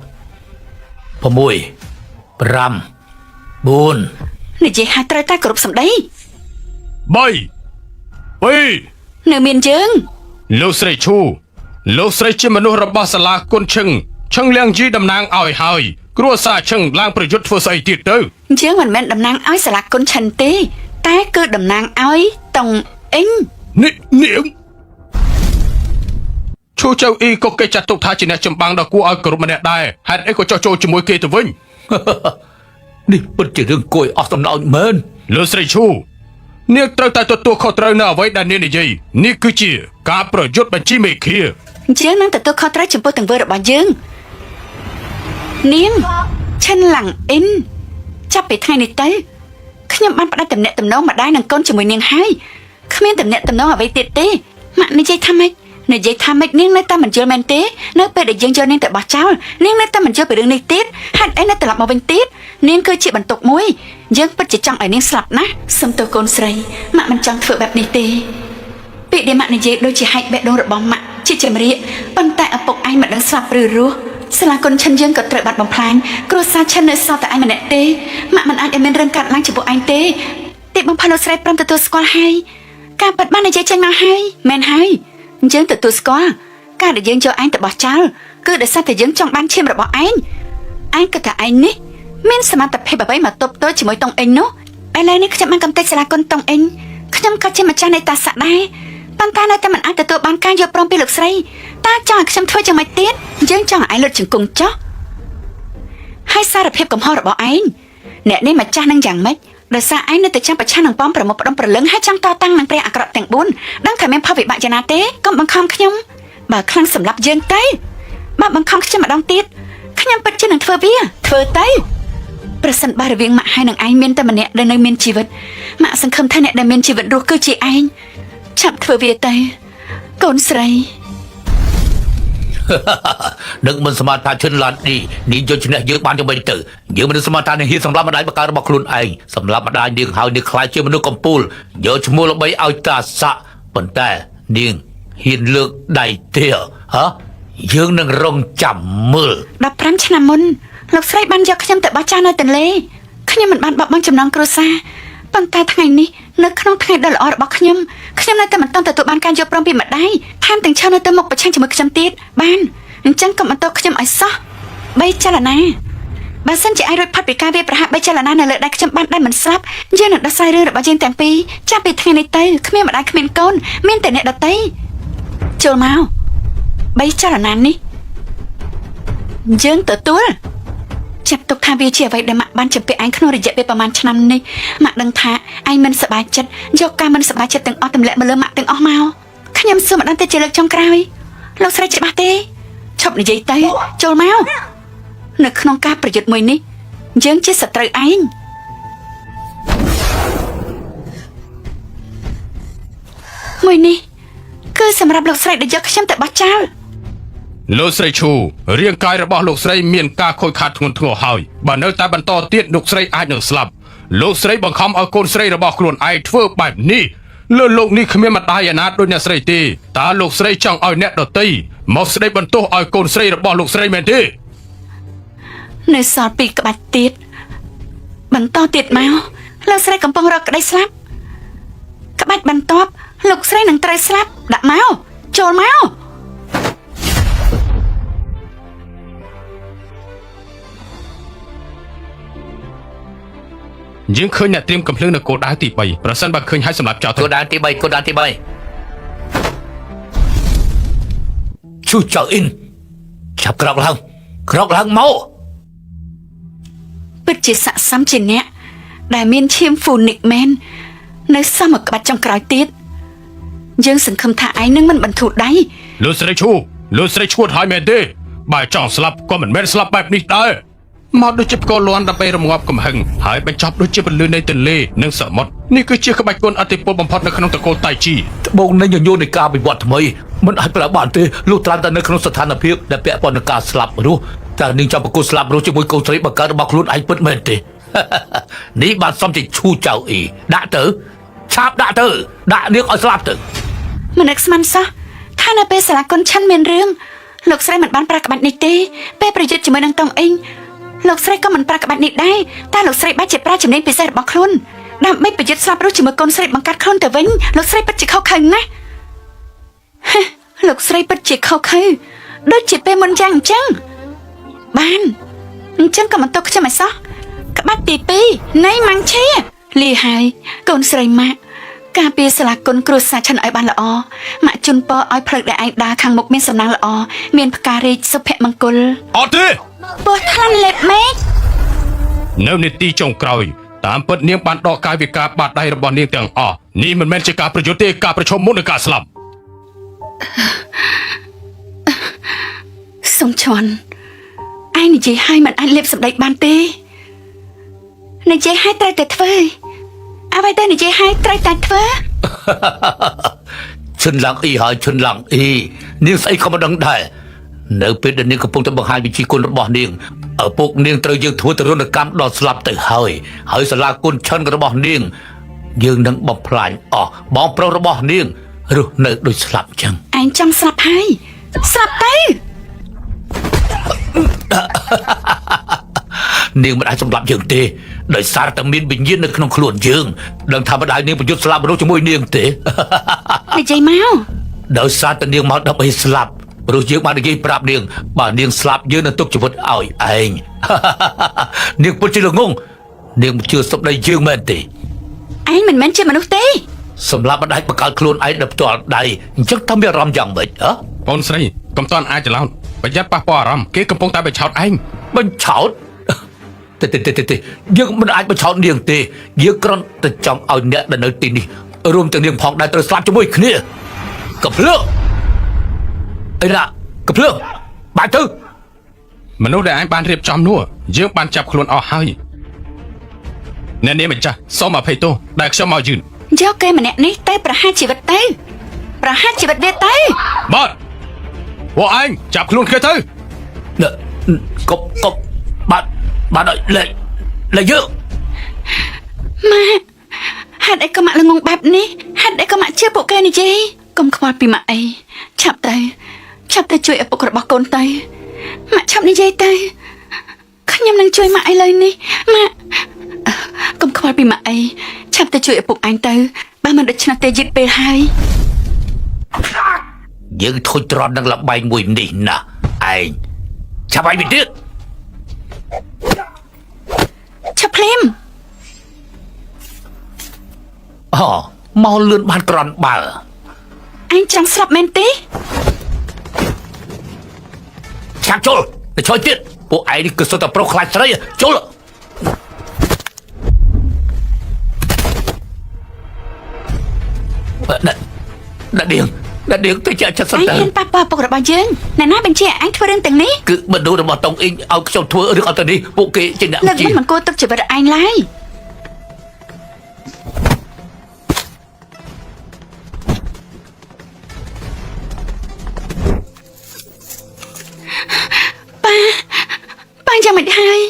6 5 4 និយាយឲ្យត្រូវតែគោរពសម្ដី 3 2 នៅមានយើង លោកស្រីឈូលោកស្រីជាមនុស្សរបស់សាលាគុនឈឹងឈឹងលៀងជីតំណាងឲ្យហើយគ្រួសារឈឹងឡើងប្រយុទ្ធធ្វើស្អីទៀតទៅ យើងមិនមែនតំណាងឲ្យសាលាគុនឈិនទេតែគឺតំណាងឲ្យតុងអ៊ីង នេះនាងឈូចៅអ៊ីក៏គេចាត់ទុកថាជាអ្នកចម្បាំងដ៏គួរឲ្យគោរពម្នាក់ដែរហេតុអីក៏ចោះចូលជាមួយគេទៅវិញ នេះពិតជារឿងគួរឲ្យអស់សំណើចមែន លោកស្រីឈូនាងត្រូវតែទទួលខុសត្រូវនៅអ្វីដែលនាងនិយាយនេះគឺជាការប្រយុទ្ធបញ្ជីមេឃា យើងនឹងទទួលខុសត្រូវចំពោះទង្វើរបស់យើងនាងឈិនឡាំងអ៊ីនចាប់ពីថ្ងៃនេះទៅខ្ញុំបានផ្ដាច់ទំនាក់ទំនងម្ដាយនឹងកូនជាមួយនាងហើយគ្មានទំនាក់ទំនងអ្វីទៀតទេម៉ាក់និយាយថាម៉េចនាងនៅតែមិនយល់មែនទេនៅពេលដែលយើងយកនាងទៅបោះចោលនាងនៅតែមិនយល់ពីរឿងនេះទៀតហេតុអីនៅត្រឡប់មកវិញទៀតនាងគឺជាបន្ទុកមួយយើងពិតជាចង់ឲ្យនាងស្លាប់ណាស់សុំទោសកូនស្រីម៉ាក់មិនចង់ធ្វើបែបនេះទេពាក្យដែលម៉ាក់និយាយដូចជាហែកបេះដូងរបស់ម៉ាក់ជាចម្រៀកប៉ុន្តែឪពុកឯងមិនដឹងស្លាប់ឬរស់សាលាគុនឈិនយើងក៏ត្រូវបាត់បំផ្លាញគ្រួសារឈិននៅសល់តែឯងម្នាក់ទេម៉ាក់មិនអាចឲ្យមានរឿងកាត់ឡើងចំពោះឯងទេទីបំផុតលោកស្រីព្រមទទួលស្គាល់ហើយការពិតបាននិយាយចេញមកហើយមែនហើយយើងទទួលស្គាល់ការដែលយើងយកឯងទៅបោះចោលគឺដោយសារតែយើងចង់បានឈាមរបស់ឯងគិតថាឯងនេះមានសមត្ថភាពអ្វីមកទប់ទល់ជាមួយតុងអ៊ីងនោះឥឡូវនេះខ្ញុំបានកំទេចសាលាគុនតុងអ៊ីងខ្ញុំក៏ជាម្ចាស់នៃតាស័កដែរប៉ុន្តែនៅតែមិនអាចទទួលបានការយល់ព្រមពីលោកស្រីតើចង់ឲ្យខ្ញុំធ្វើយ៉ាងម៉េចទៀតយើងចង់ឲ្យឯងលុតជង្គង់ចុះហើយសារភាពកំហុសរបស់ឯងអ្នកនេះម្ចាស់នឹងយ៉ាងម៉េចដោយសារឯងនៅតែចាំប្រឆាំងនឹងប៉មប្រមុខផ្ដុំប្រលឹងហើយចង់តតាំងនឹងព្រះអាក្រក់ទាំង4ដឹងថាមានផលវិបាកយ៉ាងណាទេកុំបង្ខំខ្ញុំបើខ្លាំងសម្រាប់យើងទៅបើបង្ខំខ្ញុំម្ដងទៀតខ្ញុំពិតជានឹងធ្វើវាធ្វើទៅប្រសិនបើរវាងម៉ាក់ហើយនឹងឯងមានតែម្នាក់ដែលនៅមានជីវិតម៉ាក់សង្ឃឹមថាអ្នកដែលមានជីវិតរស់គឺជាឯងចាប់ធ្វើវាទៅកូនស្រី នឹងមិនសមត្ថថាឈិនឡាននេះយកឈ្នះយើងបានយ៉ាងម៉េចទៅយើងមិនសមត្ថថានឹងហ៊ានសម្លាប់ម្ដាយបកកើតរបស់ខ្លួនឯងសម្លាប់ម្ដាយនាងហើយនាងខ្លាចជាមនុស្សកំពូលយកឈ្មោះល្បីឲ្យតាស័កប៉ុន្តែនាងហ៊ានលើកដៃទៀតហ៎យើងនឹងរងចាំមើល 15 ឆ្នាំមុនលោកស្រីបានយកខ្ញុំទៅបោះចោលនៅទន្លេខ្ញុំមិនបានបោះបង់ចំណងគ្រួសារប៉ុន្តែថ្ងៃនេះនៅក្នុងថ្ងៃដ៏ល្អរបស់ខ្ញុំនៅតែមិនទាន់ទទួលបានការយកព្រមពីម្ដាយថែមទាំងឈរនៅទៅមុខប្រឆាំងជាមួយខ្ញុំទៀតបានអញ្ចឹងកុំបន្តខ្ញុំឲ្យសោះ3ចលនាបើសិនជាឯងរួចផុតពីការវាប្រហារ3ចលនានៅលើដៃខ្ញុំបានដែលមិនស្លាប់យើងនឹងដោះស្រាយរឿងរបស់យើងទាំងពីរចាប់ពីថ្ងៃនេះទៅគ្មានម្ដាយគ្មានកូនមានតែអ្នកដទៃ ចូលមកបីចលនានេះយើងទទួលចាប់ទុកថាវាជាអ្វីដែលម៉ាក់បានជំពាក់ឯងក្នុងរយៈពេលប្រហែលឆ្នាំនេះម៉ាក់ដឹងថាឯងមិនសប្បាយចិត្តយកការមិនសប្បាយចិត្តទាំងអស់ទម្លាក់មកលើម៉ាក់ទាំងអស់មកខ្ញុំសួរម្ដងទៅជាលើកចុងក្រោយលោកស្រីច្បាស់ទេឈប់និយាយទៅចូលមកនៅក្នុងការប្រយុទ្ធមួយនេះយើងជាសត្រូវឯងមួយនេះគឺសម្រាប់លោកស្រីដែលយកខ្ញុំទៅបោះចោល លោកស្រីឈូរាងកាយរបស់លោកស្រីមានការខូចខាតធ្ងន់ធ្ងរហើយបើនៅតែបន្តទៀតលោកស្រីអាចនឹងស្លាប់លោកស្រីបង្ខំឲ្យកូនស្រីរបស់ខ្លួនឯងធ្វើបែបនេះលើលោកនេះគ្មានម្ដាយអាណត្តិដូចអ្នកស្រីទេតើលោកស្រីចង់ឲ្យអ្នកដទៃមកស្ដីបន្ទោសឲ្យកូនស្រីរបស់លោកស្រីមែនទេ នៅសល់ពីក្បាច់ទៀតបន្តទៀតមកលោកស្រីកំពុងរកក្តីស្លាប់ក្បាច់បន្ទាប់លោកស្រីនឹងត្រូវស្លាប់ដាក់មកចូលមក យើងឃើញអ្នកត្រៀមកំភ្លើងនៅគោលដៅទី3ប្រសិនបើឃើញហើយសម្រាប់ចោលទៅ គោលដៅទី 3 គោលដៅទី 3 ឈូចៅអ៊ីនចាប់ក្រោកឡើងមក ពិតជាស័ក្តិសមជាអ្នកដែលមានឈាមហ្វូនិកមែននៅសមមួយក្បាច់ចុងក្រោយទៀតយើងសង្ឃឹមថាឯងនឹងមិនបន្ធូរដៃ លោកស្រីឈូលោកស្រីឈួតហើយមែនទេបើចង់ស្លាប់ក៏មិនមែនស្លាប់បែបនេះដែរមកដូចជាផ្គរលាន់ដើម្បីរងាប់កំហឹងហើយបញ្ចប់ដូចជាពលឺនៃទន្លេនិងសមុទ្រនេះគឺជាក្បាច់គុណអតិពលបំផុតនៅក្នុងតកូលតៃជី ត្បូងនៃញញូននៃការវិវត្តថ្មីមិនអាចប្រើបានទេលុះត្រាំតែនៅក្នុងស្ថានភាពដែលពាក់ព័ន្ធនឹងការស្លាប់រស់តែនាងចាប់ប្រគល់ស្លាប់រស់ជាមួយកូនស្រីបង្កើតរបស់ខ្លួនឯងពិតមែនទេ នេះបានសំជាឈូចៅអ៊ីដាក់ទៅឆាប់ដាក់ទៅដាក់នាងឲ្យស្លាប់ទៅ មិននឹកស្មានសោះថានៅពេលសាលាគុនឆាន់មានរឿងលោកស្រីមិនបានប្រើក្បាច់នេះទេពេលប្រយុទ្ធជាមួយនឹងតុងអ៊ីងលោកស្រីក៏មិនប្រើក្បាច់នេះដែរតែលោកស្រីបែរជាប្រើចំណេញពិសេសរបស់ខ្លួនដើម្បីប្រយុទ្ធស្លាប់រស់ជាមួយកូនស្រីបង្កាត់ខ្លួនទៅវិញលោកស្រីពិតជាខុសខើណាស់លោកស្រីពិតជាខុសខើដូចជាពេលមុនយ៉ាងអញ្ចឹងបានអញ្ចឹងក៏មិនទុកខ្ញុំឲ្យសោះក្បាច់ទី2នៃម៉ាំងឈីលីហើយកូនស្រីម៉ាក់ការពារសាលាគុនគ្រួសារឆិនឲ្យបានល្អម៉ាក់ជូនពរឲ្យផ្លូវដែលឯងដើរខាងមុខមានសំណាងល្អមានផ្ការីកសុភមង្គល អត់ទេ ពោះថ្លាន់លេបមេឃ នៅនេតិចុងក្រោយតាមពិតនាងបានដកកាយវិការបាតដៃរបស់នាងទាំងអស់នេះមិនមែនជាការប្រយុទ្ធទេការប្រឈមមុននឹងការស្លាប់ សុំឈន់ឯងនិយាយឲ្យមិនអាចលេបសម្ដីបានទេនិយាយឲ្យត្រូវតែធ្វើអ្វីដែលនិយាយឲ្យត្រូវតែធ្វើ ឈិនឡើងអ៊ីហើយឈិនឡើងអ៊ីនាងស្អីក៏មិនដឹងដែរនៅពេលដែលនាងកំពុងតែបង្ហាញវិជាគុណរបស់នាងឪពុកនាងត្រូវយើងធ្វើទរណកម្មដល់ស្លាប់ទៅហើយសាលាគុណឈិនរបស់នាងយើងនឹងបំផ្លាញអស់បងប្រុសរបស់នាងរស់នៅដូចស្លាប់អញ្ចឹង ឯងចង់ស្លាប់ហើយស្លាប់ទៅ នាងមិនអាចសម្លាប់យើងទេដោយសារតែមានវិញ្ញាណនៅក្នុងខ្លួនយើងដឹងថាមិនដែលនាងប្រយុទ្ធស្លាប់មនុស្សជាមួយនាងទេ និយាយមក ដោយសារតែនាងមកដើម្បីស្លាប់ព្រោះយើងបាននិយាយប្រាប់នាងបើនាងស្លាប់យើងនឹងទុកជីវិតឲ្យឯង នាងពិតជាល្ងងនាងមិនជឿសម្ដីយើងមែនទេ ឯងមិនមែនជាមនុស្សទេ សម្រាប់មិនអាចបង្កើតខ្លួនឯងដោយផ្ទាល់ដៃអញ្ចឹងតើមានអារម្មណ៍យ៉ាងម៉េចហ៎ កូនស្រីកុំតន់អាចច្រឡំប្រយ័ត្នប៉ះពាល់អារម្មណ៍គេកំពុងតែបញ្ឆោតឯង បញ្ឆោត ទេយើងមិនអាចបញ្ឆោតនាងទេយើងគ្រាន់តែចង់ឲ្យអ្នកដែលនៅទីនេះរួមទាំងនាងផងដែរត្រូវស្លាប់ជាមួយគ្នាកំភ្លើងអីណាកំភ្លើងបាច់ទៅ មនុស្សដែលឯងបានរៀបចំនោះយើងបានចាប់ខ្លួនអស់ហើយអ្នកនាងម្ចាស់សូមអភ័យទោសដែលខ្ញុំមកយឺន យកគេម្នាក់នេះទៅប្រហារជីវិតទៅប្រហារជីវិតវាទៅ បាទពួកឯងចាប់ខ្លួនគេទៅ កុំបាទឲ្យលេយើង ម៉ាក់ហេតុអីក៏ម៉ាក់ល្ងងបែបនេះហេតុអីក៏ម៉ាក់ជឿពួកគេនិយាយកុំខ្វល់ពីម៉ាក់អីឆាប់ទៅជួយឪពុករបស់កូនទៅម៉ាក់ឆាប់និយាយទៅខ្ញុំនឹងជួយម៉ាក់ឥឡូវនេះម៉ាក់កុំខ្វល់ពីម៉ាក់អីឆាប់ទៅជួយឪពុកឯងទៅបើមិនដូច្នោះទេយឺតពេលហើយ យើងធុញទ្រាន់នឹងលបែងមួយនេះណាឯងចាប់ឲ្យវាទៀត ឆាប់ភ្លាម អូមកលឿនបានក្រាន់បើ ឯងចង់ស្លាប់មែនទេ ឆាប់ចូលទៅជួយទៀតពួកឯងនេះគឺសុទ្ធតែប្រុសខ្លាចស្រីចូលដាក់ដៀងទៅចាក់ចិត្តសិន ឯង ទៅ ហ៊ានប៉ះពាល់ពុករបស់យើងអ្នកណាបញ្ជាឯងធ្វើរឿងទាំងនេះ គឺមនុស្សរបស់តុងអ៊ីងឲ្យខ្ញុំធ្វើរឿងអត់ទៅនេះពួកគេជាអ្នក លើកនេះមិនគួរទុកជីវិតឯងឡើយប៉ាយ៉ាងមិនហើយ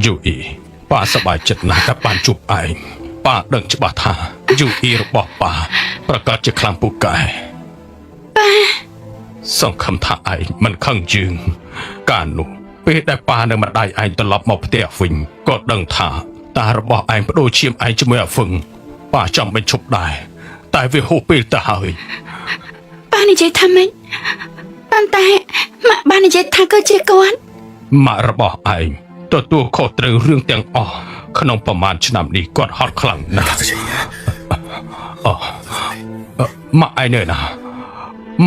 យូអ៊ីប៉ាសប្បាយចិត្តណាស់ដែលបានជួបឯងប៉ាដឹងច្បាស់ថាយូអ៊ីរបស់ប៉ាប្រកាសជាខ្លាំងពូកែសង្ឃឹមថាឯងមិនខឹងយើងកាលនោះពេលដែលប៉ានិងម្ដាយឯងត្រឡប់មកផ្ទះវិញក៏ដឹងថាតារបស់ឯងបដូរឈាមឯងជាមួយអាហ្វឹងប៉ាចង់បញ្ឈប់ដែរតែវាហួសពេលទៅហើយ ប៉ានិយាយថាម៉េចប៉ុន្តែម៉ាក់បាននិយាយថាគឺជាគាត់ ម៉ាក់របស់ឯងទទួលខុសត្រូវរឿងទាំងអស់ក្នុងប្រមាណឆ្នាំនេះគាត់ហត់ខ្លាំងណាស់ម៉ាក់ឯងនៅណា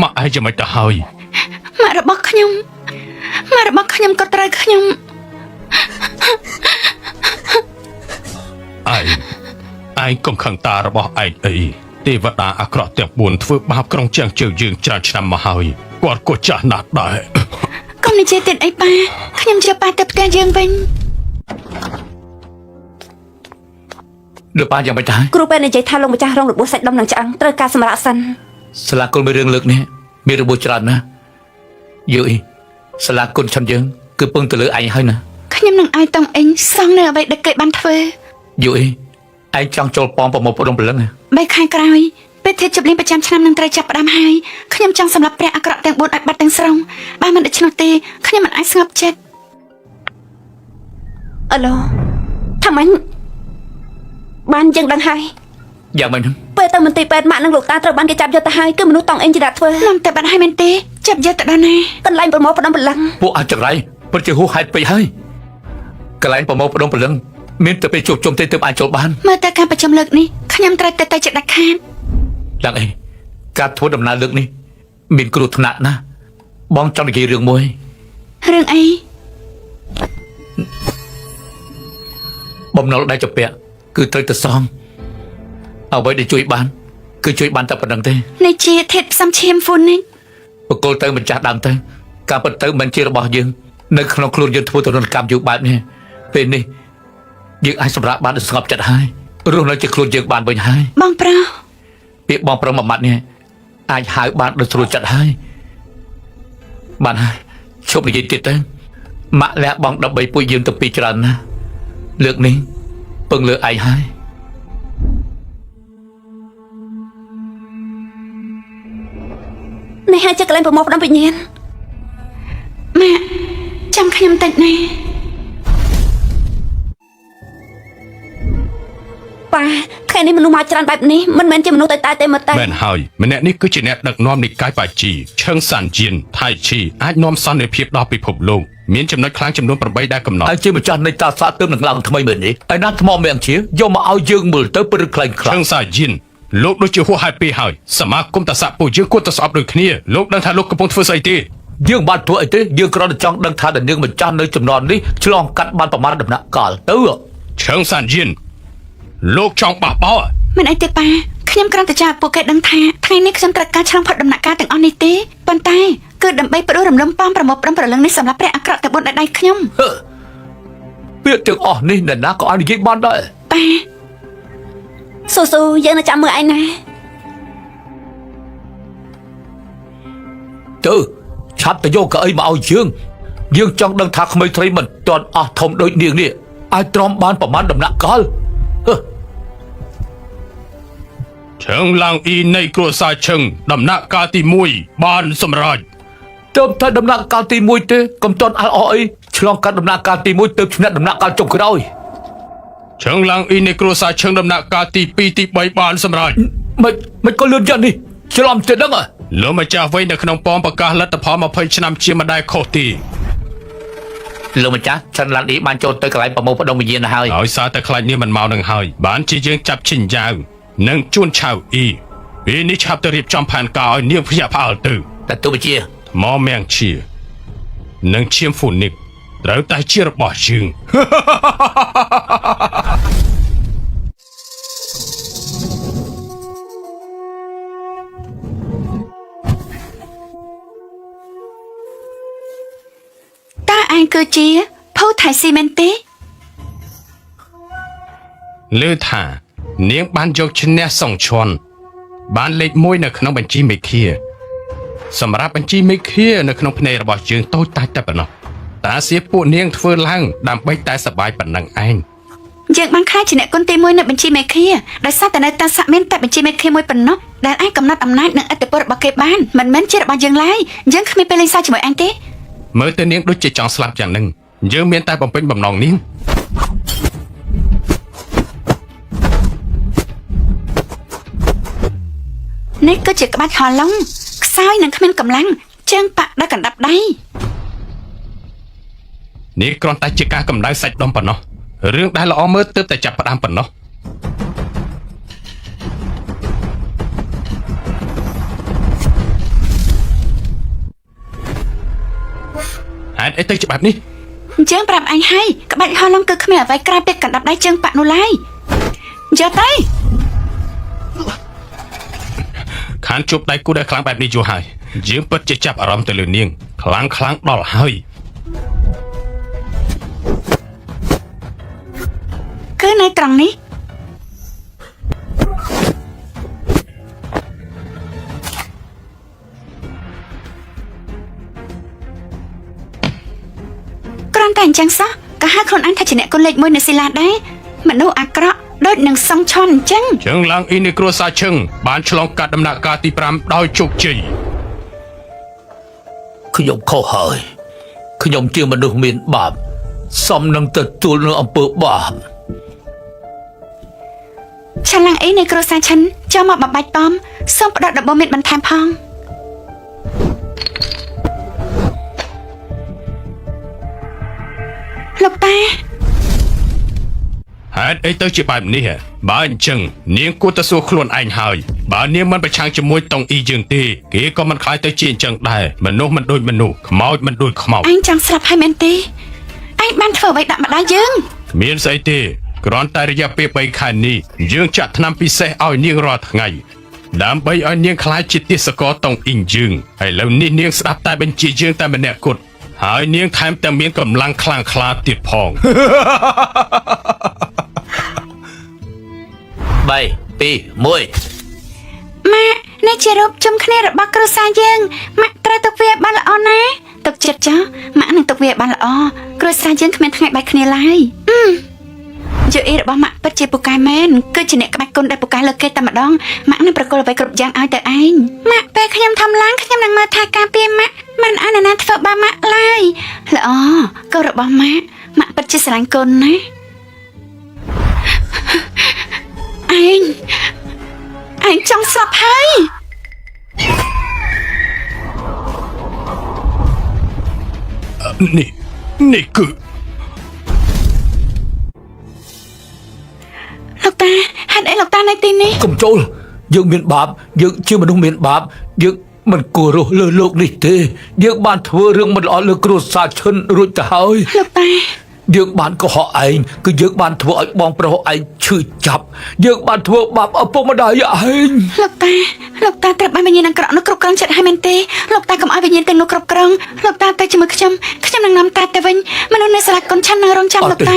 ម៉ាក់ឯងយ៉ាងម៉េចទៅហើយ ម៉ាក់របស់ខ្ញុំក៏ត្រូវខ្ញុំ ឯងកុំខឹងតារបស់ឯងអីទេវតាអាក្រក់ទាំង4ធ្វើបាបក្រុងជាងជើងយើងច្រើនឆ្នាំមកហើយគាត់ក៏ចាស់ណាស់ដែរ កុំនិយាយទៀតអីប៉ាខ្ញុំជឿប៉ាទៅផ្ទះយើងវិញ ដូចប៉ាយ៉ាងមិនដែរ គ្រូពេទ្យនិយាយថាលោកម្ចាស់រងរបួសសាច់ដុំនិងឆ្អឹងត្រូវការសម្រាកសិន សាលាគុណមួយរឿងលើកនេះមានរបួសច្រើនណាស់យូអ៊ីសាលាគុណឆាន់យើងគឺពឹងទៅលើឯងហើយណា ខ្ញុំនឹងឲ្យតង់អេងសងនៅអ្វីដែលគេបានធ្វើ យូអ៊ីឯងចង់ចូលប៉មប្រមូលផ្ដុំព្រលឹង 3 ខែក្រោយពេលធៀបជប់លៀងប្រចាំឆ្នាំនឹងត្រូវចាប់ផ្ដើមហើយខ្ញុំចង់សម្រាប់ព្រះអាក្រក់ទាំង4ឲ្យបាត់ទាំងស្រុងបើមិនដូច្នោះទេខ្ញុំមិនអាចស្ងប់ចិត្ត អឡូថាម៉េចបានយើងដឹងហើយ យ៉ាងម៉េចហ្នឹង ពេលទៅមន្ទីរពេទ្យម៉ាក់និងលោកតាត្រូវបានគេចាប់យកទៅហើយគឺមនុស្សតង់អេងជាដាក់ធ្វើ ខ្ញុំតែបានឲ្យមែនទេចាប់យកទៅដល់ណា កន្លែងប្រមូលផ្ដុំព្រលឹង ពួកអាចង្រៃពិតជាហួសហេតុពេកហើយកន្លែងប្រមូលផ្ដុំព្រលឹងមានតែពេលជួបជុំទេទើបអាចចូលបាន មើលតែការប្រជុំលើកនេះខ្ញុំត្រូវទៅជាដាច់ខាត យ៉ាងអីការធ្វើដំណើរលើកនេះមានគ្រោះថ្នាក់ណាស់បងចង់និយាយរឿងមួយ រឿងអី បំណុលដែលជាពាក់គឺត្រូវទៅសងអ្វីដែលជួយបានគឺជួយបានតែប៉ុណ្្នឹងទេ នេះជាធាតុផ្សំឈាមហ្វូនិក បកគលទៅម្ចាស់ដើមទៅការពិតទៅមិនជារបស់យើងនៅក្នុងខ្លួនយើងធ្វើទរណកម្មយូរបែបនេះពេលនេះយើងអាចសម្រាប់បានស្ងប់ចិត្តហើយរស់នៅជាខ្លួនយើងបានវិញហើយ បងប្រុស ពាក្យបងប្រុសមួយម៉ាត់នេះអាចហៅបានដោយស្រួលចិត្តហើយបានហើយឈប់និយាយទៀតទៅម៉ាក់លះបងដើម្បីពួកយើងទៅពីច្រើនណាស់លើកនេះពឹងលើឯងហើយ នេះហើយជាកន្លែងប្រមូលផ្ដុំវិញ្ញាណ ម៉ាក់ចាំខ្ញុំតិចណា ប៉ាថ្ងៃនេះមនុស្សមកច្រើនបែបនេះមិនមែនជាមនុស្សទៅតែមើលតែ មែនហើយម្នាក់នេះគឺជាអ្នកដឹកនាំនិកាយបាជីឈឹងសានជៀនថៃឈីអាចនាំសន្តិភាពដល់ពិភពលោកមានចំណុចខ្លាំងចំនួន8ដែលកំណត់ ហើយជាម្ចាស់នៃតាសាទើបនឹងឡើងថ្មីមើលនេះឯណាថ្មមៀងជាយកមកឲ្យយើងមើលទៅព្រឹកខ្លាំងខ្លាំង ឈឹងសាយៀនលោកដូចជាហួសហេតុពេកហើយសមាគមតាសាពួកយើងគួរតែស្អប់ដូចគ្នាលោកដឹងថាលោកកំពុងធ្វើស្អីទេ យើងបានធ្វើអីទេយើងគ្រាន់តែចង់ដឹងថាតើនាងម្ចាស់នៅចំនួននេះឆ្លងកាត់បានប្រមាណដំណាក់កាលទៅ ឈឹងសានយៀនលោកចង់បះបោ មិនអីទេប៉ាខ្ញុំគ្រាន់តែចង់ឲ្យពួកគេដឹងថាថ្ងៃនេះខ្ញុំត្រូវការឆ្លងផុតដំណាក់កាលទាំងអស់នេះទេប៉ុន្តែគឺដើម្បីផ្ដួលរំលំប៉មប្រមូលផ្ដុំព្រលឹងនេះសម្រាប់ព្រះអាក្រក់តែ4ដៃខ្ញុំ ពាក្យទាំងអស់នេះអ្នកណាក៏អាចនិយាយបានដែរ ប៉ា ស៊ូស៊ូយើងនៅចាំមើលឯងណា ទៅឆាប់ទៅយកកៅអីមកឲ្យយើងចង់ដឹងថាក្មេងត្រីមិនទាន់អស់ធំដូចនាងនេះអាចទ្រាំបានប្រមាណដំណាក់កាល ឈឹងឡើងអ៊ីនៃគ្រួសារឈឹងដំណាក់កាលទី1បានសម្រេច ទៅតែដំណាក់កាលទី1ទេកុំទាន់អល់អអីឆ្លងកាត់ដំណាក់កាលទី1ទៅឈ្នះដំណាក់កាលចុងក្រោយ ឈឹងឡើងអ៊ីនៃគ្រួសារឈឹងដំណាក់កាលទី2ទី3បានសម្រេច មិនក៏លឿនយ៉ាងនេះច្រឡំទៀតហ្នឹង លោកម្ចាស់វិញនៅក្នុងប៉មប្រកាសលទ្ធផល20ឆ្នាំជាមិនដែលខុសទេ លោកម្ចាស់ឆាន់ឡាន់អ៊ីបានចូលទៅកន្លែងប្រមូលផ្ដុំវិញ្ញាណហើយ ដោយសារតែខ្លាចនេះមិនមកនឹងហើយបានជាយើងចាប់ឈិនយ៉ាវនិងជួនឆៅអ៊ីពេលនេះឆាប់ទៅរៀបចំផែនការឲ្យនាងភ្ញាក់ផ្អើលទៅ ត តែទោះបីជា ថ្មមៀងឈៀនិងឈាមហ្វូនិកត្រូវតែជារបស់យើង តើឯងគឺជាភូថៃស៊ីមែនទេ លើថានាងបានយកឈ្នះសងឈុនបានលេខ1នៅក្នុងបញ្ជីមេឃាសម្រាប់បញ្ជីមេឃានៅក្នុងភ្នែករបស់យើងតូចតាចតែប៉ុណ្ណោះតាសៀពួកនាងធ្វើឡើងដើម្បីតែសប្បាយប៉ុណ្ណឹងឯង យើងបានខ្លាចជាអ្នកគុណទី1នៅបញ្ជីមេឃាដោយសារតែនៅតាសាក់មានតែបញ្ជីមេឃាមួយប៉ុណ្ណោះដែលអាចកំណត់អំណាចនិងឥទ្ធិពលរបស់គេបានមិនមែនជារបស់យើងឡើយយើងគ្មានពេលលេងសើចជាមួយអញទេ មើលទៅនាងដូចជាចង់ស្លាប់យ៉ាងហ្នឹងយើងមានតែបំពេញបំណងនាង នេះគឺជាក្បាច់ហឡុងខ្សោយនិងគ្មានកម្លាំងជើងប៉ាក់ដល់កណ្ដាប់ដៃ នេះគ្រាន់តែជាការកម្ដៅសាច់ដុំប៉ុណ្ណោះរឿងដែលល្អមើលទើបតែចាប់ផ្ដើមប៉ុណ្ណោះហេតុអីទៅច្បាប់នេះ យើងប្រាប់អញហើយក្បាច់ហឡុងគឺគ្មានអ្វីក្រៅពីកណ្ដាប់ដៃជើងប៉ាក់នោះឡើយយកទៅ ខានជប់ដៃគូដែលខ្លាំងបែបនេះយូរហើយយើងពិតជាចាប់អារម្មណ៍ទៅលើនាងខ្លាំងដល់ហើយ គឺនៅត្រង់នេះគ្រាន់តែអញ្ចឹងសោះក៏ហៅខ្លួនអញថាជាអ្នកគុណលេខ1នៅស៊ីឡាដែរមនុស្សអាក្រក់ដូចនឹងសងឈុនអញ្ចឹង ជើងឡើងអ៊ីនៃគ្រួសារឈឹងបានឆ្លងកាត់ដំណាក់កាលទី5ដោយជោគជ័យ ខ្ញុំខុសហើយខ្ញុំជាមនុស្សមានបាបសមនឹងទទួលនឹងអំពើបាប ឆាឡាំងអីនៃគ្រួសារឈិនចូលមកបំបាច់ប៉មសូមផ្ដោតដំបូន្មានបន្ថែមផងលោកតា ហេតុអីទៅជាបែបនេះហ៎បើអញ្ចឹងនាងគួរតែសួរខ្លួនឯងហើយបើនាងមិនប្រឆាំងជាមួយតុងអ៊ីយើងទេគេក៏មិនខ្លាចទៅជាអញ្ចឹងដែរមនុស្សមិនដូចមនុស្សខ្មោចមិនដូចខ្មោច អញចង់ស្លាប់ហើយមែនទេអញបានធ្វើអ្វីដាក់ម្ដាយយើង គ្មានស្អីទេគ្រាន់តែរយៈពេល3ខែនេះយើងចាក់ថ្នាំពិសេសឲ្យនាងរាល់ថ្ងៃដើម្បីឲ្យនាងខ្លាចជាទេសកលតុងអ៊ីយើងឥឡូវនេះនាងស្ដាប់តែបញ្ជាយើងតែម្នាក់គត់ហើយនាងថែមទាំងមានកម្លាំងខ្លាំងក្លាទៀតផង 3 2 1 ម៉ាក់នេះជារូបជុំគ្នារបស់គ្រួសារយើងម៉ាក់ត្រូវទុកវាបានល្អណាស់ទុកចិត្តចុះម៉ាក់នឹងទុកវាបានល្អគ្រួសារយើងគ្មានថ្ងៃបែកគ្នាឡើយយូអ៊ីរបស់ម៉ាក់ពិតជាពូកែមែនគឺជាអ្នកក្បាច់គុណដែលពូកែលើគេតែម្ដងម៉ាក់នឹងប្រគល់អ្វីគ្រប់យ៉ាងឲ្យទៅឯងម៉ាក់ពេលខ្ញុំធំឡើងខ្ញុំនឹងមើលថែការពារម៉ាក់មិនឲ្យនរណាធ្វើបាបម៉ាក់ឡើយល្អកូនរបស់ម៉ាក់ពិតជាស្រឡាញ់កូនណាឯងចង់ស្លាប់ហើយ នេះគឺ លោកតាហេតុអីលោកតានៅទីនេះ កុំចូលយើងមានបាបយើងជាមនុស្សមានបាបយើងមិនគួររស់លើលោកនេះទេយើងបានធ្វើរឿងមិនល្អលើគ្រួសារឈិនរួចទៅហើយ លោកតា យើងបានកុហកឯងគឺយើងបានធ្វើឲ្យបងប្រុសឯងឈឺចាប់យើងបានធ្វើបាបឪពុកម្ដាយឯង លោកតាត្រូវបានវិញ្ញាណអាក្រក់នោះគ្រប់គ្រងចិត្តហើយមែនទេលោកតាកុំឲ្យវិញ្ញាណទាំងនោះគ្រប់គ្រងលោកតាទៅជាមួយខ្ញុំនឹងនាំតាទៅវិញមនុស្សនៅសាលាកុនឆាន់នឹងរងចាំលោកតា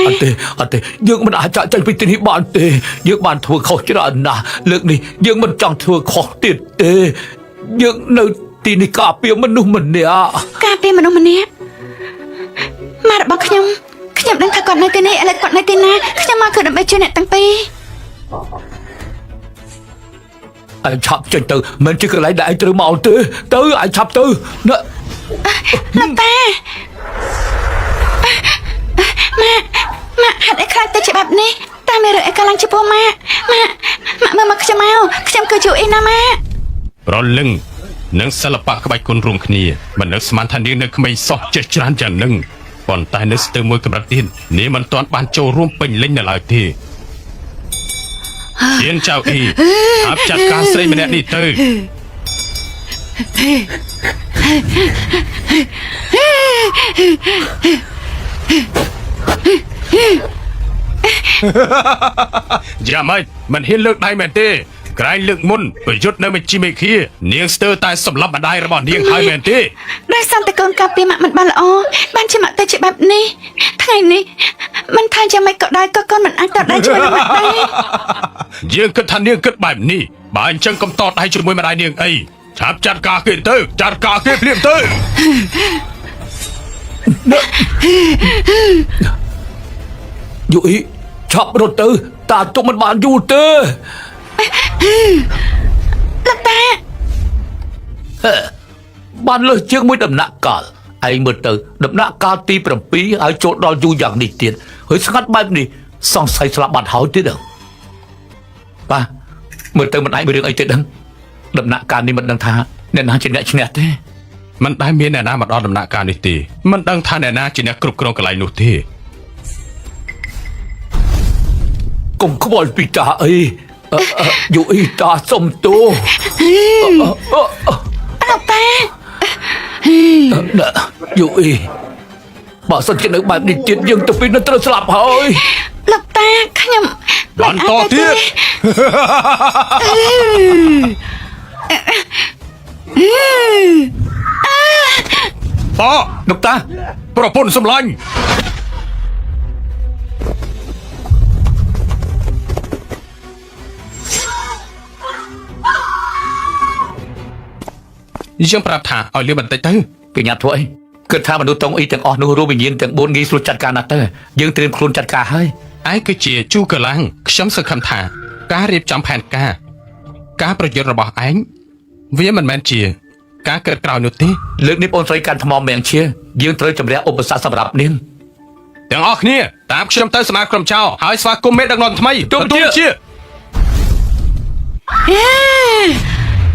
អត់ទេយើងមិនអាចចាក់ចេញពីទីនេះបានទេយើងបានធ្វើខុសច្រើនណាស់លើកនេះយើងមិនចង់ធ្វើខុសទៀតទេយើងនៅទីនេះការពារមនុស្សម្នាក់ម៉ារបស់ខ្ញុំដឹងថាគាត់នៅទីនេះឥឡូវគាត់នៅទីណាខ្ញុំមកគឺដើម្បីជួយអ្នកទាំងពីរឯងឆាប់ចេញទៅមិនជាកន្លែងដែលឯងត្រូវមកទេទៅឯងឆាប់ទៅណាលោកតាម៉ាក់ហេតុអីខ្លាចទៅច្បាប់នេះតាមានរឿងអីកាឡើងចំពោះម៉ាក់មើលមកខ្ញុំគឺជួយអីណាម៉ាក់ ប្រលឹងនិងសិល្បៈក្បាច់គុណរួមគ្នាមិននឹកស្មានថានាងនៅក្មេងសោះចេះច្រើនយ៉ាងនឹងប៉ុន្តែនៅស្ទើរមួយកម្រិតទៀតនាងមិនទាន់បានចូលរួមពេញលេញនៅឡើយទេជៀនចៅអ៊ីអាប់ចាត់ការស្រីម្នាក់នេះទៅ อย่ามามันเห็นเลิกได้แม่นเต้กลายเลิกมุนประยุทธ์នៅមិនជីមេឃានាងស្ទើរតែសម្លាប់ម្ដាយរបស់នាងហើយមែនទេ ដោយសារតែកូនការពារម៉ាក់មិនបានល្អបានជាម៉ាក់ទៅជាបែបនេះថ្ងៃនេះមិនថាយ៉ាងម៉េចក៏ដោយក៏កូនមិនអាចតតដៃជាមួយនឹងម៉ាក់ដែរ យើងគិតថានាងគិតបែបនេះបើអញ្ចឹងកុំតតដៃជាមួយម្ដាយនាងអីឆាប់ចាត់ការគេទៅចាត់ការគេភ្លាមទៅ យុអ៊ីឆាប់រត់ទៅតាទុកមិនបានយូរទេ លោកតា បានលើសជាងមួយដំណាក់កាលឯងមើលទៅដំណាក់កាលទី7ហើយចូលដល់យូរយ៉ាងនេះទៀតហើយស្ងាត់បែបនេះសង្ស័យស្លាប់បាត់ហើយទៀតបាទមើលទៅមិនអាចមានរឿងអីទេដឹងដំណាក់កាលនេះមិនដឹងថាអ្នកណាជាអ្នកឈ្នះទេ មិនដែលមានអ្នកណាមកដល់ដំណាក់កាលនេះទេមិនដឹងថាអ្នកណាជាអ្នកគ្រប់គ្រងកន្លែងនោះទេ កុំខ្វល់ពីតាអីយុអ៊ីតាសុំទោស លោកតា យុអ៊ីបើសិនជានៅបែបនេះទៀតយើងទៅពីនឹងត្រូវស្លាប់ហើយ លោកតាខ្ញុំ បន្តទៀត ប៉ លោកតា ប្រពន្ធសម្លាញ់យើងប្រាប់ថាឲ្យលឿនបន្តិចទៅ កញ្ញាធ្វើអីគិតថាមនុស្សតុងអ៊ីទាំងអស់នោះរួមវិញ្ញាណទាំង4ងាយស្រួលចាត់ការណាស់ទៅយើងត្រៀមខ្លួនចាត់ការហើយ ឯងគឺជាជូកាឡាំងខ្ញុំសង្ឃឹមថាការរៀបចំផែនការប្រយុទ្ធរបស់ឯងវាមិនមែនជាការកើតក្រោយនោះទេ លើកនេះបងស្រីកាន់ថ្មមៀងឈៀយើងត្រូវជំរះឧបសគ្គសម្រាប់នាង ទាំងអស់គ្នាតាមខ្ញុំទៅសមាគមចៅហើយស្វាគមន៍មេដឹកនាំថ្មីទទួលជា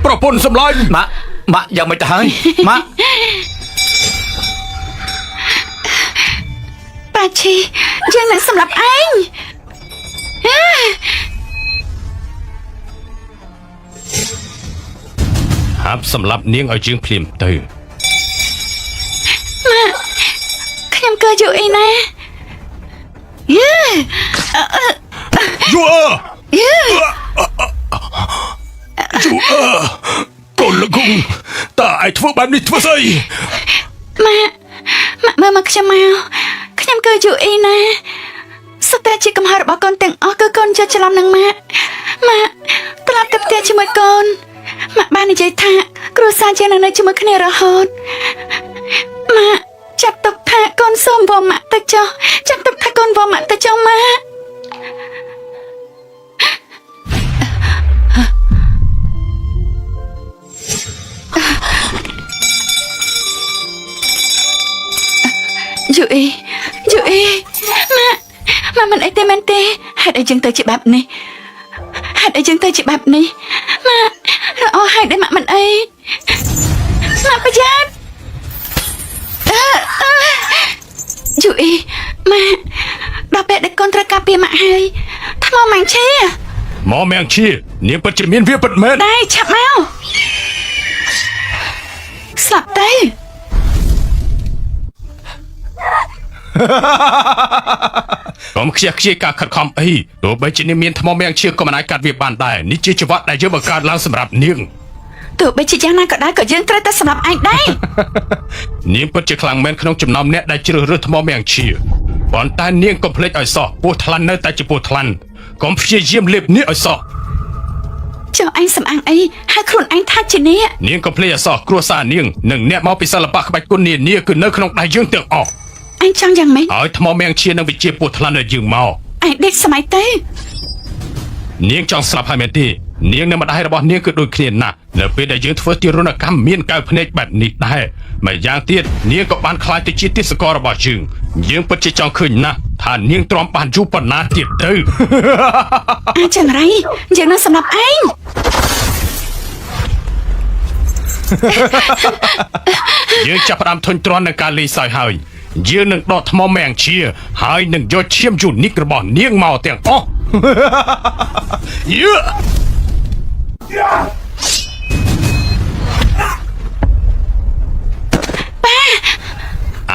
ប្រពន្ធសម្លាញ់ ម៉ាក់យ៉ាងមិនទៅហើយម៉ាក់ ប៉ាឈីយើងនឹងសម្រាប់ឯង ហាប់សម្រាប់នាងឲ្យជាងភ្លាមទៅ ខ្ញុំក៏យូរអីណាយេ យូកូនលកុងតើឯងធ្វើបែបនេះធ្វើស្អី ម៉ាក់មើលមកខ្ញុំមកខ្ញុំក៏យូរអីណាសុទ្ធតែជាកំហុសរបស់កូនទាំងអស់គឺកូនចូលច្រឡំនឹងម៉ាក់ត្រឡប់ទៅផ្ទះជាមួយកូនម៉ាក់បាននិយាយថាគ្រួសារយើងនឹងនៅជាមួយគ្នារហូតម៉ាក់ចាប់ទុកថាកូនសូមវម៉ាក់ទៅចុះចាប់ទុកថាកូនវម៉ាក់ទៅចុះម៉ាក់យូអ៊ីម៉ាក់មិនអីទេមែនទេហេតុអីចឹងទៅជាបែបនេះហេតុអីចឹងទៅជាបែបនេះម៉ាក់ល្អហើយដែលម៉ាក់មិនអីម៉ាក់ប្រយ័ត្នយូអ៊ីម៉ាក់ដល់ពេលដែលកូនត្រូវការពារម៉ាក់ហើយថ្មម៉ាំងឈី មកមៀងឈៀនាងពិតជាមានវាពិតមែន ដែរឆាប់មកស្លាប់ទៅ កុំខ្ជះខ្ជាយការខិតខំអីទោះបីជានាងមានថ្មមៀងឈៀក៏មិនអាចកាត់វាបានដែរនេះជាជីវិតដែលយើងបង្កើតឡើងសម្រាប់នាង ទោះបីជាយ៉ាងណាក៏ដោយក៏យើងត្រូវតែសម្រាប់ឯងដែរ នាងពិតជាខ្លាំងមែនក្នុងចំណោមអ្នកដែលជ្រើសរើសថ្មមៀងឈៀប៉ុន្តែនាងកុំភ្លេចឲ្យសោះពោះថ្លាន់នៅតែជាពោះថ្លាន់កុំព្យាយាមលេបនេះឲ្យសោះ ចុះឯងសំអាងអីហើយខ្លួនឯងថាជានេះ នាងកុំភ្លេចឲ្យសោះគ្រួសារនាងនិងអ្នកមកពីសិល្បៈក្បាច់គុននានាគឺនៅក្នុងដៃយើងទាំងអស់ ឯងចង់យ៉ាងម៉េច ហើយថ្មមៀងឈៀនឹងវិជាពោះថ្លាន់ឲ្យយើងមក ឯងដេកសម័យទៅ នាងចង់ស្លាប់ហើយមែនទេនាងនិងម្ដាយរបស់នាងគឺដូចគ្នាណាស់នៅពេលដែលយើងធ្វើទារុណកម្មមានកៅភ្នែកបែបនេះដែរម្យ៉ាងទៀតនាងក៏បានខ្លាចទៅជាទាសកររបស់យើងពិតជាចង់ឃើញណាស់ថានាងទ្រាំបានយូរប៉ុណ្ណាទៀតទៅ អាចយ៉ាងไรយើងនឹងសម្រាប់ឯង យើងចាប់ផ្ដើមធុញទ្រាន់នឹងការលេងសើចហើយយើងនឹងដកថ្មមៀងឈៀហើយនឹងយកឈាមយូនីករបស់នាងមកទាំងអស់ យេ យ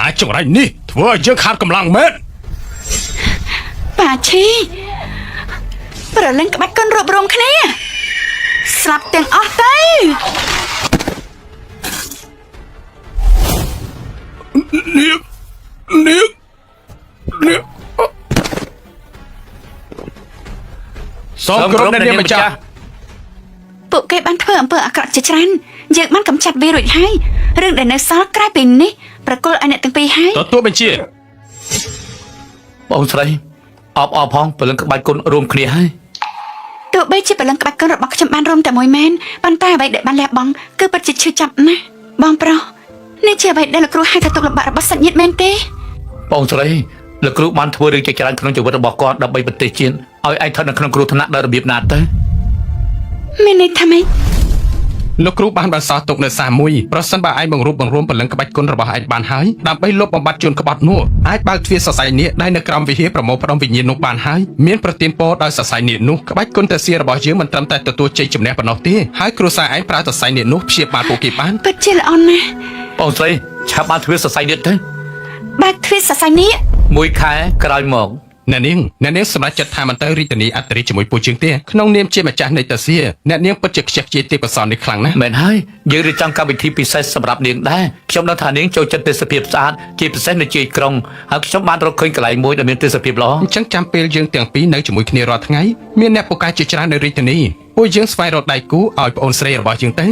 ការចង្រៃនេះធ្វើឲ្យយើងខាតកម្លាំងមែន ប៉ាឈីប្រលឹងក្បាច់គុណរួបរวมគ្នាស្លាប់ទាំងអស់ទៅ នាងសូមគោរពអ្នកនាងម្ចាស់ ពួកគេបានធ្វើអំពើអាក្រក់ជាច្រើនយើងបានកម្ចាត់វារួចហើយរឿងដែលនៅសល់ក្រៅពីនេះប្រគល់ឲ្យអ្នកទាំងពីរហើយ ទទួលបញ្ជា បងស្រីអបផងព្រលឹងក្បាច់គុណរួមគ្នាហើយ ទោះបីជាប្រលឹងក្បាច់គុណរបស់ខ្ញុំបានរួមតែមួយមែនប៉ុន្តែអ្វីដែលបានលះបង់គឺពិតជាឈឺចាប់ណាស់បងប្រុសនេះជាអ្វីដែលលោកគ្រូហៅថាទុកលំបាករបស់សាច់ញាតិមែនទេ បងស្រីលោកគ្រូបានធ្វើរឿងជាច្រើនក្នុងជីវិតរបស់គាត់ដើម្បីប្រទេសជាតិឲ្យឯងស្ថិតនៅក្នុងគ្រោះថ្នាក់ដោយរបៀបណាទៅ មានន័យថាម៉េច លោកគ្រូបានបន្សល់ទុកនៅសារមួយប្រសិនបើឯងបង្រួបបង្រួមព្រលឹងក្បាច់គុណរបស់ឯងបានហើយដើម្បីលុបបំបាត់ជនក្បត់នោះអាចបើកទ្វារសរសៃនាគដែលនៅក្រោមវិហារប្រមូលផ្ដុំវិញ្ញាណនោះបានហើយមានប្រទានពរដោយសរសៃនាគនោះក្បាច់គុណតាសៀរបស់យើងមិនត្រឹមតែទទួលជ័យជំនះប៉ុណ្ណោះទេហើយគ្រួសារឯងប្រើសរសៃនាគនោះព្យាបាលពួកគេបាន ពិតជាល្អណាស់ បងស្រីឆាប់បានធ្វើសរសៃនេះទៅ បើកទ្វារសរសៃនេះ មួយខែក្រោយមក អ្នកនាងសម្រាប់ចិត្តថាមិនទៅរីតនីអត្តរីជាមួយពួកជាងទេក្នុងនាមជាម្ចាស់នៃតាសៀអ្នកនាងពិតជាខ្ជិះខ្ជាយទេពកោសលនេះខ្លាំងណាស់ មែនហើយយើងរៀបចំកម្មវិធីពិសេសសម្រាប់នាងដែរខ្ញុំដឹងថានាងចូលចិត្តទេសភាពស្អាតជាពិសេសនៅជាយក្រុងហើយខ្ញុំបានរកឃើញកន្លែងមួយដែលមានទេសភាពល្អ អញ្ចឹងចាំពេលយើងទាំងពីរនៅជាមួយគ្នារាល់ថ្ងៃមានអ្នកពូកែជាច្រើននៅរីតនីពួកយើងស្វែងរកដៃគូឲ្យប្អូនស្រីរបស់យើងទៅ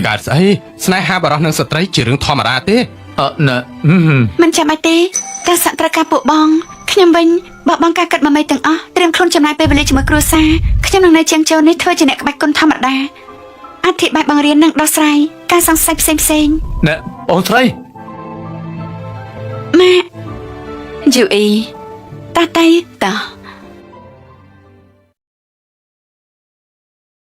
កើតស្អីស្នេហាបរោះនឹងស្ត្រីជារឿងធម្មតាទេ ណែ មិនចាំបាច់ទេតែសក្តិការពួកបងខ្ញុំវិញបបងការកាត់មកមេទាំងអស់ត្រៀមខ្លួនចំណាយពេលវេលាជាមួយគ្រួសារខ្ញុំនឹងនៅជាងចូលនេះធ្វើជាអ្នកក្បាច់គុណធម្មតាអធិប្បាយបង្រៀននិងដោះស្រាយការសង្ស័យផ្សេង ណែបងស្រី ម៉ាក់យូអ៊ីតាតៃតា